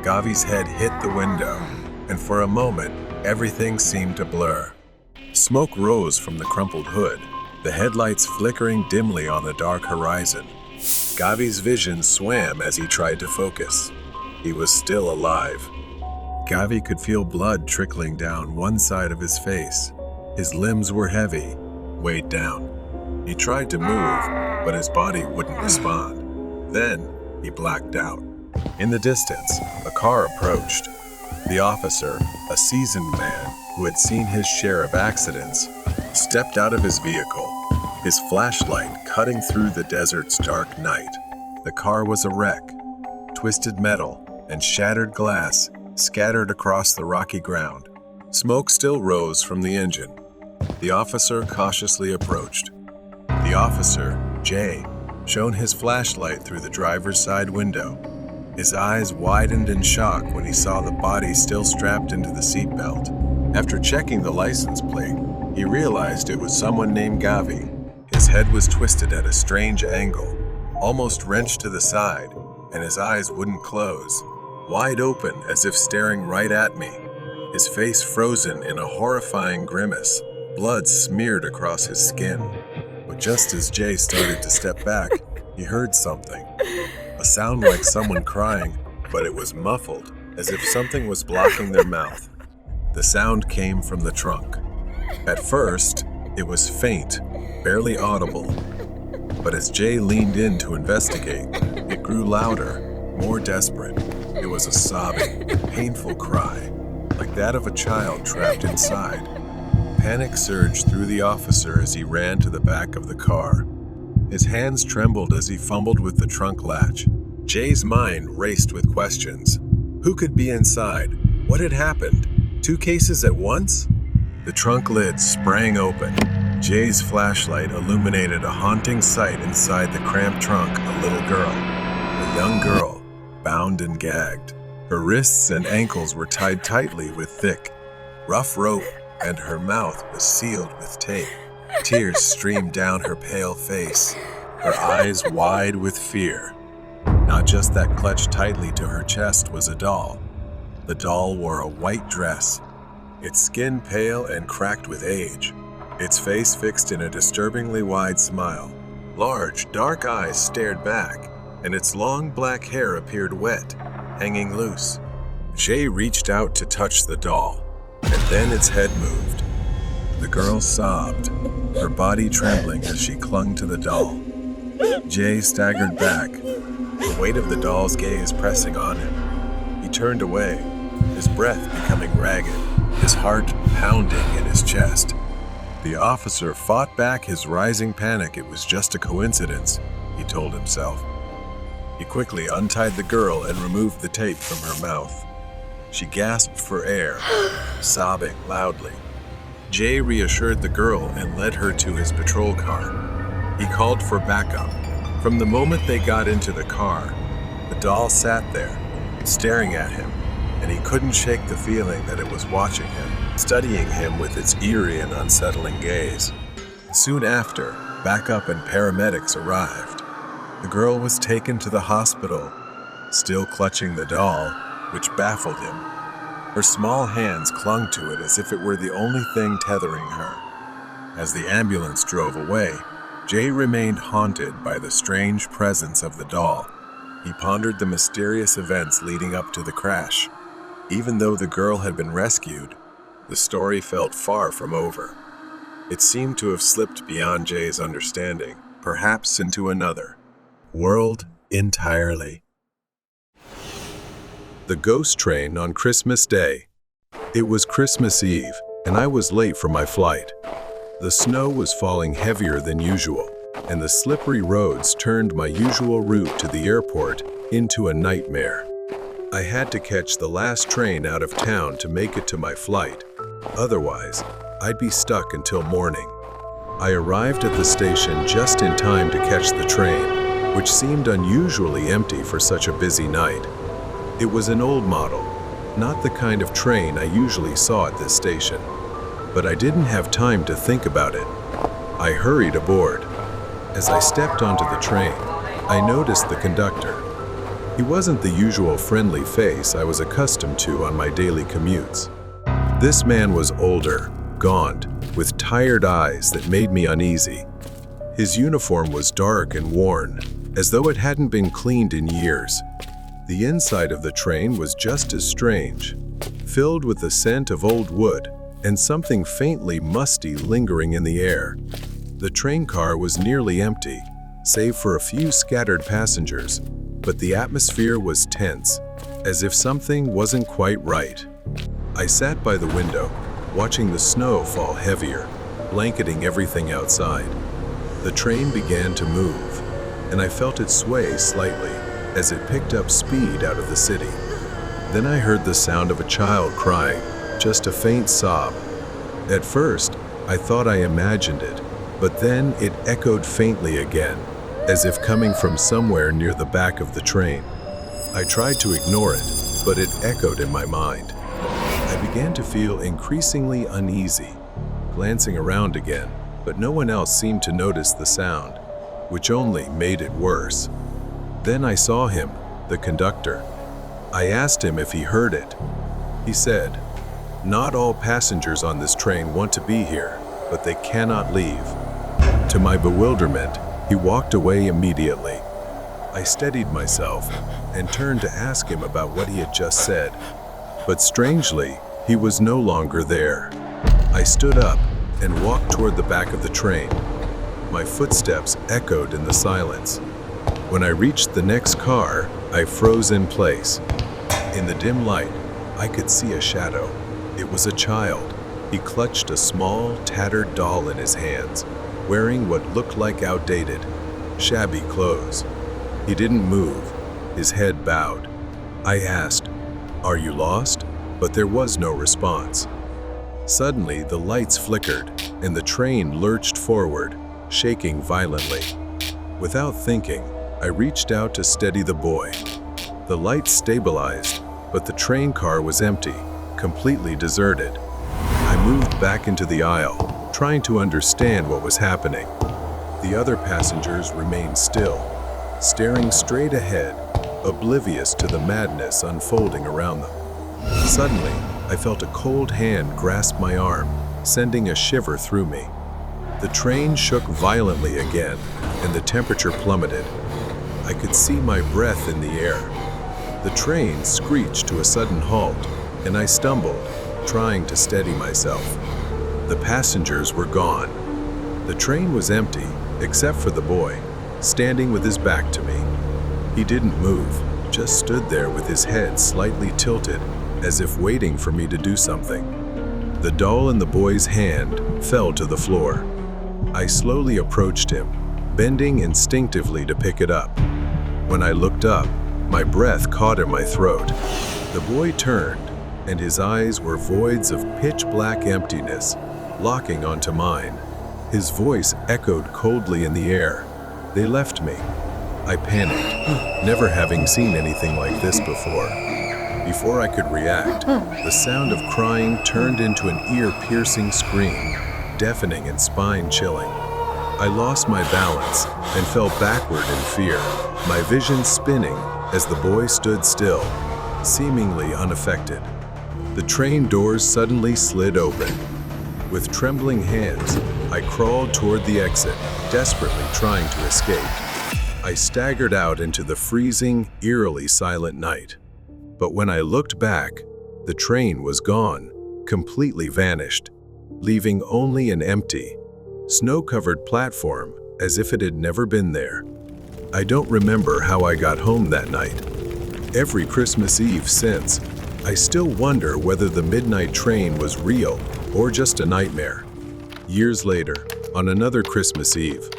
Gavi's head hit the window, and for a moment, everything seemed to blur. Smoke rose from the crumpled hood, the headlights flickering dimly on the dark horizon. Gavi's vision swam as he tried to focus. He was still alive. Gavi could feel blood trickling down one side of his face. His limbs were heavy, weighed down. He tried to move, but his body wouldn't respond. Then, he blacked out. In the distance, a car approached. The officer, a seasoned man who had seen his share of accidents, stepped out of his vehicle, his flashlight cutting through the desert's dark night. The car was a wreck. Twisted metal and shattered glass scattered across the rocky ground. Smoke still rose from the engine. The officer cautiously approached. The officer, Jay, shone his flashlight through the driver's side window. His eyes widened in shock when he saw the body still strapped into the seatbelt. After checking the license plate, he realized it was someone named Gavi. His head was twisted at a strange angle, almost wrenched to the side, and his eyes wouldn't close, wide open as if staring right at me. His face frozen in a horrifying grimace, blood smeared across his skin. But just as Jay started to step back, he heard something. A sound like someone crying, but it was muffled, as if something was blocking their mouth. The sound came from the trunk. At first, it was faint, barely audible. But as Jay leaned in to investigate, it grew louder, more desperate. It was a sobbing, painful cry, like that of a child trapped inside. Panic surged through the officer as he ran to the back of the car. His hands trembled as he fumbled with the trunk latch. Jay's mind raced with questions. Who could be inside? What had happened? 2 cases at once? The trunk lid sprang open. Jay's flashlight illuminated a haunting sight inside the cramped trunk, a little girl. A young girl, bound and gagged. Her wrists and ankles were tied tightly with thick, rough rope and her mouth was sealed with tape. Tears streamed down her pale face, her eyes wide with fear. Not just that clutched tightly to her chest was a doll. The doll wore a white dress, its skin pale and cracked with age, its face fixed in a disturbingly wide smile. Large, dark eyes stared back, and its long black hair appeared wet, hanging loose. Jay reached out to touch the doll, and then its head moved. The girl sobbed, her body trembling as she clung to the doll. Jay staggered back, the weight of the doll's gaze pressing on him. He turned away, his breath becoming ragged, his heart pounding in his chest. The officer fought back his rising panic. It was just a coincidence, he told himself. He quickly untied the girl and removed the tape from her mouth. She gasped for air, sobbing loudly. Jay reassured the girl and led her to his patrol car. He called for backup. From the moment they got into the car, the doll sat there, staring at him, and he couldn't shake the feeling that it was watching him, studying him with its eerie and unsettling gaze. Soon after, backup and paramedics arrived. The girl was taken to the hospital, still clutching the doll, which baffled him. Her small hands clung to it as if it were the only thing tethering her. As the ambulance drove away, Jay remained haunted by the strange presence of the doll. He pondered the mysterious events leading up to the crash. Even though the girl had been rescued, the story felt far from over. It seemed to have slipped beyond Jay's understanding, perhaps into another world entirely. The ghost train on Christmas Day. It was Christmas Eve, and I was late for my flight. The snow was falling heavier than usual, and the slippery roads turned my usual route to the airport into a nightmare. I had to catch the last train out of town to make it to my flight. Otherwise, I'd be stuck until morning. I arrived at the station just in time to catch the train, which seemed unusually empty for such a busy night. It was an old model, not the kind of train I usually saw at this station. But I didn't have time to think about it. I hurried aboard. As I stepped onto the train, I noticed the conductor. He wasn't the usual friendly face I was accustomed to on my daily commutes. This man was older, gaunt, with tired eyes that made me uneasy. His uniform was dark and worn, as though it hadn't been cleaned in years. The inside of the train was just as strange, filled with the scent of old wood and something faintly musty lingering in the air. The train car was nearly empty, save for a few scattered passengers, but the atmosphere was tense, as if something wasn't quite right. I sat by the window, watching the snow fall heavier, blanketing everything outside. The train began to move, and I felt it sway slightly as it picked up speed out of the city. Then I heard the sound of a child crying, just a faint sob. At first, I thought I imagined it, but then it echoed faintly again, as if coming from somewhere near the back of the train. I tried to ignore it, but it echoed in my mind. I began to feel increasingly uneasy, glancing around again, but no one else seemed to notice the sound, which only made it worse. Then I saw him, the conductor. I asked him if he heard it. He said, "Not all passengers on this train want to be here, but they cannot leave." To my bewilderment, he walked away immediately. I steadied myself and turned to ask him about what he had just said. But strangely, he was no longer there. I stood up and walked toward the back of the train. My footsteps echoed in the silence. When I reached the next car, I froze in place. In the dim light, I could see a shadow. It was a child. He clutched a small, tattered doll in his hands, wearing what looked like outdated, shabby clothes. He didn't move, his head bowed. I asked, "Are you lost?" But there was no response. Suddenly, the lights flickered, and the train lurched forward, shaking violently. Without thinking, I reached out to steady the boy. The lights stabilized, but the train car was empty, completely deserted. I I moved back into the aisle, trying to understand what was happening. The other passengers remained still, staring straight ahead, oblivious to the madness unfolding around them. Suddenly, I felt a cold hand grasp my arm, sending a shiver through me. The train shook violently again, and the temperature plummeted. I could see my breath in the air. The train screeched to a sudden halt, and I stumbled, trying to steady myself. The passengers were gone. The train was empty, except for the boy, standing with his back to me. He didn't move, just stood there with his head slightly tilted, as if waiting for me to do something. The doll in the boy's hand fell to the floor. I slowly approached him, bending instinctively to pick it up. When I looked up, my breath caught in my throat. The boy turned, and his eyes were voids of pitch-black emptiness, locking onto mine. His voice echoed coldly in the air. They left me. I panicked, never having seen anything like this before. Before I could react, the sound of crying turned into an ear-piercing scream, deafening and spine-chilling. I lost my balance and fell backward in fear, my vision spinning as the boy stood still, seemingly unaffected. The train doors suddenly slid open. With trembling hands, I crawled toward the exit, desperately trying to escape. I staggered out into the freezing, eerily silent night. But when I looked back, the train was gone, completely vanished, leaving only an empty, snow-covered platform as if it had never been there. I don't remember how I got home that night. Every Christmas Eve since, I still wonder whether the midnight train was real or just a nightmare. Years later, on another Christmas Eve,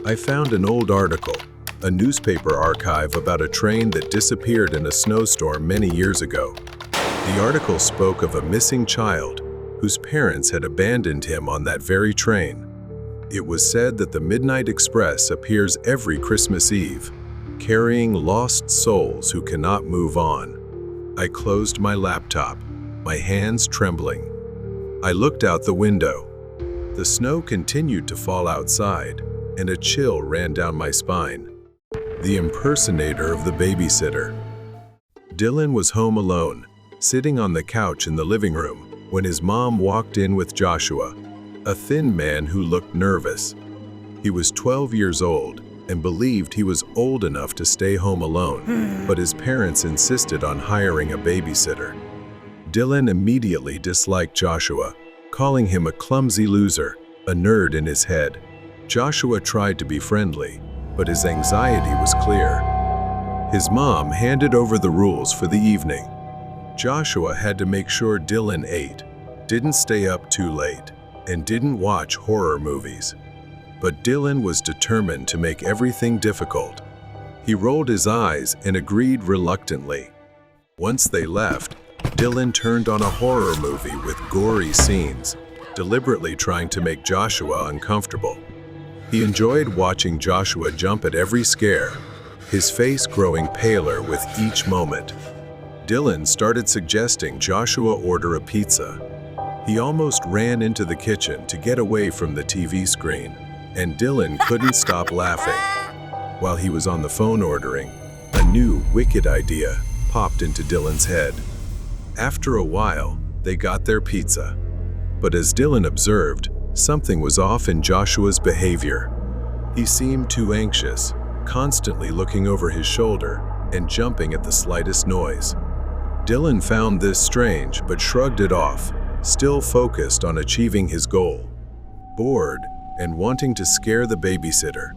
I found an old article, a newspaper archive about a train that disappeared in a snowstorm many years ago. The article spoke of a missing child whose parents had abandoned him on that very train. It was said that the Midnight Express appears every Christmas Eve, carrying lost souls who cannot move on. I closed my laptop, my hands trembling. I looked out the window. The snow continued to fall outside, and a chill ran down my spine. The impersonator of the babysitter. Dylan was home alone, sitting on the couch in the living room, when his mom walked in with Joshua, a thin man who looked nervous. He was 12 years old and believed he was old enough to stay home alone, but his parents insisted on hiring a babysitter. Dylan immediately disliked Joshua, calling him a clumsy loser, a nerd in his head. Joshua tried to be friendly, but his anxiety was clear. His mom handed over the rules for the evening. Joshua had to make sure Dylan ate, didn't stay up too late, and didn't watch horror movies. But Dylan was determined to make everything difficult. He rolled his eyes and agreed reluctantly. Once they left, Dylan turned on a horror movie with gory scenes, deliberately trying to make Joshua uncomfortable. He enjoyed watching Joshua jump at every scare, his face growing paler with each moment. Dylan started suggesting Joshua order a pizza. He almost ran into the kitchen to get away from the TV screen, and Dylan couldn't stop laughing. While he was on the phone ordering, a new, wicked idea popped into Dylan's head. After a while, they got their pizza. But as Dylan observed, something was off in Joshua's behavior. He seemed too anxious, constantly looking over his shoulder and jumping at the slightest noise. Dylan found this strange but shrugged it off, still focused on achieving his goal. Bored and wanting to scare the babysitter,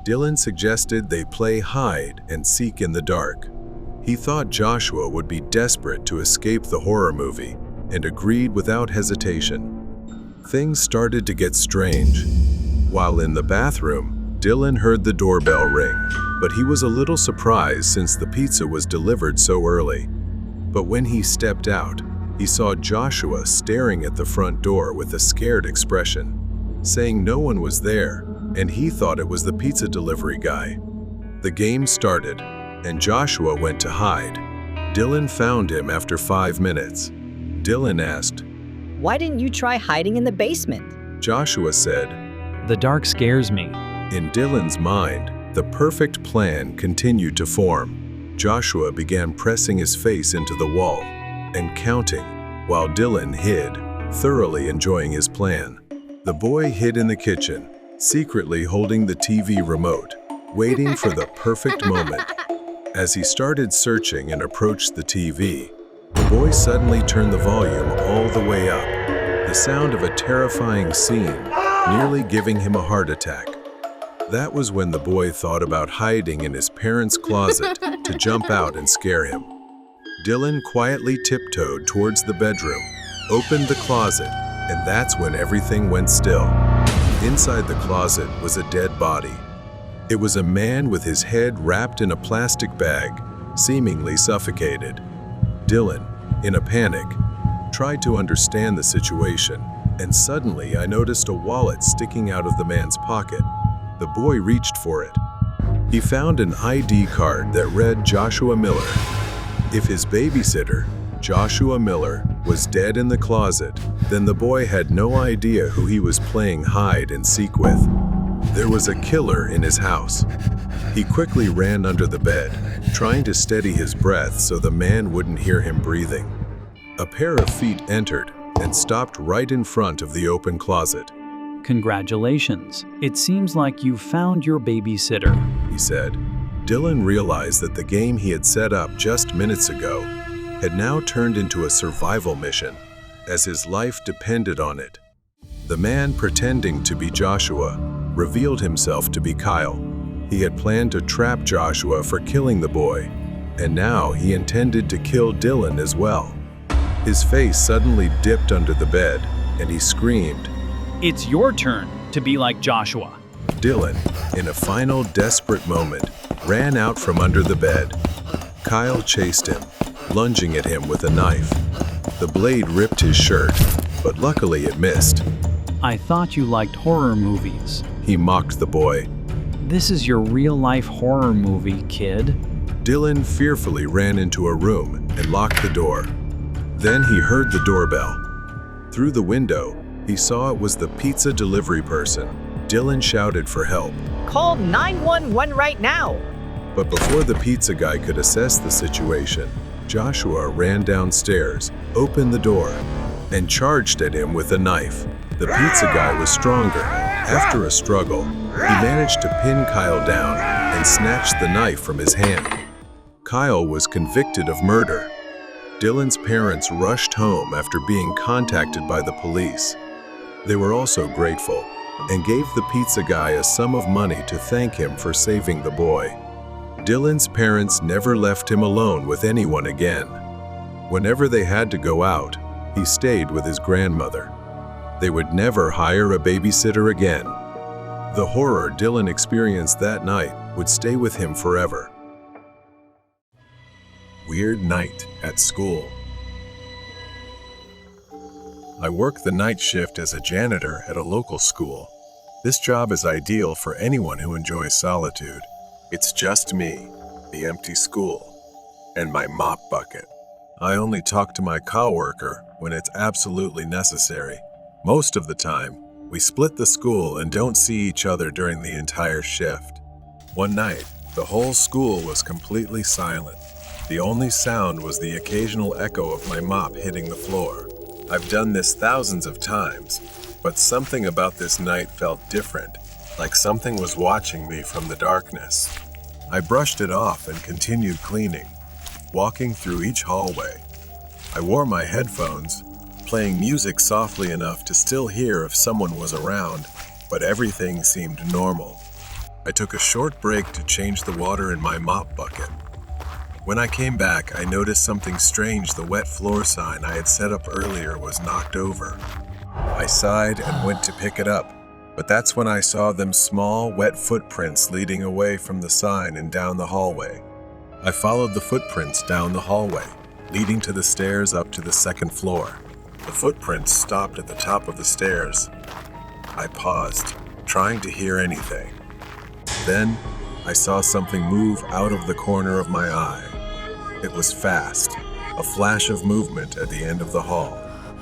Dylan suggested they play hide and seek in the dark. He thought Joshua would be desperate to escape the horror movie and agreed without hesitation. Things started to get strange. While in the bathroom, Dylan heard the doorbell ring, but he was a little surprised since the pizza was delivered so early. But when he stepped out, he saw Joshua staring at the front door with a scared expression, saying no one was there, and he thought it was the pizza delivery guy. The game started, and Joshua went to hide. Dylan found him after 5 minutes. Dylan asked, Why didn't you try hiding in the basement? Joshua said. The dark scares me. In Dylan's mind, the perfect plan continued to form. Joshua began pressing his face into the wall and counting, while Dylan hid, thoroughly enjoying his plan. The boy hid in the kitchen, secretly holding the TV remote, waiting for the perfect moment. As he started searching and approached the TV, the boy suddenly turned the volume all the way up, the sound of a terrifying scene, nearly giving him a heart attack. That was when the boy thought about hiding in his parents' closet to jump out and scare him. Dylan quietly tiptoed towards the bedroom, opened the closet, and that's when everything went still. Inside the closet was a dead body. It was a man with his head wrapped in a plastic bag, seemingly suffocated. Dylan, in a panic, tried to understand the situation, and suddenly I noticed a wallet sticking out of the man's pocket. The boy reached for it. He found an ID card that read Joshua Miller. If his babysitter, Joshua Miller, was dead in the closet, then the boy had no idea who he was playing hide and seek with. There was a killer in his house. He quickly ran under the bed, trying to steady his breath so the man wouldn't hear him breathing. A pair of feet entered and stopped right in front of the open closet. Congratulations. It seems like you found your babysitter, he said. Dylan realized that the game he had set up just minutes ago had now turned into a survival mission, as his life depended on it. The man pretending to be Joshua revealed himself to be Kyle. He had planned to trap Joshua for killing the boy, and now he intended to kill Dylan as well. His face suddenly dipped under the bed, and he screamed, "It's your turn to be like Joshua." Dylan, in a final desperate moment, ran out from under the bed. Kyle chased him, lunging at him with a knife. The blade ripped his shirt, but luckily it missed. I thought you liked horror movies. He mocked the boy. This is your real-life horror movie, kid. Dylan fearfully ran into a room and locked the door. Then he heard the doorbell. Through the window, he saw it was the pizza delivery person. Dylan shouted for help. Call 911 right now! But before the pizza guy could assess the situation, Joshua ran downstairs, opened the door, and charged at him with a knife. The pizza guy was stronger. After a struggle, he managed to pin Kyle down and snatched the knife from his hand. Kyle was convicted of murder. Dylan's parents rushed home after being contacted by the police. They were also grateful and gave the pizza guy a sum of money to thank him for saving the boy. Dylan's parents never left him alone with anyone again. Whenever they had to go out, he stayed with his grandmother. They would never hire a babysitter again. The horror Dylan experienced that night would stay with him forever. Weird night at school. I work the night shift as a janitor at a local school. This job is ideal for anyone who enjoys solitude. It's just me, the empty school, and my mop bucket. I only talk to my coworker when it's absolutely necessary. Most of the time, we split the school and don't see each other during the entire shift. One night, the whole school was completely silent. The only sound was the occasional echo of my mop hitting the floor. I've done this thousands of times, but something about this night felt different, like something was watching me from the darkness. I brushed it off and continued cleaning, walking through each hallway. I wore my headphones, playing music softly enough to still hear if someone was around, but everything seemed normal. I took a short break to change the water in my mop bucket. When I came back, I noticed something strange. The wet floor sign I had set up earlier was knocked over. I sighed and went to pick it up, but that's when I saw them small, wet footprints leading away from the sign and down the hallway. I followed the footprints down the hallway, leading to the stairs up to the second floor. The footprints stopped at the top of the stairs. I paused, trying to hear anything. Then, I saw something move out of the corner of my eye. It was fast, a flash of movement at the end of the hall.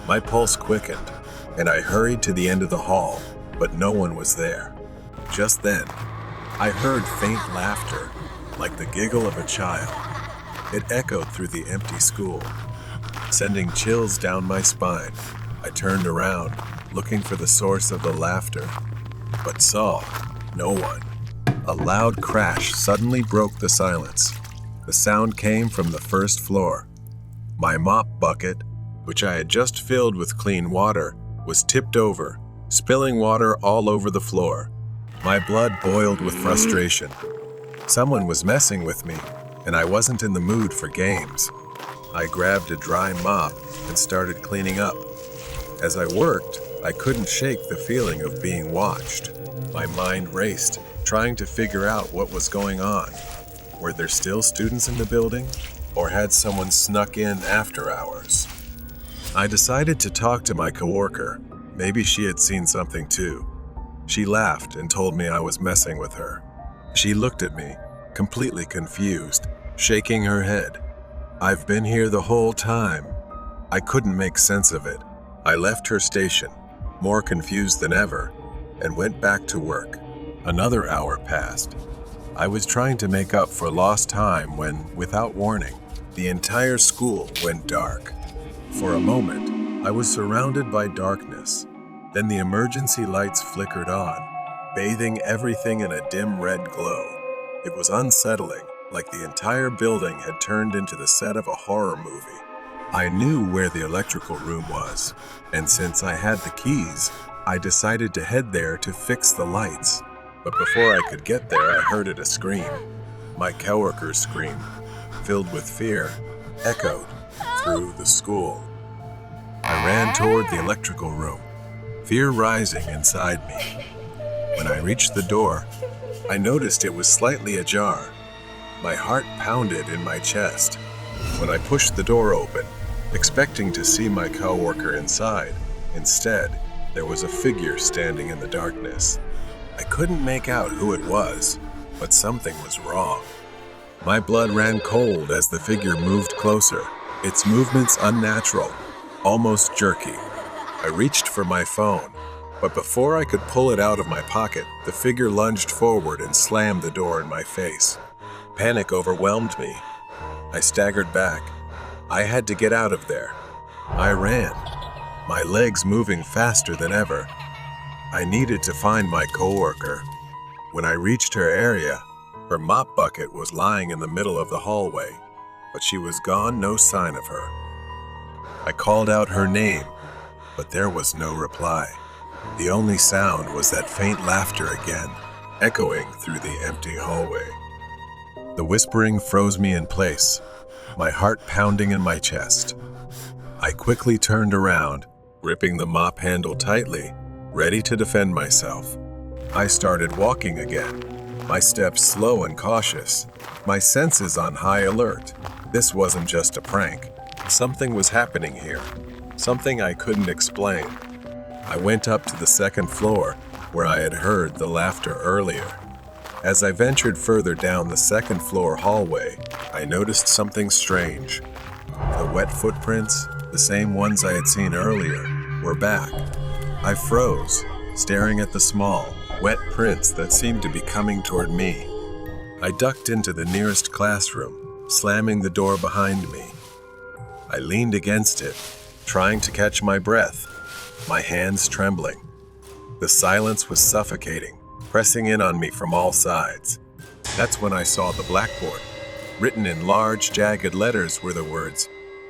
My pulse quickened, and I hurried to the end of the hall, but no one was there. Just then, I heard faint laughter, like the giggle of a child. It echoed through the empty school, sending chills down my spine. I turned around, looking for the source of the laughter, but saw no one. A loud crash suddenly broke the silence. The sound came from the first floor. My mop bucket, which I had just filled with clean water, was tipped over, spilling water all over the floor. My blood boiled with frustration. Someone was messing with me, and I wasn't in the mood for games. I grabbed a dry mop and started cleaning up. As I worked, I couldn't shake the feeling of being watched. My mind raced, trying to figure out what was going on. Were there still students in the building, or had someone snuck in after hours? I decided to talk to my coworker. Maybe she had seen something too. She laughed and told me I was messing with her. She looked at me, completely confused, shaking her head. I've been here the whole time. I couldn't make sense of it. I left her station, more confused than ever, and went back to work. Another hour passed. I was trying to make up for lost time when, without warning, the entire school went dark. For a moment, I was surrounded by darkness. Then the emergency lights flickered on, bathing everything in a dim red glow. It was unsettling, like the entire building had turned into the set of a horror movie. I knew where the electrical room was, and since I had the keys, I decided to head there to fix the lights. But before I could get there, I heard a scream. My coworker's scream, filled with fear, echoed through the school. I ran toward the electrical room, fear rising inside me. When I reached the door, I noticed it was slightly ajar. My heart pounded in my chest. When I pushed the door open, expecting to see my coworker inside, instead, there was a figure standing in the darkness. I couldn't make out who it was, but something was wrong. My blood ran cold as the figure moved closer, its movements unnatural, almost jerky. I reached for my phone, but before I could pull it out of my pocket, the figure lunged forward and slammed the door in my face. Panic overwhelmed me. I staggered back. I had to get out of there. I ran, my legs moving faster than ever. I needed to find my coworker. When I reached her area, her mop bucket was lying in the middle of the hallway, but she was gone, no sign of her. I called out her name, but there was no reply. The only sound was that faint laughter again, echoing through the empty hallway. The whispering froze me in place, my heart pounding in my chest. I quickly turned around, gripping the mop handle tightly, ready to defend myself. I started walking again, my steps slow and cautious, my senses on high alert. This wasn't just a prank. Something was happening here, something I couldn't explain. I went up to the second floor, where I had heard the laughter earlier. As I ventured further down the second floor hallway, I noticed something strange. The wet footprints, the same ones I had seen earlier, were back. I froze, staring at the small, wet prints that seemed to be coming toward me. I ducked into the nearest classroom, slamming the door behind me. I leaned against it, trying to catch my breath, my hands trembling. The silence was suffocating, pressing in on me from all sides. That's when I saw the blackboard. Written in large, jagged letters were the words,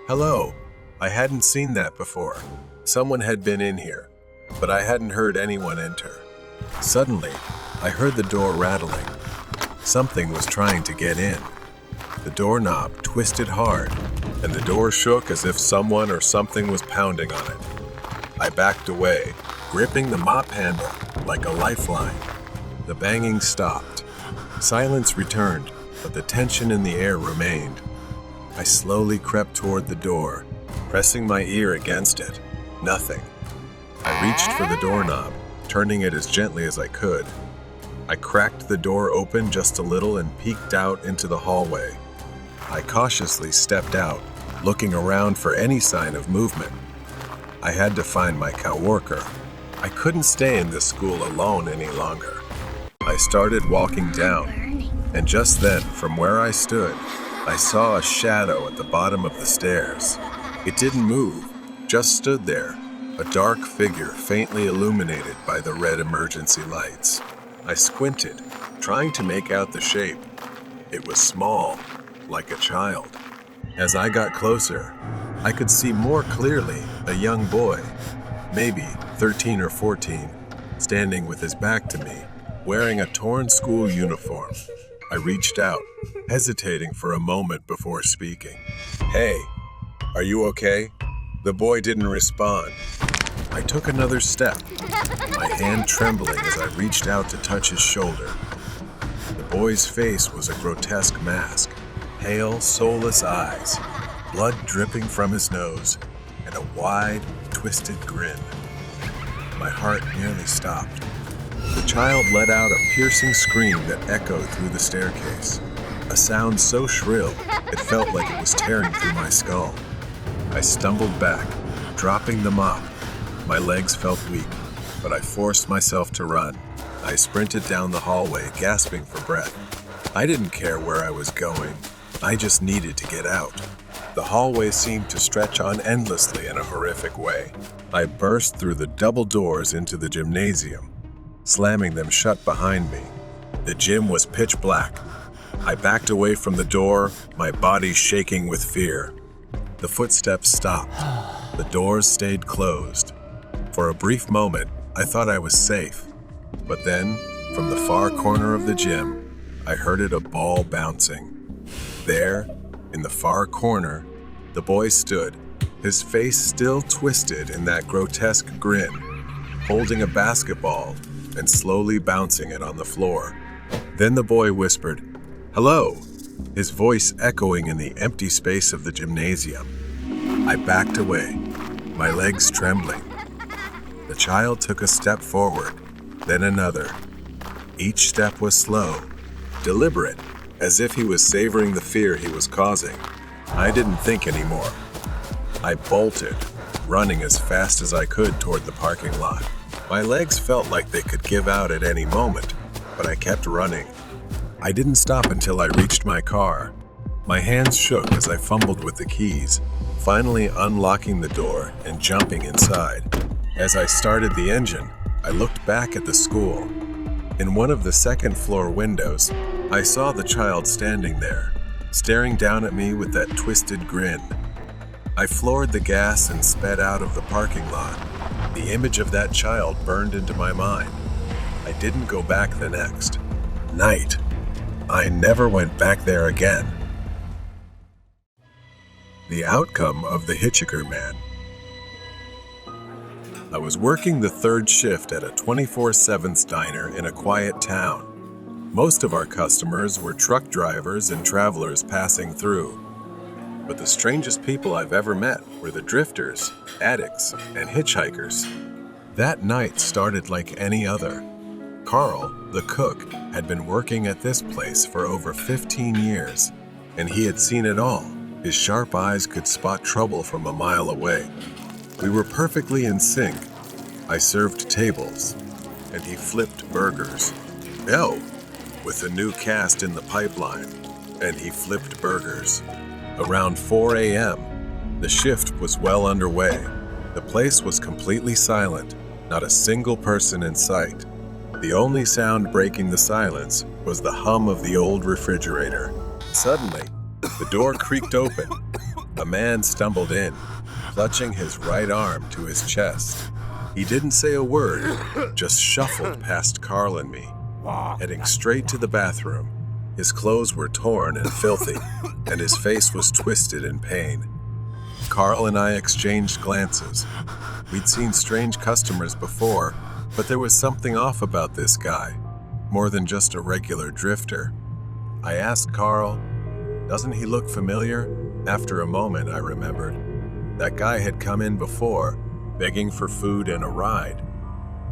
"Hello." I hadn't seen that before. Someone had been in here, but I hadn't heard anyone enter. Suddenly, I heard the door rattling. Something was trying to get in. The doorknob twisted hard, and the door shook as if someone or something was pounding on it. I backed away, gripping the mop handle like a lifeline. The banging stopped. Silence returned, but the tension in the air remained. I slowly crept toward the door, pressing my ear against it. Nothing. I reached for the doorknob, turning it as gently as I could. I cracked the door open just a little and peeked out into the hallway. I cautiously stepped out, looking around for any sign of movement. I had to find my coworker. I couldn't stay in this school alone any longer. I started walking down, and just then, from where I stood, I saw a shadow at the bottom of the stairs. It didn't move, just stood there, a dark figure faintly illuminated by the red emergency lights. I squinted, trying to make out the shape. It was small, like a child. As I got closer, I could see more clearly a young boy, maybe 13 or 14, standing with his back to me, wearing a torn school uniform. I reached out, hesitating for a moment before speaking. "Hey, are you okay?" The boy didn't respond. I took another step, my hand trembling as I reached out to touch his shoulder. The boy's face was a grotesque mask, pale, soulless eyes, blood dripping from his nose, and a wide, twisted grin. My heart nearly stopped. The child let out a piercing scream that echoed through the staircase, a sound so shrill it felt like it was tearing through my skull. I stumbled back, dropping the mop. My legs felt weak, but I forced myself to run. I sprinted down the hallway, gasping for breath. I didn't care where I was going. I just needed to get out. The hallway seemed to stretch on endlessly in a horrific way. I burst through the double doors into the gymnasium, slamming them shut behind me. The gym was pitch black. I backed away from the door, my body shaking with fear. The footsteps stopped. The doors stayed closed. For a brief moment, I thought I was safe. But then, from the far corner of the gym, I heard a ball bouncing. There, in the far corner, the boy stood, his face still twisted in that grotesque grin, holding a basketball and slowly bouncing it on the floor. Then the boy whispered, "Hello," his voice echoing in the empty space of the gymnasium. I backed away, my legs trembling. The child took a step forward, then another. Each step was slow, deliberate, as if he was savoring the fear he was causing. I didn't think anymore. I bolted, running as fast as I could toward the parking lot. My legs felt like they could give out at any moment, but I kept running. I didn't stop until I reached my car. My hands shook as I fumbled with the keys, finally unlocking the door and jumping inside. As I started the engine, I looked back at the school. In one of the second-floor windows, I saw the child standing there, staring down at me with that twisted grin. I floored the gas and sped out of the parking lot. The image of that child burned into my mind. I didn't go back the next night. I never went back there again. The outcome of the Hitchhiker Man. I was working the third shift at a 24/7 diner in a quiet town. Most of our customers were truck drivers and travelers passing through. But the strangest people I've ever met were the drifters, addicts, and hitchhikers. That night started like any other. Carl, the cook, had been working at this place for over 15 years, and he had seen it all. His sharp eyes could spot trouble from a mile away. We were perfectly in sync. I served tables, and he flipped burgers. Oh, with a new cast in the pipeline, and he flipped burgers. Around 4 a.m., the shift was well underway. The place was completely silent, not a single person in sight. The only sound breaking the silence was the hum of the old refrigerator. Suddenly, the door creaked open. A man stumbled in, clutching his right arm to his chest. He didn't say a word, just shuffled past Carl and me, heading straight to the bathroom. His clothes were torn and filthy, and his face was twisted in pain. Carl and I exchanged glances. We'd seen strange customers before, but there was something off about this guy, more than just a regular drifter. I asked Carl, "Doesn't he look familiar?" After a moment, I remembered. That guy had come in before, begging for food and a ride.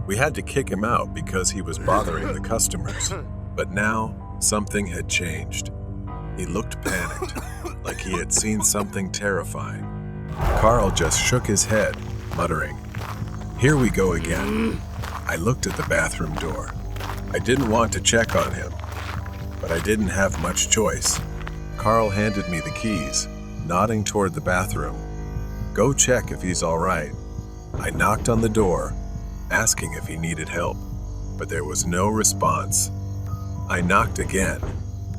We had to kick him out because he was bothering the customers. But now, something had changed. He looked panicked, like he had seen something terrifying. Carl just shook his head, muttering, "Here we go again." I looked at the bathroom door. I didn't want to check on him, but I didn't have much choice. Carl handed me the keys, nodding toward the bathroom. "Go check if he's all right." I knocked on the door, asking if he needed help, but there was no response. I knocked again,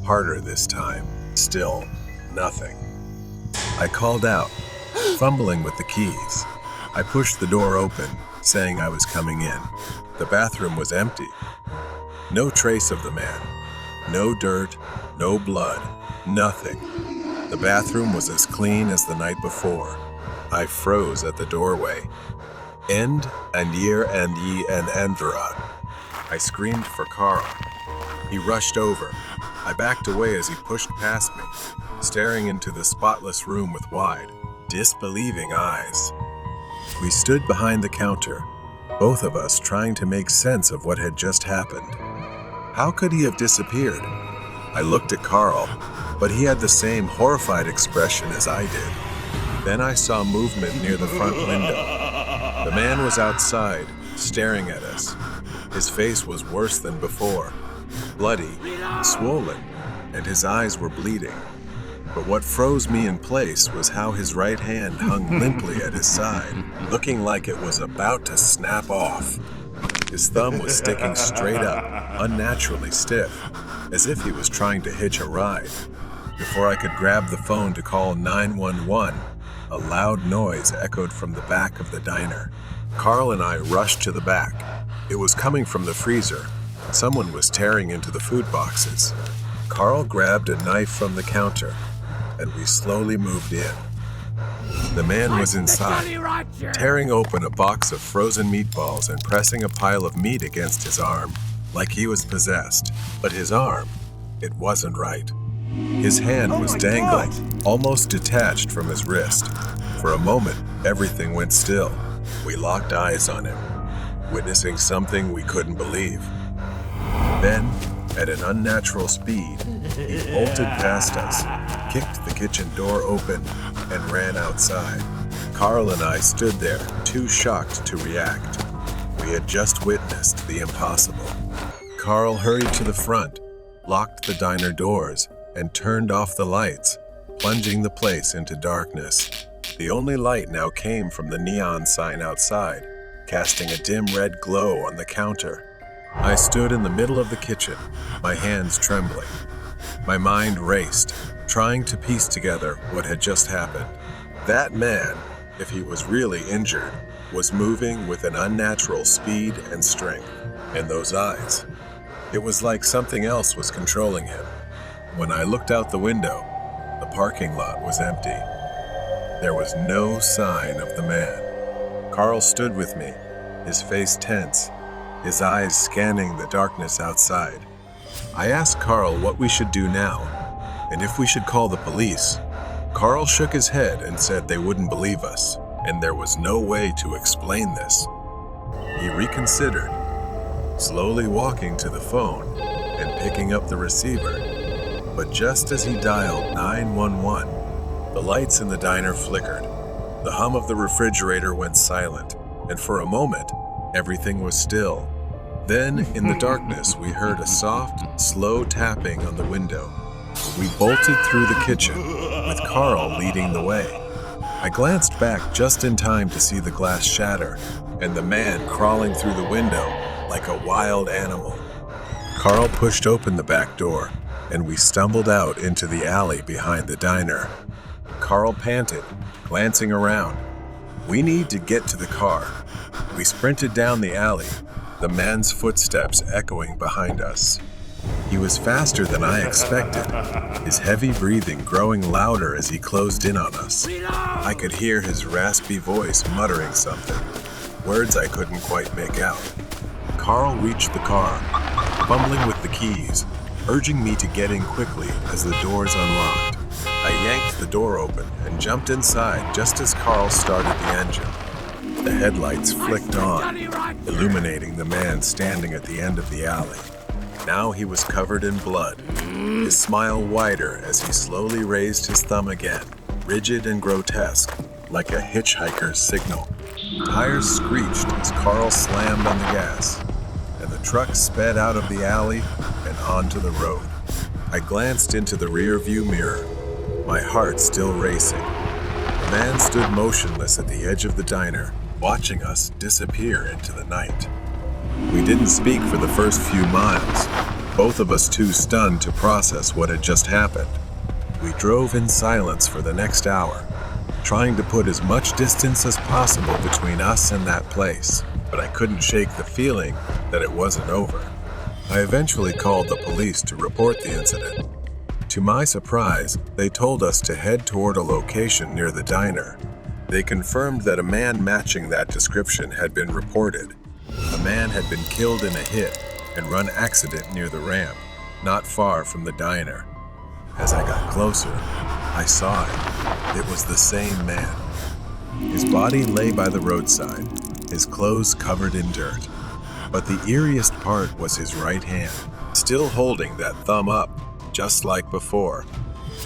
harder this time. Still, nothing. I called out, fumbling with the keys. I pushed the door open, saying I was coming in. The bathroom was empty. No trace of the man. No dirt, no blood, nothing. The bathroom was as clean as the night before. I froze at the doorway. "End and year and ye and Andra." I screamed for Carl. He rushed over. I backed away as he pushed past me, staring into the spotless room with wide, disbelieving eyes. We stood behind the counter, both of us trying to make sense of what had just happened. How could he have disappeared? I looked at Carl, but he had the same horrified expression as I did. Then I saw movement near the front window. The man was outside, staring at us. His face was worse than before, bloody, swollen, and his eyes were bleeding. But what froze me in place was how his right hand hung limply at his side, looking like it was about to snap off. His thumb was sticking straight up, unnaturally stiff, as if he was trying to hitch a ride. Before I could grab the phone to call 911, a loud noise echoed from the back of the diner. Carl and I rushed to the back. It was coming from the freezer. Someone was tearing into the food boxes. Carl grabbed a knife from the counter, and we slowly moved in. The man was inside, tearing open a box of frozen meatballs and pressing a pile of meat against his arm, like he was possessed. But his arm, it wasn't right. His hand was dangling, almost detached from his wrist. For a moment, everything went still. We locked eyes on him, witnessing something we couldn't believe. Then, at an unnatural speed, he bolted past us, kicked the kitchen door open, and ran outside. Carl and I stood there, too shocked to react. We had just witnessed the impossible. Carl hurried to the front, locked the diner doors, and turned off the lights, plunging the place into darkness. The only light now came from the neon sign outside, casting a dim red glow on the counter. I stood in the middle of the kitchen, my hands trembling. My mind raced, trying to piece together what had just happened. That man, if he was really injured, was moving with an unnatural speed and strength. And those eyes, it was like something else was controlling him. When I looked out the window, the parking lot was empty. There was no sign of the man. Carl stood with me, his face tense, his eyes scanning the darkness outside. I asked Carl what we should do now, and if we should call the police. Carl shook his head and said they wouldn't believe us, and there was no way to explain this. He reconsidered, slowly walking to the phone and picking up the receiver. But just as he dialed 911, the lights in the diner flickered. The hum of the refrigerator went silent, and for a moment, everything was still. Then, in the darkness, we heard a soft, slow tapping on the window. We bolted through the kitchen, with Carl leading the way. I glanced back just in time to see the glass shatter, and the man crawling through the window like a wild animal. Carl pushed open the back door, and we stumbled out into the alley behind the diner. Carl panted, glancing around. "We need to get to the car." We sprinted down the alley, the man's footsteps echoing behind us. He was faster than I expected, his heavy breathing growing louder as he closed in on us. I could hear his raspy voice muttering something, words I couldn't quite make out. Carl reached the car, fumbling with the keys, urging me to get in quickly as the doors unlocked. I yanked the door open and jumped inside just as Carl started the engine. The headlights flicked on, illuminating the man standing at the end of the alley. Now he was covered in blood, his smile wider as he slowly raised his thumb again, rigid and grotesque, like a hitchhiker's signal. Tires screeched as Carl slammed on the gas, and the truck sped out of the alley and onto the road. I glanced into the rearview mirror, my heart still racing. The man stood motionless at the edge of the diner, watching us disappear into the night. We didn't speak for the first few miles, both of us too stunned to process what had just happened. We drove in silence for the next hour, trying to put as much distance as possible between us and that place, but I couldn't shake the feeling that it wasn't over. I eventually called the police to report the incident. To my surprise, they told us to head toward a location near the diner. They confirmed that a man matching that description had been reported. A man had been killed in a hit and run accident near the ramp, not far from the diner. As I got closer, I saw it. It was the same man. His body lay by the roadside, his clothes covered in dirt. But the eeriest part was his right hand, still holding that thumb up, just like before.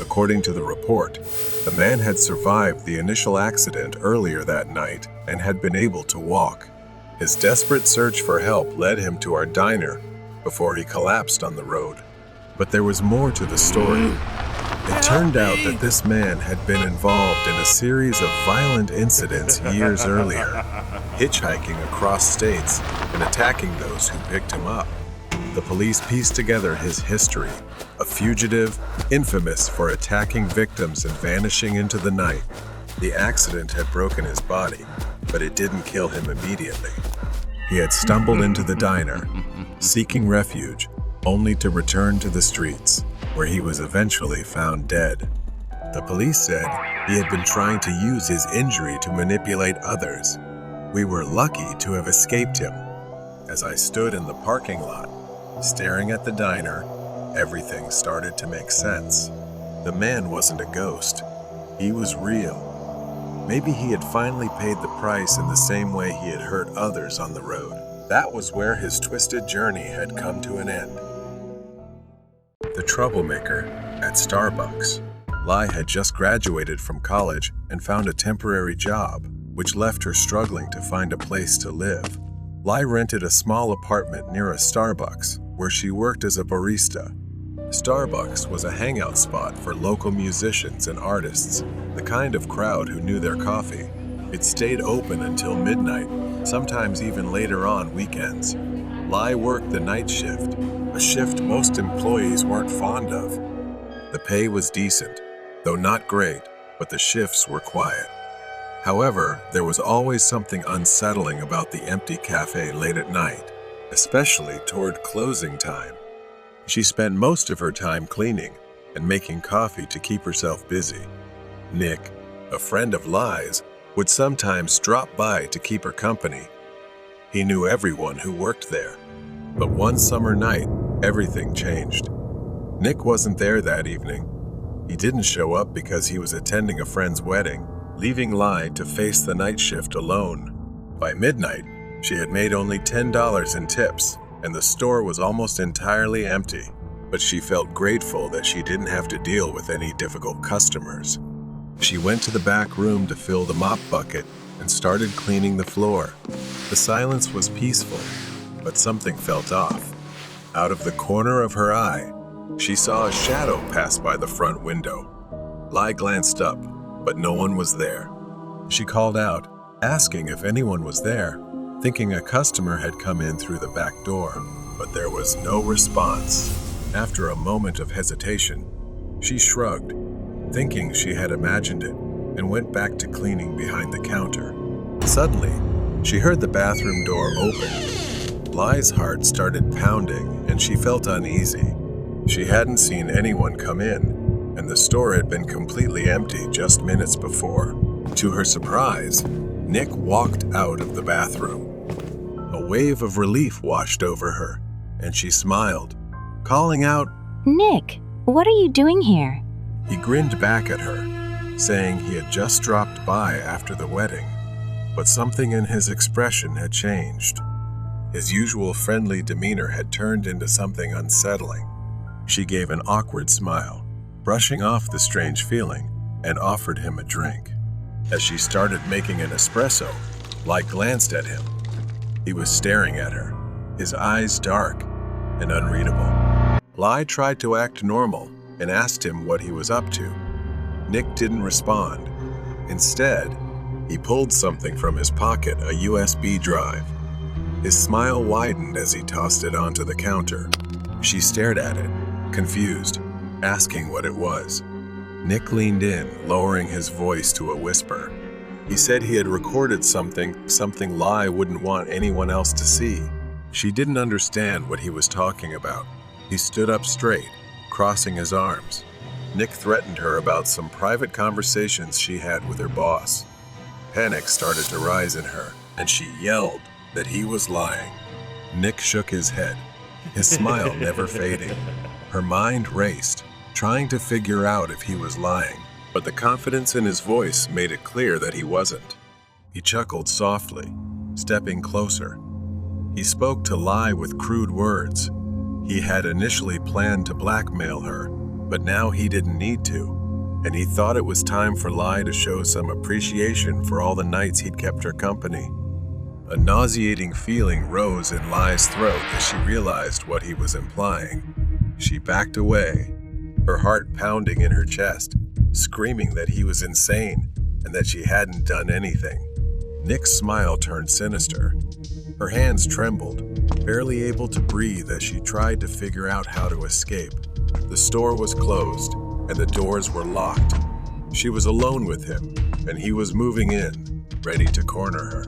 According to the report, the man had survived the initial accident earlier that night and had been able to walk. His desperate search for help led him to our diner before he collapsed on the road. But there was more to the story. It turned out that this man had been involved in a series of violent incidents years earlier, hitchhiking across states and attacking those who picked him up. The police pieced together his history, a fugitive, infamous for attacking victims and vanishing into the night. The accident had broken his body, but it didn't kill him immediately. He had stumbled into the diner, seeking refuge, only to return to the streets, where he was eventually found dead. The police said he had been trying to use his injury to manipulate others. We were lucky to have escaped him. As I stood in the parking lot, staring at the diner, everything started to make sense. The man wasn't a ghost. He was real. Maybe he had finally paid the price in the same way he had hurt others on the road. That was where his twisted journey had come to an end. The troublemaker at Starbucks. Lai had just graduated from college and found a temporary job, which left her struggling to find a place to live. Lai rented a small apartment near a Starbucks, where she worked as a barista. Starbucks was a hangout spot for local musicians and artists, the kind of crowd who knew their coffee. It stayed open until midnight, sometimes even later on weekends. Lai worked the night shift, a shift most employees weren't fond of. The pay was decent, though not great, but the shifts were quiet. However, there was always something unsettling about the empty cafe late at night, especially toward closing time. She spent most of her time cleaning and making coffee to keep herself busy. Nick, a friend of Lai's, would sometimes drop by to keep her company. He knew everyone who worked there. But one summer night, everything changed. Nick wasn't there that evening. He didn't show up because he was attending a friend's wedding, leaving Lai to face the night shift alone. By midnight, she had made only $10 in tips, and the store was almost entirely empty. But she felt grateful that she didn't have to deal with any difficult customers. She went to the back room to fill the mop bucket and started cleaning the floor. The silence was peaceful, but something felt off. Out of the corner of her eye, she saw a shadow pass by the front window. Lai glanced up, but no one was there. She called out, asking if anyone was there, thinking a customer had come in through the back door, but there was no response. After a moment of hesitation, she shrugged, thinking she had imagined it, and went back to cleaning behind the counter. Suddenly, she heard the bathroom door open. Lai's heart started pounding, and she felt uneasy. She hadn't seen anyone come in, and the store had been completely empty just minutes before. To her surprise, Nick walked out of the bathroom. A wave of relief washed over her, and she smiled, calling out, Nick, what are you doing here? He grinned back at her, saying he had just dropped by after the wedding, but something in his expression had changed. His usual friendly demeanor had turned into something unsettling. She gave an awkward smile, brushing off the strange feeling, and offered him a drink. As she started making an espresso, Lai glanced at him. He was staring at her, his eyes dark and unreadable. Lai tried to act normal and asked him what he was up to. Nick didn't respond. Instead, he pulled something from his pocket, a USB drive. His smile widened as he tossed it onto the counter. She stared at it, confused, asking what it was. Nick leaned in, lowering his voice to a whisper. He said he had recorded something Lai wouldn't want anyone else to see. She didn't understand what he was talking about. He stood up straight, crossing his arms. Nick threatened her about some private conversations she had with her boss. Panic started to rise in her, and she yelled that he was lying. Nick shook his head, his smile never fading. Her mind raced, trying to figure out if he was lying, but the confidence in his voice made it clear that he wasn't. He chuckled softly, stepping closer. He spoke to Lai with crude words. He had initially planned to blackmail her, but now he didn't need to, and he thought it was time for Lai to show some appreciation for all the nights he'd kept her company. A nauseating feeling rose in Lai's throat as she realized what he was implying. She backed away, her heart pounding in her chest, screaming that he was insane and that she hadn't done anything. Nick's smile turned sinister. Her hands trembled, barely able to breathe as she tried to figure out how to escape. The store was closed, and the doors were locked. She was alone with him, and he was moving in, ready to corner her.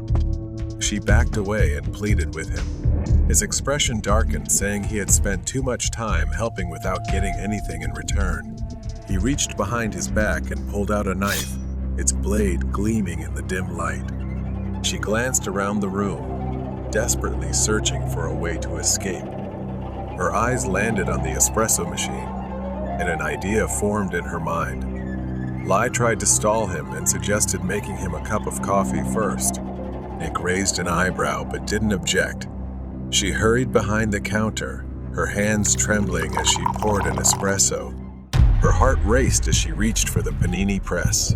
She backed away and pleaded with him. His expression darkened, saying he had spent too much time helping without getting anything in return. He reached behind his back and pulled out a knife, its blade gleaming in the dim light. She glanced around the room, desperately searching for a way to escape. Her eyes landed on the espresso machine, and an idea formed in her mind. Lai tried to stall him and suggested making him a cup of coffee first. Nick raised an eyebrow but didn't object. She hurried behind the counter, her hands trembling as she poured an espresso. Her heart raced as she reached for the panini press.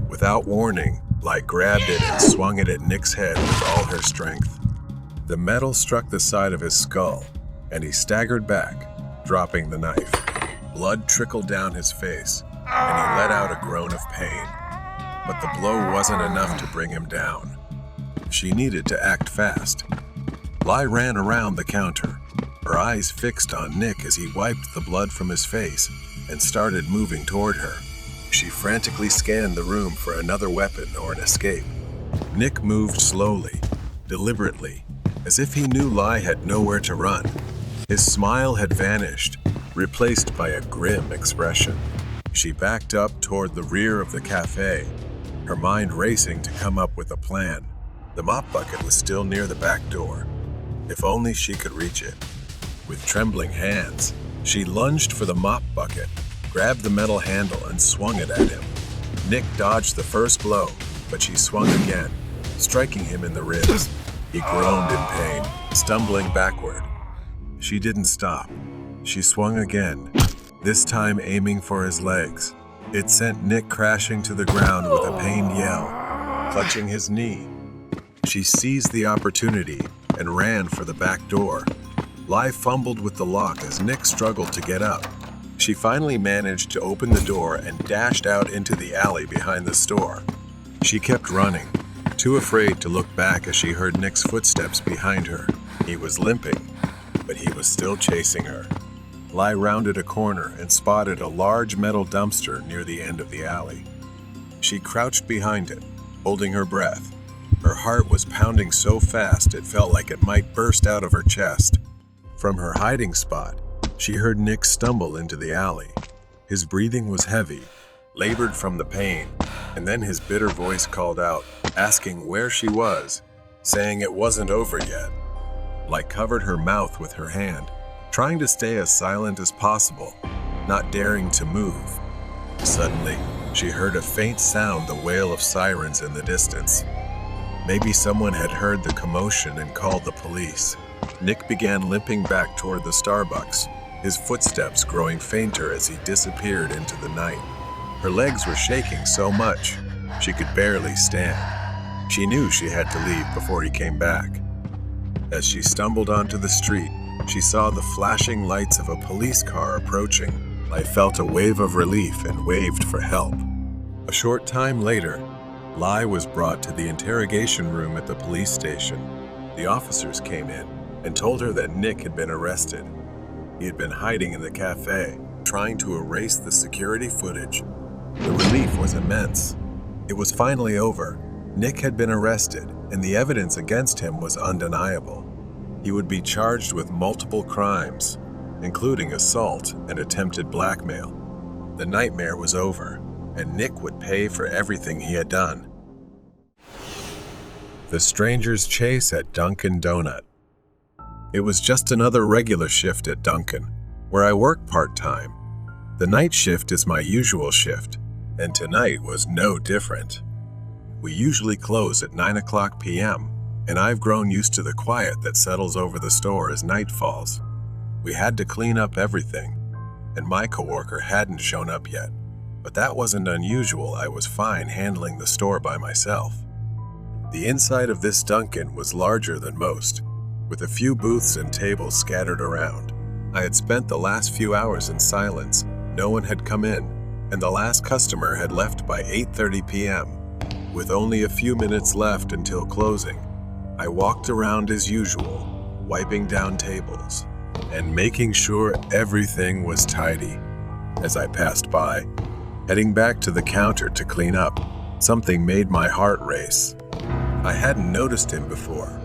Without warning, Lai grabbed it and swung it at Nick's head with all her strength. The metal struck the side of his skull, and he staggered back, dropping the knife. Blood trickled down his face, and he let out a groan of pain. But the blow wasn't enough to bring him down. She needed to act fast. Lai ran around the counter, her eyes fixed on Nick as he wiped the blood from his face and started moving toward her. She frantically scanned the room for another weapon or an escape. Nick moved slowly, deliberately, as if he knew Lai had nowhere to run. His smile had vanished, replaced by a grim expression. She backed up toward the rear of the cafe, her mind racing to come up with a plan. The mop bucket was still near the back door. If only she could reach it. With trembling hands, she lunged for the mop bucket, grabbed the metal handle and swung it at him. Nick dodged the first blow, but she swung again, striking him in the ribs. He groaned in pain, stumbling backward. She didn't stop. She swung again, this time aiming for his legs. It sent Nick crashing to the ground with a pained yell, clutching his knee. She seized the opportunity and ran for the back door. Lai fumbled with the lock as Nick struggled to get up. She finally managed to open the door and dashed out into the alley behind the store. She kept running, too afraid to look back as she heard Nick's footsteps behind her. He was limping, but he was still chasing her. Lai rounded a corner and spotted a large metal dumpster near the end of the alley. She crouched behind it, holding her breath. Her heart was pounding so fast it felt like it might burst out of her chest. From her hiding spot, she heard Nick stumble into the alley. His breathing was heavy, labored from the pain, and then his bitter voice called out, asking where she was, saying it wasn't over yet. Lai covered her mouth with her hand, trying to stay as silent as possible, not daring to move. Suddenly, she heard a faint sound, the wail of sirens in the distance. Maybe someone had heard the commotion and called the police. Nick began limping back toward the Starbucks, his footsteps growing fainter as he disappeared into the night. Her legs were shaking so much, she could barely stand. She knew she had to leave before he came back. As she stumbled onto the street, she saw the flashing lights of a police car approaching. I felt a wave of relief and waved for help. A short time later, Lai was brought to the interrogation room at the police station. The officers came in and told her that Nick had been arrested. He had been hiding in the cafe, trying to erase the security footage. The relief was immense. It was finally over. Nick had been arrested, and the evidence against him was undeniable. He would be charged with multiple crimes, including assault and attempted blackmail. The nightmare was over, and Nick would pay for everything he had done. The stranger's chase at Dunkin' Donut. It was just another regular shift at Dunkin', where I work part-time. The night shift is my usual shift, and tonight was no different. We usually close at 9 p.m., and I've grown used to the quiet that settles over the store as night falls. We had to clean up everything, and my coworker hadn't shown up yet. But that wasn't unusual. I was fine handling the store by myself. The inside of this Dunkin' was larger than most, with a few booths and tables scattered around. I had spent the last few hours in silence. No one had come in, and the last customer had left by 8:30 p.m. With only a few minutes left until closing, I walked around as usual, wiping down tables and making sure everything was tidy. As I passed by, heading back to the counter to clean up, something made my heart race. I hadn't noticed him before,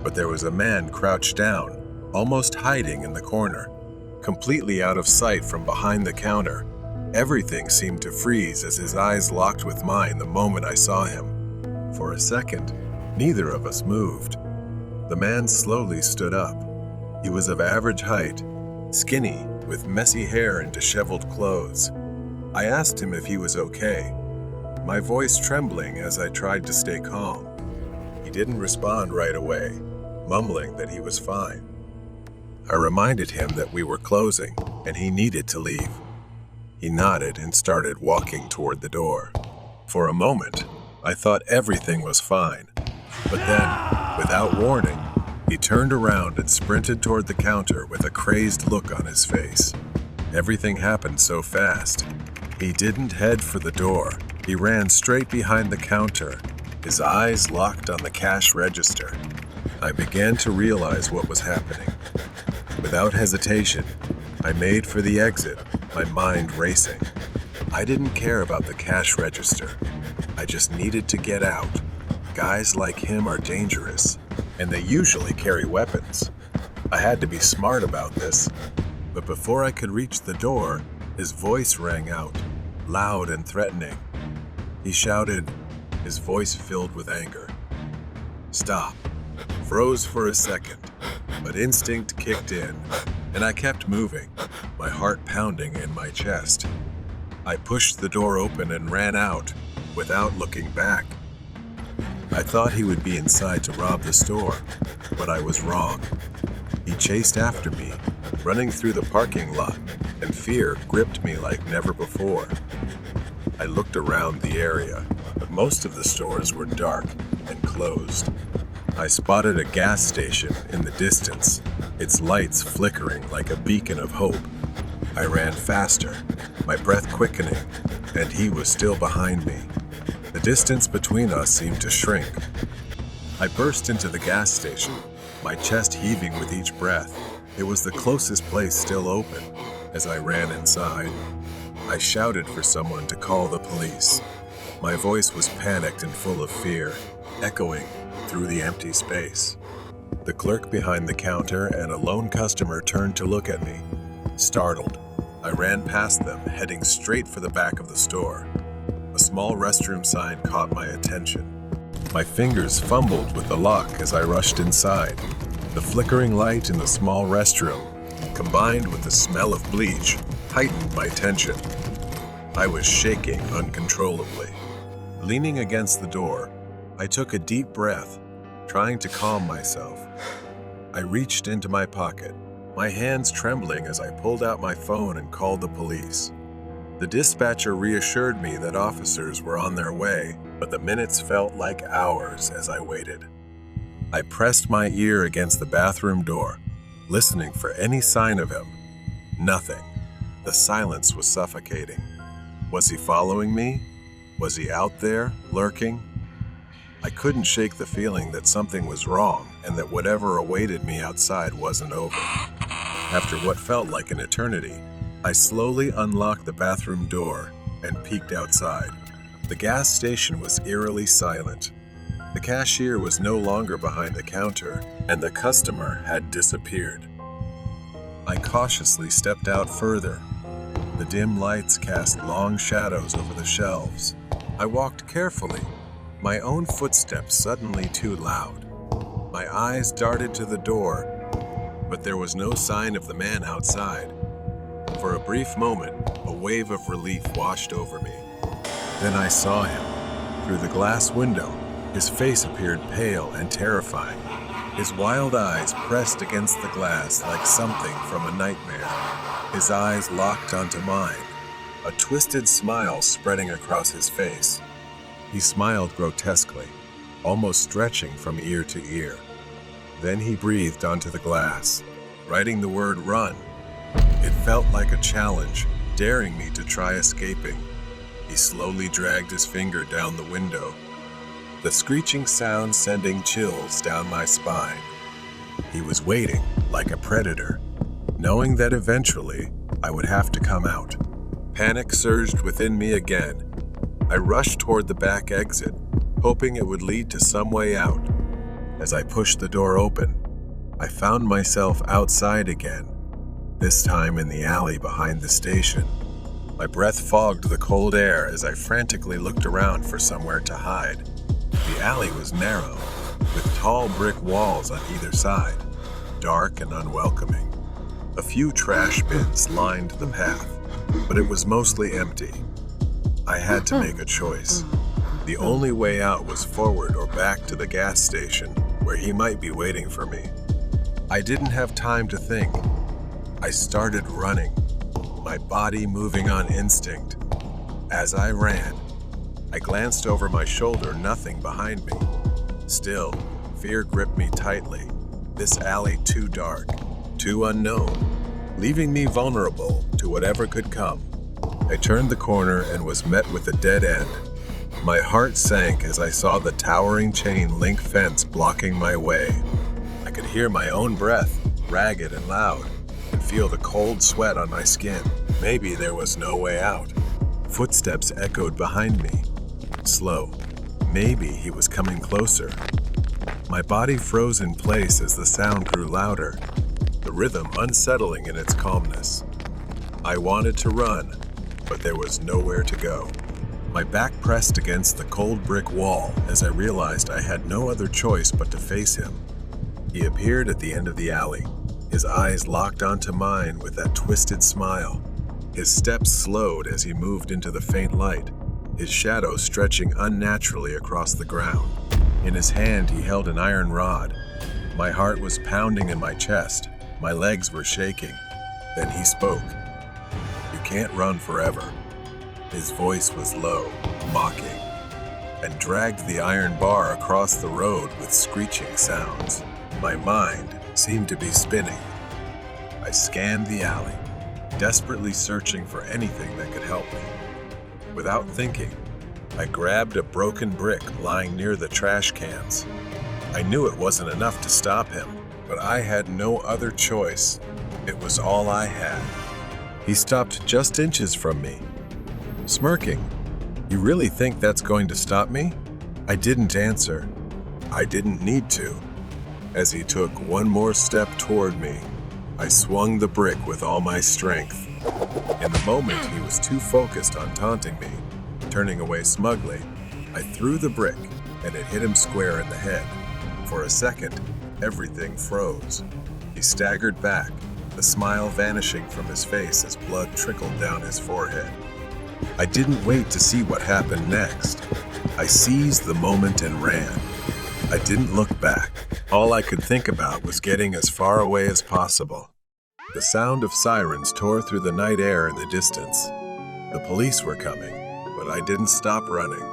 but there was a man crouched down, almost hiding in the corner, completely out of sight from behind the counter. Everything seemed to freeze as his eyes locked with mine the moment I saw him. For a second, neither of us moved. The man slowly stood up. He was of average height, skinny, with messy hair and disheveled clothes. I asked him if he was okay, my voice trembling as I tried to stay calm. He didn't respond right away, mumbling that he was fine. I reminded him that we were closing and he needed to leave. He nodded and started walking toward the door. For a moment, I thought everything was fine. But then, without warning, he turned around and sprinted toward the counter with a crazed look on his face. Everything happened so fast. He didn't head for the door. He ran straight behind the counter, his eyes locked on the cash register. I began to realize what was happening. Without hesitation, I made for the exit, my mind racing. I didn't care about the cash register. I just needed to get out. Guys like him are dangerous, and they usually carry weapons. I had to be smart about this. But before I could reach the door, his voice rang out, loud and threatening. He shouted, his voice filled with anger. Stop. Froze for a second, but instinct kicked in, and I kept moving, my heart pounding in my chest. I pushed the door open and ran out, without looking back. I thought he would be inside to rob the store, but I was wrong. He chased after me, running through the parking lot, and fear gripped me like never before. I looked around the area, but most of the stores were dark and closed. I spotted a gas station in the distance, its lights flickering like a beacon of hope. I ran faster, my breath quickening, and he was still behind me. The distance between us seemed to shrink. I burst into the gas station, my chest heaving with each breath. It was the closest place still open. As I ran inside, I shouted for someone to call the police. My voice was panicked and full of fear, echoing through the empty space. The clerk behind the counter and a lone customer turned to look at me. Startled, I ran past them, heading straight for the back of the store. A small restroom sign caught my attention. My fingers fumbled with the lock as I rushed inside. The flickering light in the small restroom, combined with the smell of bleach, heightened my tension. I was shaking uncontrollably. Leaning against the door, I took a deep breath, trying to calm myself. I reached into my pocket, my hands trembling as I pulled out my phone and called the police. The dispatcher reassured me that officers were on their way but the minutes felt like hours as I waited. I pressed my ear against the bathroom door, listening for any sign of him. Nothing. The silence was suffocating. Was he following me? Was he out there, lurking? I couldn't shake the feeling that something was wrong and that whatever awaited me outside wasn't over. After what felt like an eternity, I slowly unlocked the bathroom door and peeked outside. The gas station was eerily silent. The cashier was no longer behind the counter, and the customer had disappeared. I cautiously stepped out further. The dim lights cast long shadows over the shelves. I walked carefully, my own footsteps suddenly too loud. My eyes darted to the door, but there was no sign of the man outside. For a brief moment, a wave of relief washed over me. Then I saw him. Through the glass window, his face appeared pale and terrifying. His wild eyes pressed against the glass like something from a nightmare. His eyes locked onto mine, a twisted smile spreading across his face. He smiled grotesquely, almost stretching from ear to ear. Then he breathed onto the glass, writing the word "run." It felt like a challenge, daring me to try escaping. He slowly dragged his finger down the window, the screeching sound sending chills down my spine. He was waiting, like a predator, knowing that eventually I would have to come out. Panic surged within me again. I rushed toward the back exit, hoping it would lead to some way out. As I pushed the door open, I found myself outside again, this time in the alley behind the station. My breath fogged the cold air as I frantically looked around for somewhere to hide. The alley was narrow, with tall brick walls on either side, dark and unwelcoming. A few trash bins lined the path, but it was mostly empty. I had to make a choice. The only way out was forward or back to the gas station, where he might be waiting for me. I didn't have time to think. I started running, my body moving on instinct. As I ran, I glanced over my shoulder, nothing behind me. Still, fear gripped me tightly. This alley too dark, too unknown, leaving me vulnerable to whatever could come. I turned the corner and was met with a dead end. My heart sank as I saw the towering chain link fence blocking my way. I could hear my own breath, ragged and loud, and feel the cold sweat on my skin. Maybe there was no way out. Footsteps echoed behind me. Slow. Maybe he was coming closer. My body froze in place as the sound grew louder, the rhythm unsettling in its calmness. I wanted to run, but there was nowhere to go. My back pressed against the cold brick wall as I realized I had no other choice but to face him. He appeared at the end of the alley, his eyes locked onto mine with that twisted smile. His steps slowed as he moved into the faint light, his shadow stretching unnaturally across the ground. In his hand, he held an iron rod. My heart was pounding in my chest. My legs were shaking. Then he spoke. "You can't run forever." His voice was low, mocking, and dragged the iron bar across the road with screeching sounds. My mind seemed to be spinning. I scanned the alley, desperately searching for anything that could help me. Without thinking, I grabbed a broken brick lying near the trash cans. I knew it wasn't enough to stop him, but I had no other choice. It was all I had. He stopped just inches from me, smirking. "You really think that's going to stop me?" I didn't answer. I didn't need to. As he took one more step toward me, I swung the brick with all my strength. In the moment, he was too focused on taunting me. Turning away smugly, I threw the brick, and it hit him square in the head. For a second, everything froze. He staggered back, the smile vanishing from his face as blood trickled down his forehead. I didn't wait to see what happened next. I seized the moment and ran. I didn't look back. All I could think about was getting as far away as possible. The sound of sirens tore through the night air in the distance. The police were coming, but I didn't stop running.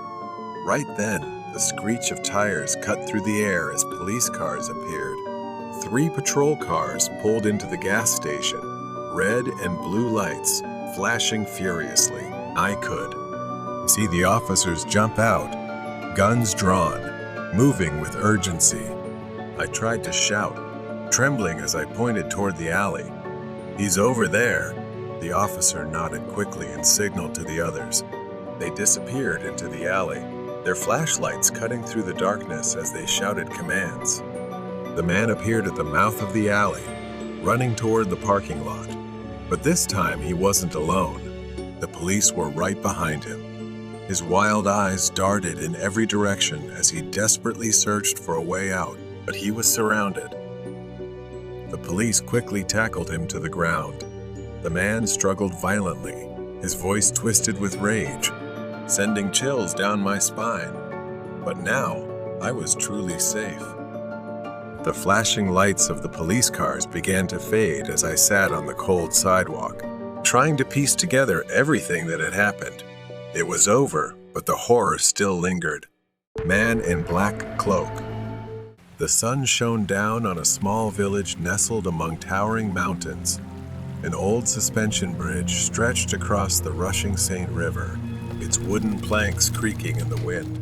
Right then, the screech of tires cut through the air as police cars appeared. 3 patrol cars pulled into the gas station, red and blue lights flashing furiously. I could see the officers jump out, guns drawn, moving with urgency. I tried to shout, trembling as I pointed toward the alley. "He's over there." The officer nodded quickly and signaled to the others. They disappeared into the alley, their flashlights cutting through the darkness as they shouted commands. The man appeared at the mouth of the alley, running toward the parking lot. But this time he wasn't alone. The police were right behind him. His wild eyes darted in every direction as he desperately searched for a way out, but he was surrounded. The police quickly tackled him to the ground. The man struggled violently, his voice twisted with rage, sending chills down my spine. But now, I was truly safe. The flashing lights of the police cars began to fade as I sat on the cold sidewalk, trying to piece together everything that had happened. It was over, but the horror still lingered. Man in black cloak. The sun shone down on a small village nestled among towering mountains. An old suspension bridge stretched across the rushing St. River, its wooden planks creaking in the wind.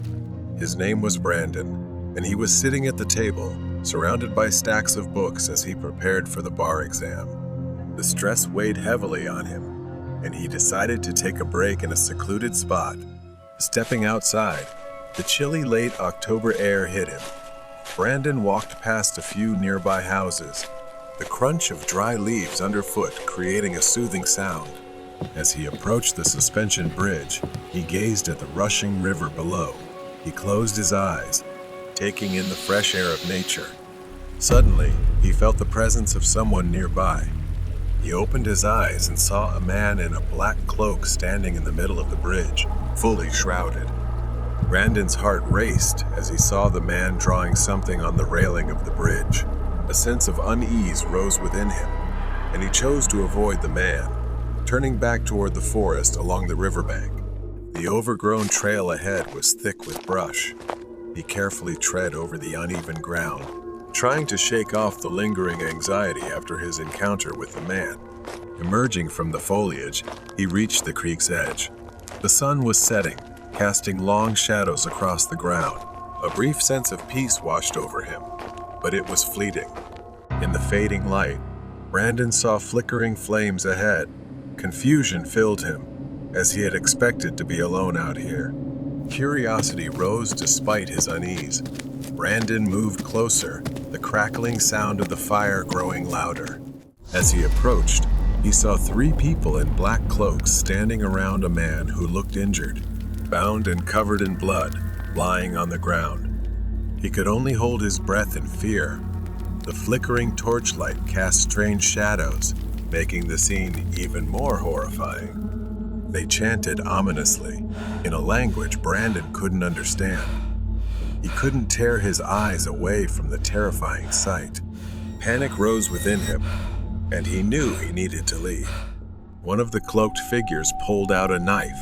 His name was Brandon, and he was sitting at the table, surrounded by stacks of books as he prepared for the bar exam. The stress weighed heavily on him, and he decided to take a break in a secluded spot. Stepping outside, the chilly late October air hit him. Brandon walked past a few nearby houses, the crunch of dry leaves underfoot creating a soothing sound. As he approached the suspension bridge, he gazed at the rushing river below. He closed his eyes, taking in the fresh air of nature. Suddenly, he felt the presence of someone nearby. He opened his eyes and saw a man in a black cloak standing in the middle of the bridge, fully shrouded. Brandon's heart raced as he saw the man drawing something on the railing of the bridge. A sense of unease rose within him, and he chose to avoid the man, turning back toward the forest along the riverbank. The overgrown trail ahead was thick with brush. He carefully tread over the uneven ground, trying to shake off the lingering anxiety after his encounter with the man. Emerging from the foliage, he reached the creek's edge. The sun was setting, casting long shadows across the ground. A brief sense of peace washed over him, but it was fleeting. In the fading light, Brandon saw flickering flames ahead. Confusion filled him, as he had expected to be alone out here. Curiosity rose despite his unease. Brandon moved closer, the crackling sound of the fire growing louder. As he approached, he saw 3 people in black cloaks standing around a man who looked injured, bound and covered in blood, lying on the ground. He could only hold his breath in fear. The flickering torchlight cast strange shadows, making the scene even more horrifying. They chanted ominously, in a language Brandon couldn't understand. He couldn't tear his eyes away from the terrifying sight. Panic rose within him, and he knew he needed to leave. One of the cloaked figures pulled out a knife,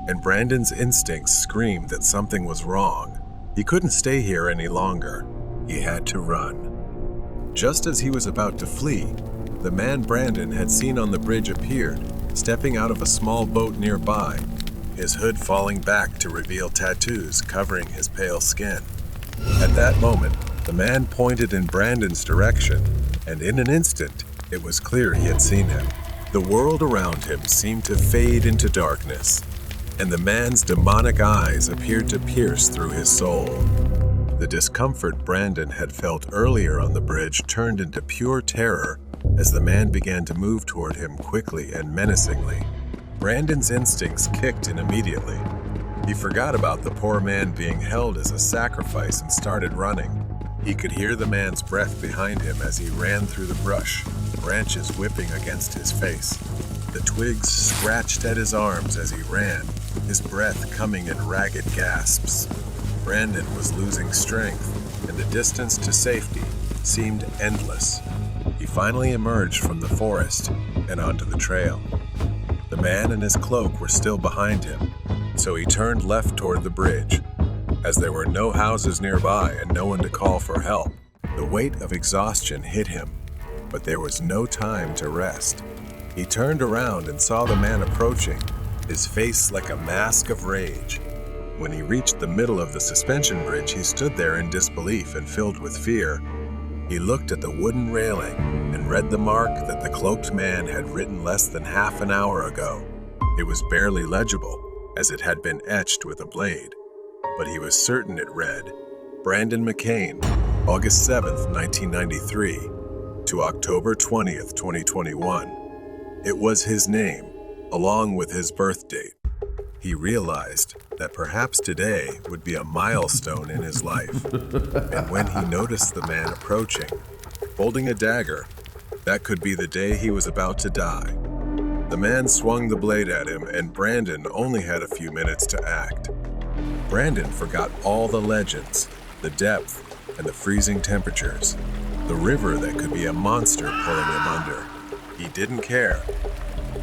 and Brandon's instincts screamed that something was wrong. He couldn't stay here any longer. He had to run. Just as he was about to flee, the man Brandon had seen on the bridge appeared, stepping out of a small boat nearby, his hood falling back to reveal tattoos covering his pale skin. At that moment, the man pointed in Brandon's direction, and in an instant, it was clear he had seen him. The world around him seemed to fade into darkness, and the man's demonic eyes appeared to pierce through his soul. The discomfort Brandon had felt earlier on the bridge turned into pure terror as the man began to move toward him quickly and menacingly. Brandon's instincts kicked in immediately. He forgot about the poor man being held as a sacrifice and started running. He could hear the man's breath behind him as he ran through the brush, branches whipping against his face. The twigs scratched at his arms as he ran, his breath coming in ragged gasps. Brandon was losing strength, and the distance to safety seemed endless. He finally emerged from the forest and onto the trail. The man and his cloak were still behind him, so he turned left toward the bridge. as there were no houses nearby and no one to call for help. The weight of exhaustion hit him, but there was no time to rest. He turned around and saw the man approaching, his face like a mask of rage. When he reached the middle of the suspension bridge, he stood there in disbelief and filled with fear. He looked at the wooden railing and read the mark that the cloaked man had written less than half an hour ago. It was barely legible, as it had been etched with a blade, but he was certain it read, Brandon McCain, August 7th, 1993, to October 20th, 2021. It was his name, along with his birth date. He realized that perhaps today would be a milestone in his life. And when he noticed the man approaching, holding a dagger, that could be the day he was about to die. The man swung the blade at him, and Brandon only had a few minutes to act. Brandon forgot all the legends, the depth, and the freezing temperatures, the river that could be a monster pulling him under. He didn't care.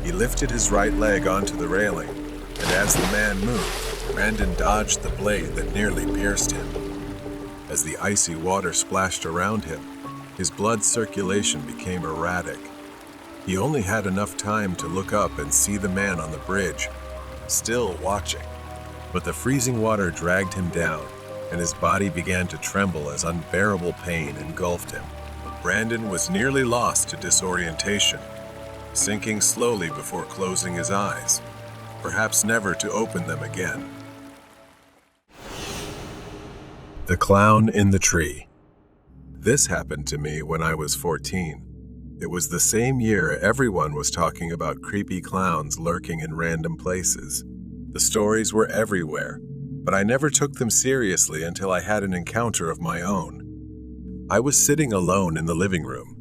He lifted his right leg onto the railing, and as the man moved, Brandon dodged the blade that nearly pierced him. As the icy water splashed around him, his blood circulation became erratic. He only had enough time to look up and see the man on the bridge, still watching. But the freezing water dragged him down, and his body began to tremble as unbearable pain engulfed him. Brandon was nearly lost to disorientation, sinking slowly before closing his eyes, perhaps never to open them again. The Clown in the Tree. This happened to me when I was 14. It was the same year everyone was talking about creepy clowns lurking in random places. The stories were everywhere, but I never took them seriously until I had an encounter of my own. I was sitting alone in the living room.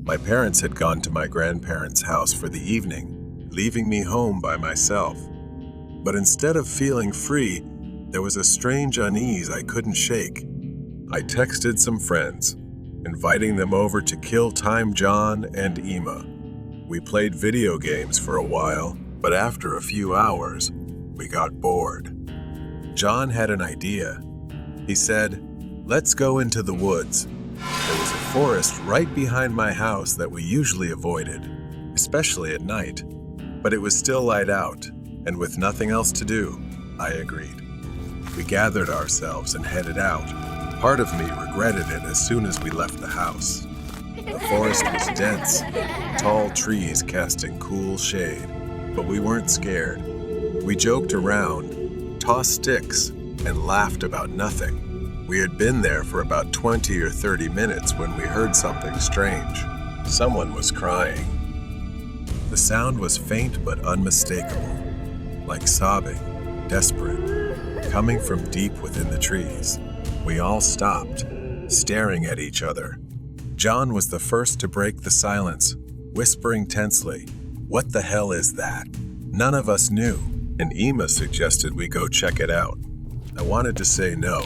My parents had gone to my grandparents' house for the evening, leaving me home by myself. But instead of feeling free, there was a strange unease I couldn't shake. I texted some friends, inviting them over to kill time John and Emma. We played video games for a while, but after a few hours, we got bored. John had an idea. He said, "Let's go into the woods." There was a forest right behind my house that we usually avoided, especially at night. But it was still light out, and with nothing else to do, I agreed. We gathered ourselves and headed out. Part of me regretted it as soon as we left the house. The forest was dense, tall trees casting cool shade, but we weren't scared. We joked around, tossed sticks, and laughed about nothing. We had been there for about 20 or 30 minutes when we heard something strange. Someone was crying. The sound was faint but unmistakable, like sobbing, desperate, coming from deep within the trees. We all stopped, staring at each other. John was the first to break the silence, whispering tensely, "What the hell is that?" None of us knew, and Emma suggested we go check it out. I wanted to say no,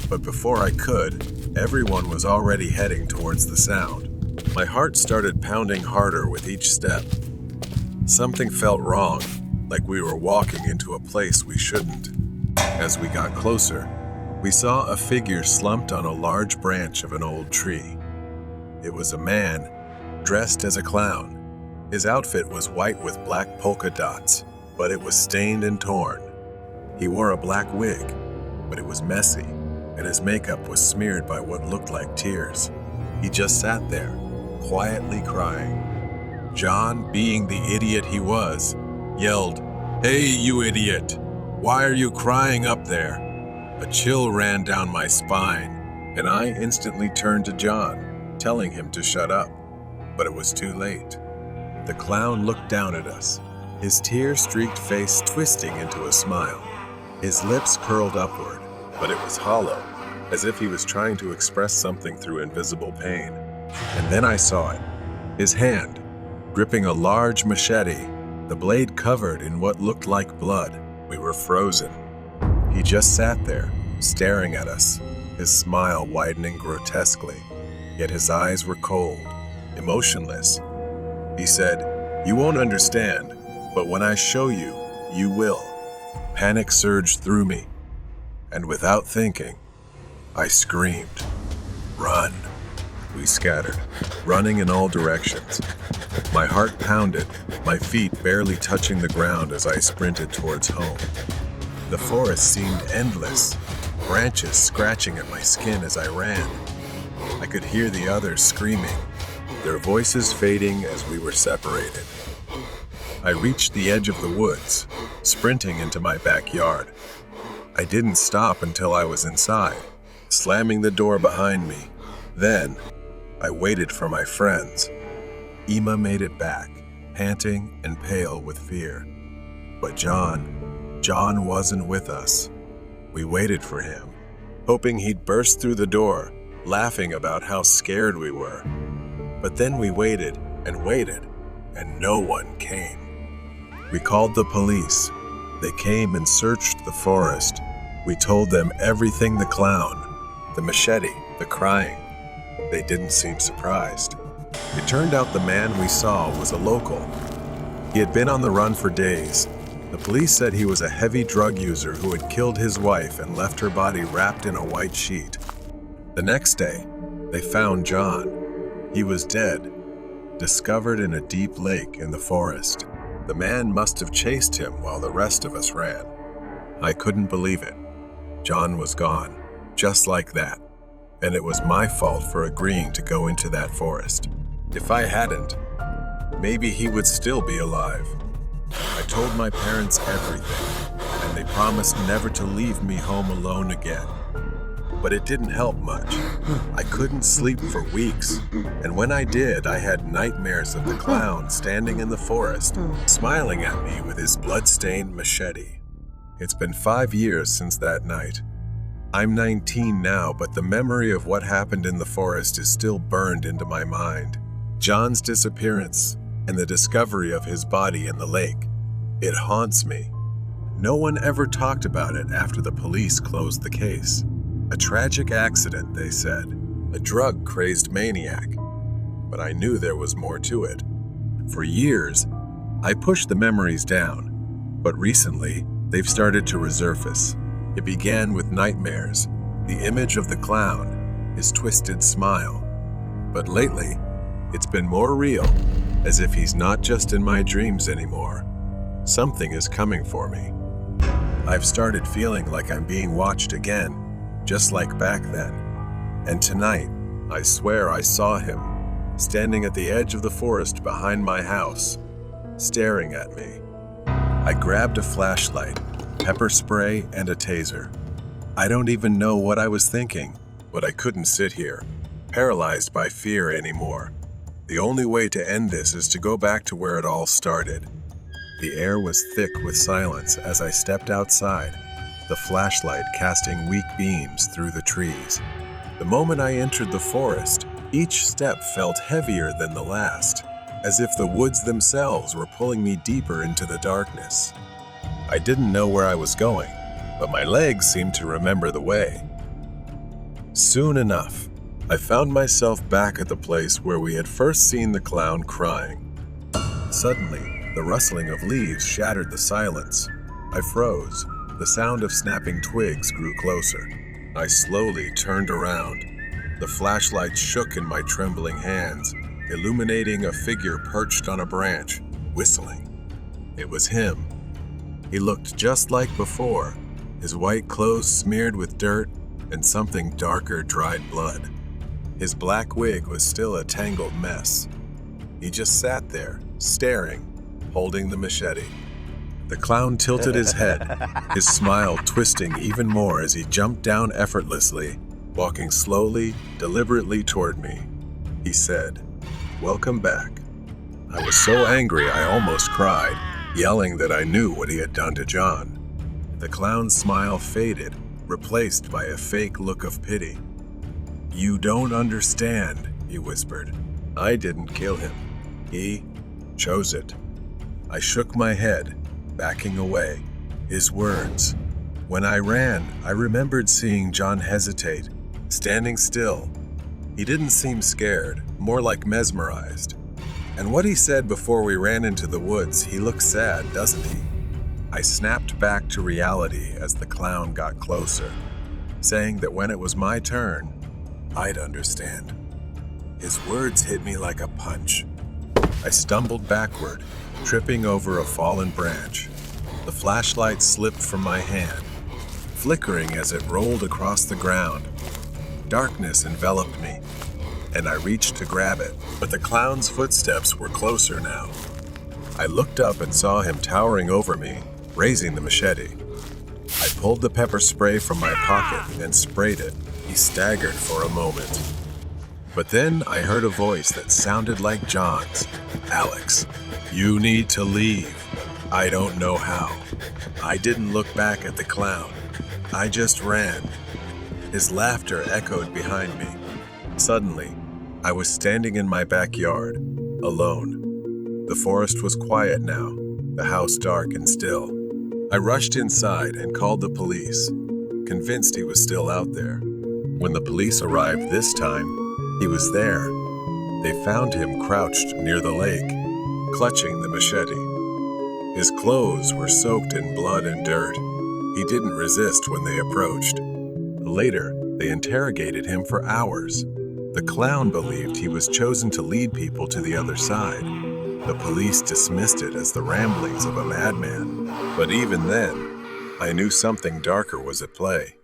but before I could, everyone was already heading towards the sound. My heart started pounding harder with each step. Something felt wrong, like we were walking into a place we shouldn't. As we got closer, we saw a figure slumped on a large branch of an old tree. It was a man, dressed as a clown. His outfit was white with black polka dots, but it was stained and torn. He wore a black wig, but it was messy, and his makeup was smeared by what looked like tears. He just sat there, quietly crying. John, being the idiot he was, yelled, "Hey, you idiot! Why are you crying up there?" A chill ran down my spine, and I instantly turned to John, telling him to shut up. But it was too late. The clown looked down at us, his tear-streaked face twisting into a smile. His lips curled upward, but it was hollow, as if he was trying to express something through invisible pain. And then I saw it. His hand, gripping a large machete, the blade covered in what looked like blood. We were frozen. He just sat there, staring at us, his smile widening grotesquely, yet his eyes were cold, emotionless. He said, "You won't understand, but when I show you, you will." Panic surged through me. and without thinking, I screamed, "Run!" We scattered, running in all directions. My heart pounded, my feet barely touching the ground as I sprinted towards home. The forest seemed endless, branches scratching at my skin as I ran. I could hear the others screaming, their voices fading as we were separated. I reached the edge of the woods, sprinting into my backyard. I didn't stop until I was inside, slamming the door behind me. Then, I waited for my friends. Emma made it back, panting and pale with fear. But John wasn't with us. We waited for him, hoping he'd burst through the door, laughing about how scared we were. But then we waited, and no one came. We called the police. They came and searched the forest. We told them everything: the clown, the machete, the crying. They didn't seem surprised. It turned out the man we saw was a local. He had been on the run for days. The police said he was a heavy drug user who had killed his wife and left her body wrapped in a white sheet. The next day, they found John. He was dead, discovered in a deep lake in the forest. The man must have chased him while the rest of us ran. I couldn't believe it. John was gone, just like that. And it was my fault for agreeing to go into that forest. If I hadn't, maybe he would still be alive. I told my parents everything, and they promised never to leave me home alone again. But it didn't help much. I couldn't sleep for weeks, and when I did, I had nightmares of the clown standing in the forest, smiling at me with his blood-stained machete. It's been 5 years since that night. I'm 19 now, but the memory of what happened in the forest is still burned into my mind. John's disappearance and the discovery of his body in the lake. It haunts me. No one ever talked about it after the police closed the case. A tragic accident, they said. A drug-crazed maniac. But I knew there was more to it. For years, I pushed the memories down, but recently, they've started to resurface. It began with nightmares, the image of the clown, his twisted smile. But lately, it's been more real, as if he's not just in my dreams anymore. Something is coming for me. I've started feeling like I'm being watched again, just like back then. And tonight, I swear I saw him, standing at the edge of the forest behind my house, staring at me. I grabbed a flashlight, pepper spray, and a taser. I don't even know what I was thinking, but I couldn't sit here, paralyzed by fear anymore. The only way to end this is to go back to where it all started. The air was thick with silence as I stepped outside, the flashlight casting weak beams through the trees. The moment I entered the forest, each step felt heavier than the last, as if the woods themselves were pulling me deeper into the darkness. I didn't know where I was going, but my legs seemed to remember the way. Soon enough, I found myself back at the place where we had first seen the clown crying. Suddenly, the rustling of leaves shattered the silence. I froze. The sound of snapping twigs grew closer. I slowly turned around. The flashlight shook in my trembling hands, illuminating a figure perched on a branch, whistling. It was him. He looked just like before, his white clothes smeared with dirt and something darker dried blood. His black wig was still a tangled mess. He just sat there, staring, holding the machete. The clown tilted his head, his smile twisting even more as he jumped down effortlessly, walking slowly, deliberately toward me. He said, "Welcome back." I was so angry I almost cried, yelling that I knew what he had done to John. The clown's smile faded, replaced by a fake look of pity. "You don't understand," he whispered. "I didn't kill him. He chose it." I shook my head, backing away. His words. When I ran, I remembered seeing John hesitate, standing still. He didn't seem scared, more like mesmerized. And what he said before we ran into the woods, he looks sad, doesn't he? I snapped back to reality as the clown got closer, saying that when it was my turn, I'd understand. His words hit me like a punch. I stumbled backward, tripping over a fallen branch. The flashlight slipped from my hand, flickering as it rolled across the ground. Darkness enveloped me, and I reached to grab it, but the clown's footsteps were closer now. I looked up and saw him towering over me, raising the machete. I pulled the pepper spray from my pocket and sprayed it. He staggered for a moment. But then I heard a voice that sounded like John's. "Alex, you need to leave." I don't know how. I didn't look back at the clown. I just ran. His laughter echoed behind me. Suddenly, I was standing in my backyard, alone. The forest was quiet now, the house dark and still. I rushed inside and called the police, convinced he was still out there. When the police arrived this time, he was there. They found him crouched near the lake, clutching the machete. His clothes were soaked in blood and dirt. He didn't resist when they approached. Later, they interrogated him for hours. The clown believed he was chosen to lead people to the other side. The police dismissed it as the ramblings of a madman. But even then, I knew something darker was at play.